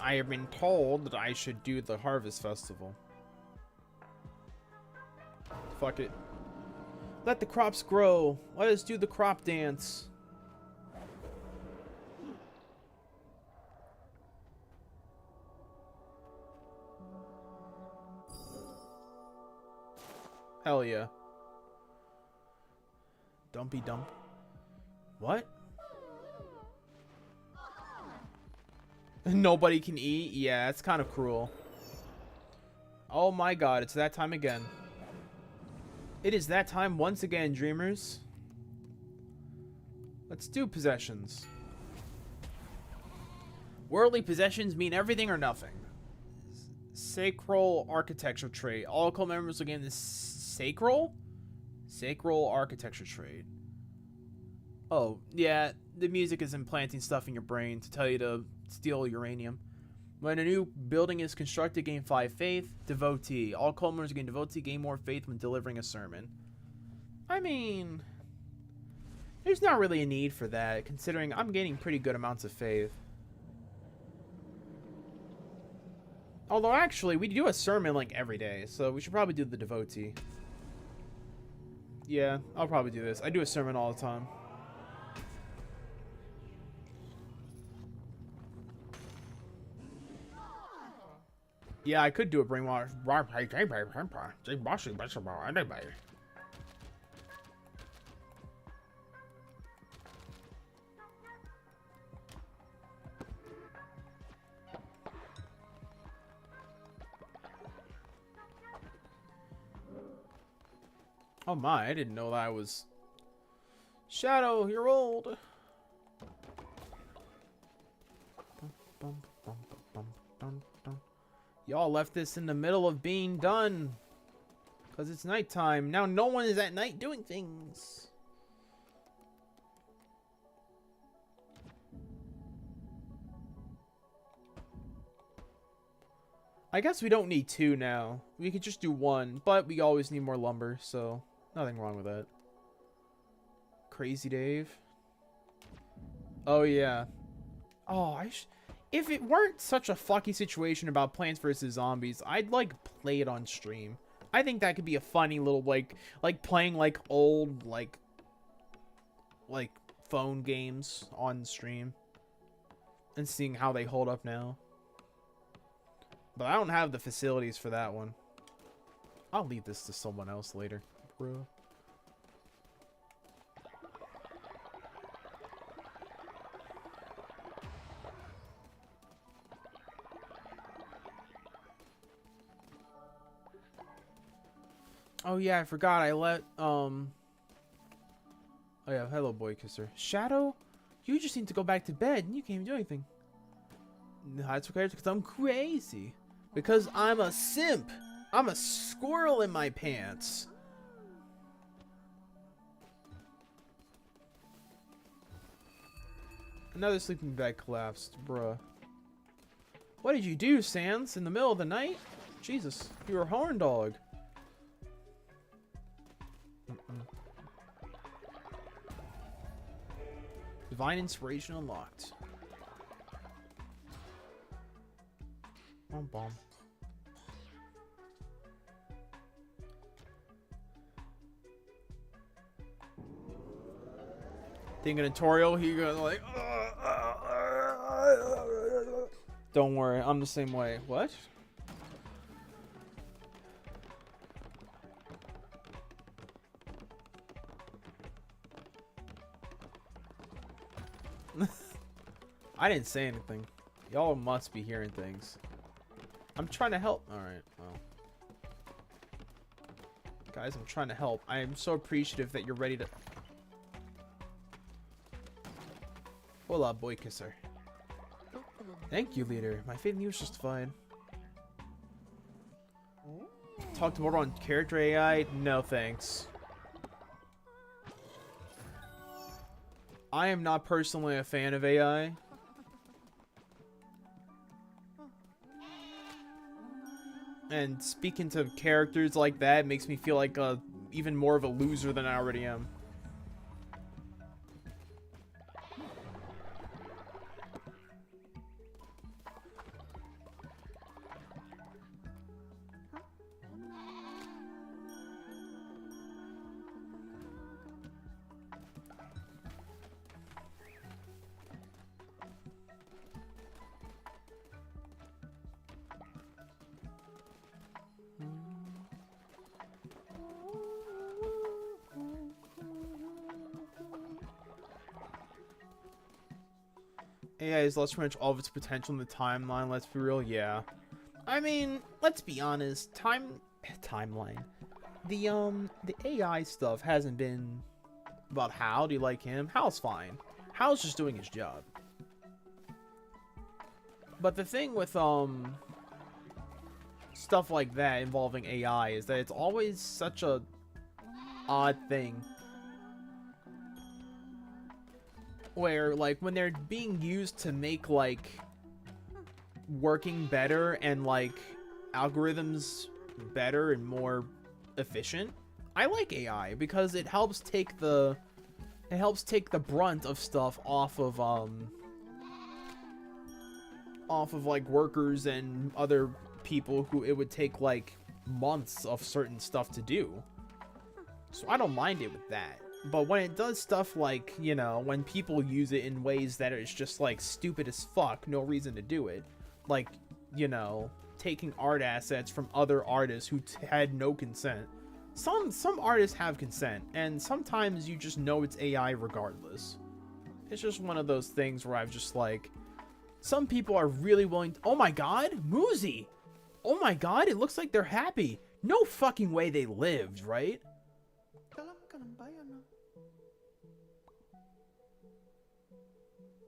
I have been told that I should do the Harvest Festival. Fuck it. Let the crops grow. Let us do the crop dance. Hell yeah. Dumpy dump. What? Nobody can eat? Yeah, that's kind of cruel. Oh my god, it's that time again. It is that time once again, dreamers. Let's do possessions. Worldly possessions mean everything or nothing. Sacral architecture trait. All cult members will gain this sacral architecture trait. Oh, yeah, the music is implanting stuff in your brain to tell you to steal uranium. When a new building is constructed, gain 5 faith. Devotee. All cult members gain devotee, gain more faith when delivering a sermon. I mean, there's not really a need for that, considering I'm gaining pretty good amounts of faith. Although, actually, we do a sermon, like, every day, so we should probably do the devotee. Yeah, I'll probably do this. I do a sermon all the time. Yeah, I could do a brainwash. Oh my, I didn't know that I was... Shadow, you're old. Y'all left this in the middle of being done. Because it's nighttime. Now no one is at night doing things. I guess we don't need 2 now. We could just do 1. But we always need more lumber, so nothing wrong with that. Crazy Dave. Oh, yeah. Oh, if it weren't such a fucky situation about Plants vs. Zombies, I'd, like, play it on stream. I think that could be a funny little, like playing, like, old, like, phone games on stream. And seeing how they hold up now. But I don't have the facilities for that one. I'll leave this to someone else later, bro. Oh yeah, I forgot I let oh yeah, hello boy kisser. Shadow, you just need to go back to bed and you can't even do anything. No, that's okay, because I'm crazy. Because I'm a simp. I'm a squirrel in my pants. Another sleeping bag collapsed, bruh. What did you do, Sans, in the middle of the night? Jesus, you're a horn dog. Divine inspiration unlocked. Bum bum. Think a tutorial, he goes like, don't worry, I'm the same way. What? I didn't say anything. Y'all must be hearing things. I'm trying to help. Alright, well. Guys, I'm trying to help. I am so appreciative that you're ready to... Hola, boy kisser. Thank you, leader. My faith in you is justified. Talked more on character AI? No, thanks. I am not personally a fan of AI. And speaking to characters like that makes me feel like even more of a loser than I already am. AI has lost pretty much all of its potential in the timeline, let's be real, yeah. I mean, let's be honest, timeline. The AI stuff hasn't been about Hal. Do you like him? Hal's fine. Hal's just doing his job. But the thing with, stuff like that involving AI is that it's always such a odd thing. where like when they're being used to make like working better and like algorithms better and more efficient, I like AI because it helps take the brunt of stuff off of like workers and other people who it would take like months of certain stuff to do. So I don't mind it with that. But when it does stuff like, you know, when people use it in ways that it's just like stupid as fuck, no reason to do it, like, you know, taking art assets from other artists who had no consent. Some artists have consent, and sometimes you just know it's AI regardless. It's just one of those things where I've just like, some people are really willing to, oh my god, Muzi! Oh my god, it looks like they're happy. No fucking way they lived, right?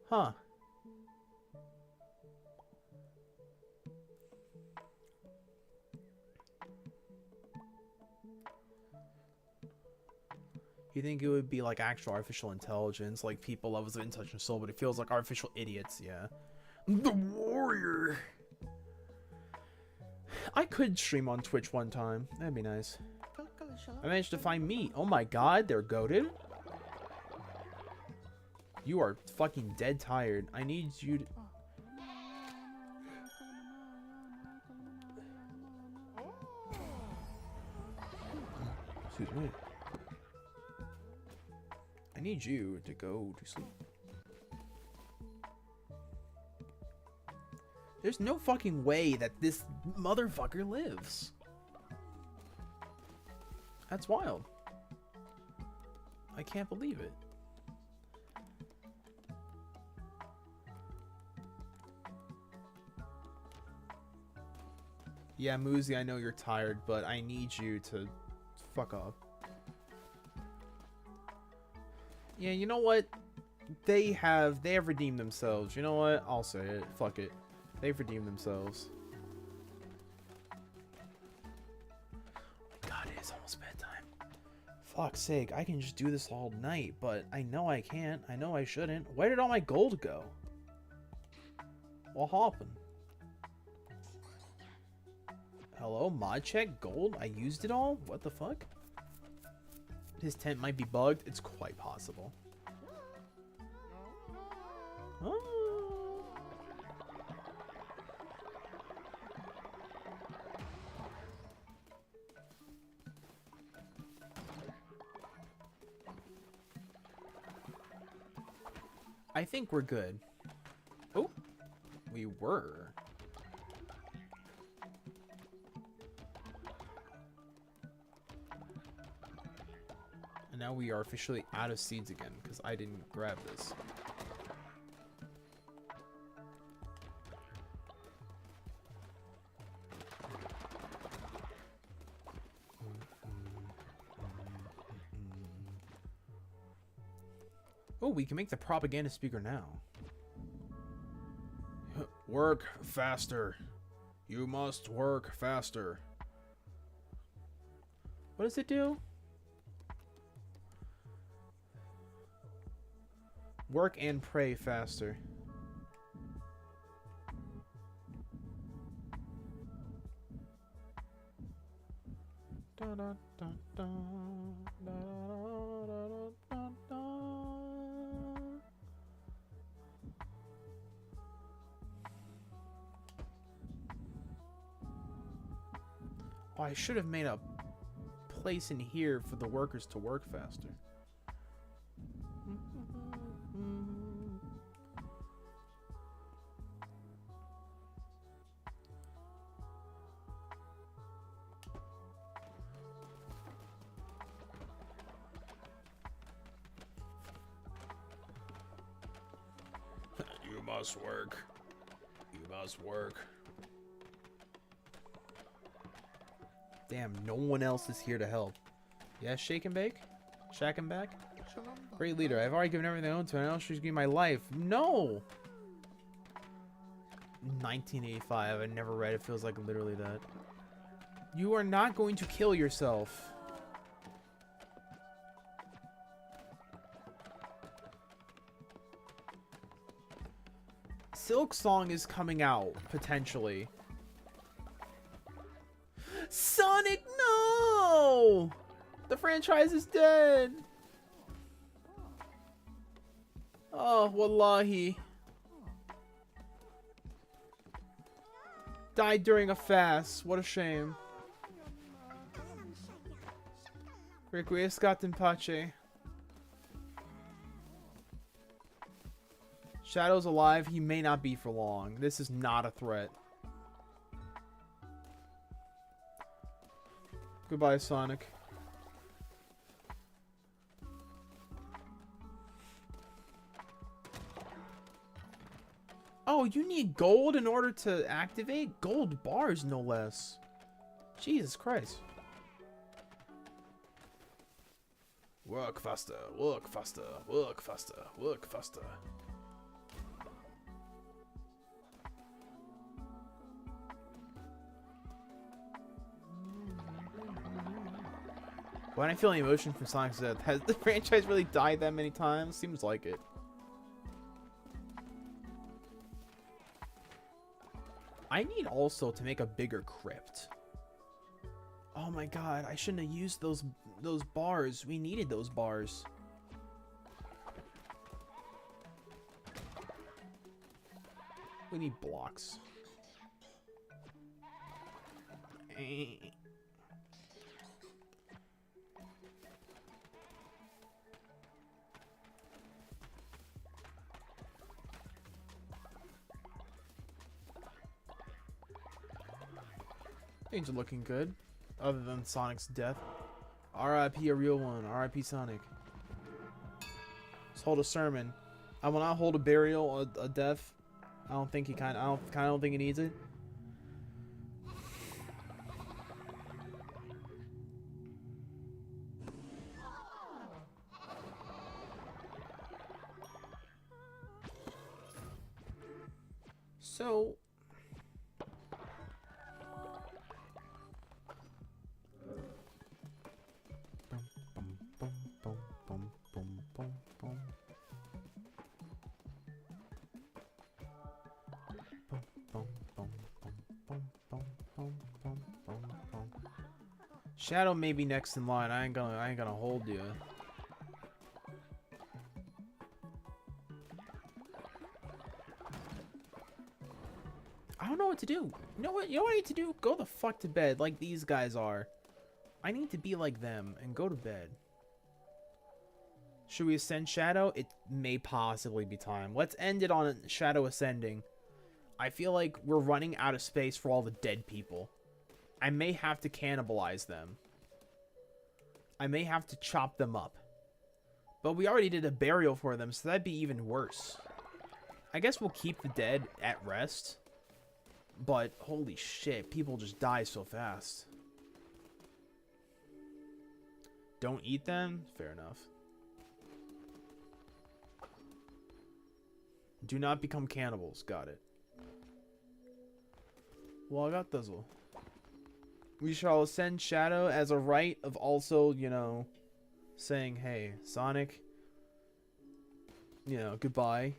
Huh. You think it would be like actual artificial intelligence, like people levels of intouch and soul, but it feels like artificial idiots, yeah. The warrior! I could stream on Twitch one time. That'd be nice. I managed to find meat. Oh my god, they're goated. You are fucking dead tired. I need you to... Excuse me. I need you to go to sleep. There's no fucking way that this motherfucker lives. That's wild. I can't believe it. Yeah, Muzi, I know you're tired, but I need you to fuck off. Yeah, you know what? They have redeemed themselves. You know what? I'll say it. Fuck it. They've redeemed themselves. God, it is almost bedtime. Fuck's sake, I can just do this all night, but I know I can't. I know I shouldn't. Where did all my gold go? What happened? Hello, mod check gold? I used it all? What the fuck? His tent might be bugged. It's quite possible. Oh. I think we're good. Oh, we were. And now we are officially out of seeds again because I didn't grab this. Oh, we can make the propaganda speaker now. Work faster. You must work faster. What does it do? Work and pray faster. Da, da, da, da, da, da, da, da. Oh, I should have made a place in here for the workers to work faster. You must work. You must work. Damn, no one else is here to help. Yeah, shake and bake? Shack and back? Great leader, I've already given everything I own to her, and now she's giving my life. No! 1985, I never read it. Feels like literally that. You are not going to kill yourself. Silk Song is coming out, potentially. Sonic, no! The franchise is dead! Oh, wallahi. Died during a fast. What a shame. Requiescat in pace. Shadow's alive. He may not be for long. This is not a threat. Goodbye, Sonic. Oh, you need gold in order to activate? Gold bars, no less. Jesus Christ. Work faster, work faster, work faster, work faster. Why am I feeling emotion from Sonic's death? Has the franchise really died that many times? Seems like it. I need also to make a bigger crypt. Oh my god, I shouldn't have used those bars. We needed those bars. We need blocks. Things are looking good, other than Sonic's death. R.I.P. a real one. R.I.P. Sonic. Let's hold a sermon. I will not hold a burial, a death. I don't think he kind of don't think he needs it. So. Shadow may be next in line. I ain't gonna hold you. I don't know what to do. You know what? You know what I need to do? Go the fuck to bed like these guys are. I need to be like them and go to bed. Should we ascend Shadow? It may possibly be time. Let's end it on Shadow ascending. I feel like we're running out of space for all the dead people. I may have to cannibalize them. I may have to chop them up. But we already did a burial for them, so that'd be even worse. I guess we'll keep the dead at rest. But holy shit, people just die so fast. Don't eat them? Fair enough. Do not become cannibals. Got it. Well, I got Thuzzle. We shall ascend Shadow as a rite of also, you know, saying, hey, Sonic, you know, goodbye.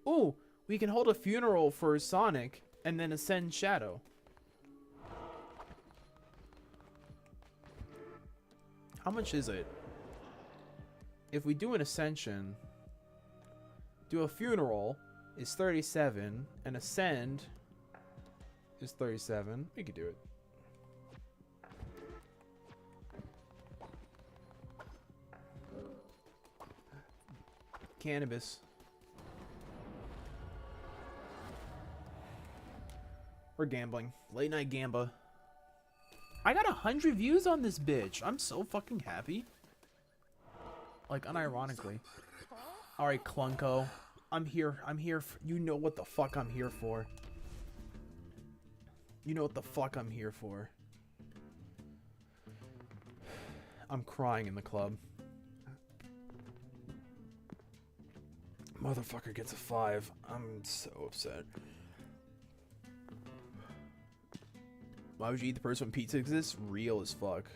Ooh, we can hold a funeral for Sonic and then ascend Shadow. How much is it? If we do an ascension, do a funeral is 37, and ascend is 37. We could do it. Cannabis. We're gambling. Late night gamba. I got 100 views on this bitch. I'm so fucking happy. Like, unironically. Alright, Clunko. I'm here. You know what the fuck I'm here for. You know what the fuck I'm here for. I'm crying in the club. Motherfucker gets a 5. I'm so upset. Why would you eat the person when pizza exists? Real as fuck.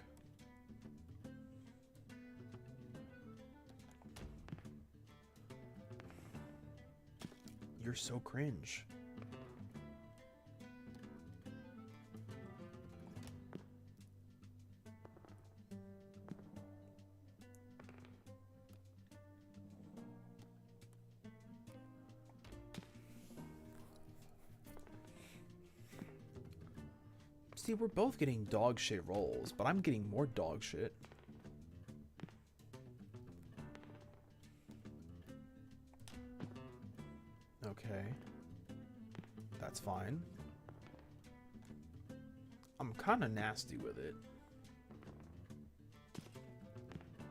you're so cringe. See, we're both getting dog shit rolls, but I'm getting more dog shit. Okay. That's fine. I'm kind of nasty with it.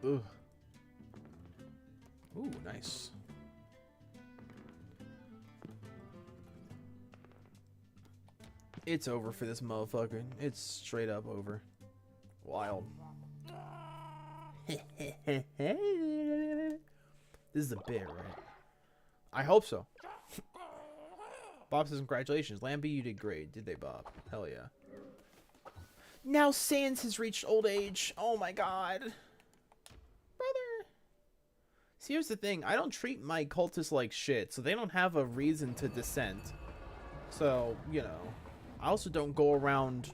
Ugh. Ooh, nice. It's over for this motherfucker. It's straight up over. Wild. This is a bit, right? I hope so. Bob says, congratulations. Lambie, you did great. Did they, Bob? Hell yeah. Now Sans has reached old age. Oh my god. Brother. See, here's the thing. I don't treat my cultists like shit, so they don't have a reason to dissent. So, you know. I also don't go around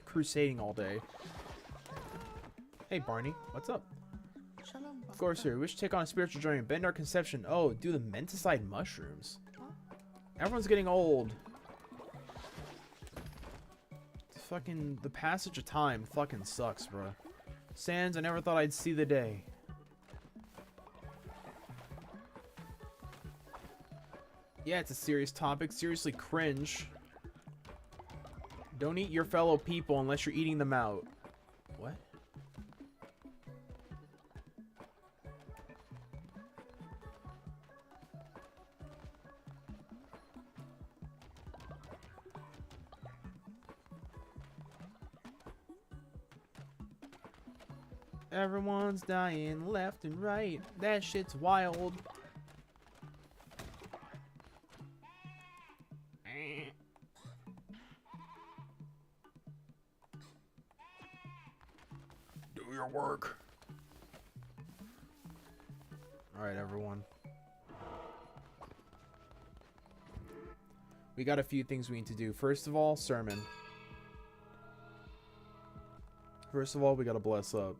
crusading all day. Hey, Barney. What's up? Of course, sir. We should take on a spiritual journey. Bend our conception. Oh, do the menticide mushrooms. Everyone's getting old. It's fucking, the passage of time fucking sucks, bro. Sans, I never thought I'd see the day. Yeah, it's a serious topic. Seriously cringe. Don't eat your fellow people unless you're eating them out. What? Everyone's dying left and right. That shit's wild. Do your work. Alright, everyone. We got a few things we need to do. First of all, sermon. First of all, we gotta bless up.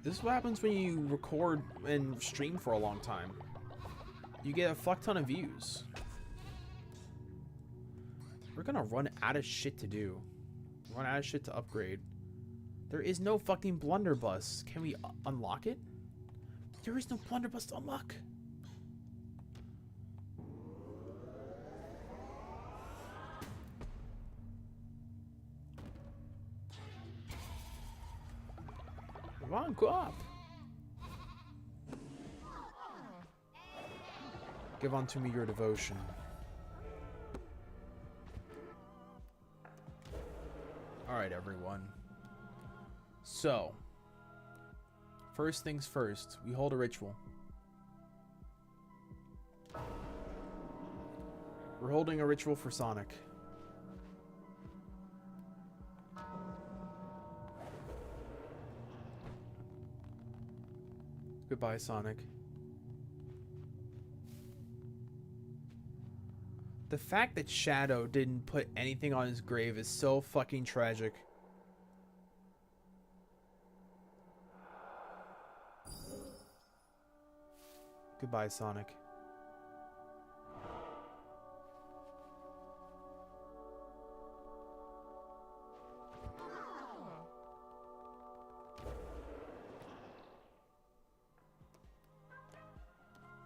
This is what happens when you record and stream for a long time. You get a fuck ton of views. We're gonna run out of shit to do. Run out of shit to upgrade. There is no fucking blunderbuss. Can we unlock it? There is no blunderbuss to unlock. Come on, go up. Give unto me your devotion. Alright, everyone. So, first things first, we hold a ritual. We're holding a ritual for Sonic. Goodbye, Sonic. The fact that Shadow didn't put anything on his grave is so fucking tragic. Goodbye, Sonic.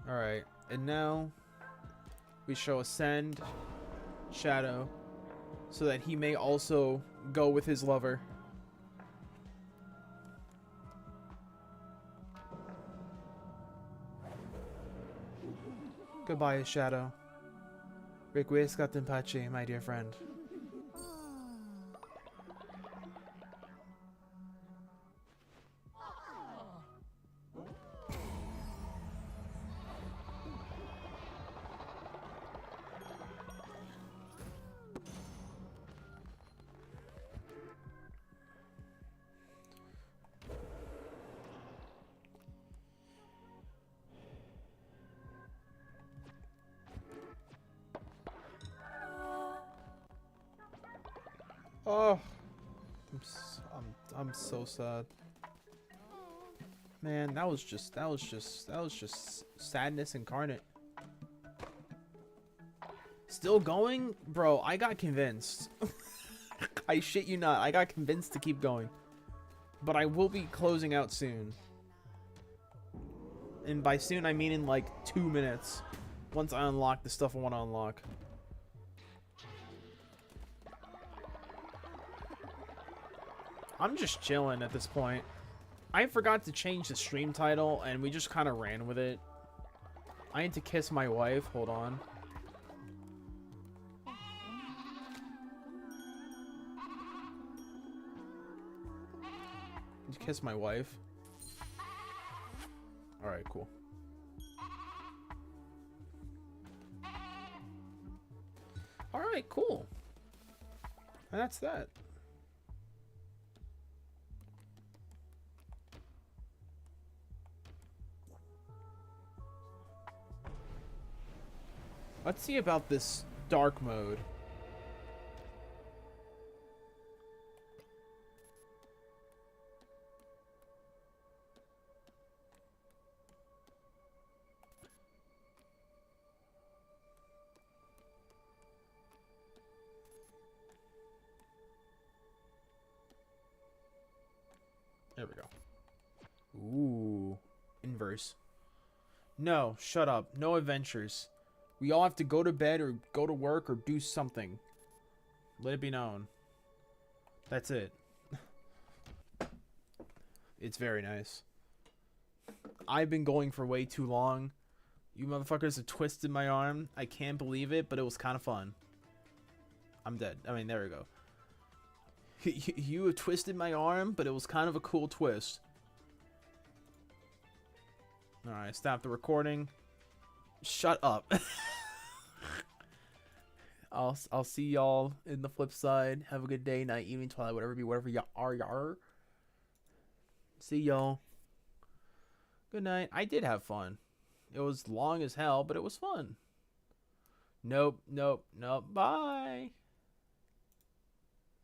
Alright, and now we shall ascend Shadow so that he may also go with his lover. Goodbye, Shadow. Requiescat in pace, my dear friend. Oh, I'm so sad. Man, that was just sadness incarnate. Still going? Bro, I got convinced. I shit you not. I got convinced to keep going. But I will be closing out soon. And by soon, I mean in like 2 minutes. Once I unlock the stuff I want to unlock. I'm just chilling at this point. I forgot to change the stream title, and we just kind of ran with it. I need to kiss my wife. Hold on. Need to kiss my wife. Alright, cool. Alright, cool. And that's that. Let's see about this dark mode. There we go. Ooh. Inverse. No, shut up. No adventures. We all have to go to bed or go to work or do something. Let it be known. That's it. It's very nice. I've been going for way too long. You motherfuckers have twisted my arm. I can't believe it, but it was kind of fun. I'm dead. I mean, there we go. You have twisted my arm, but it was kind of a cool twist. Alright, stop the recording. Shut up. I'll see y'all in the flip side. Have a good day, night, evening, twilight, whatever y'all are. See y'all. Good night. I did have fun. It was long as hell, but it was fun. Nope. Bye.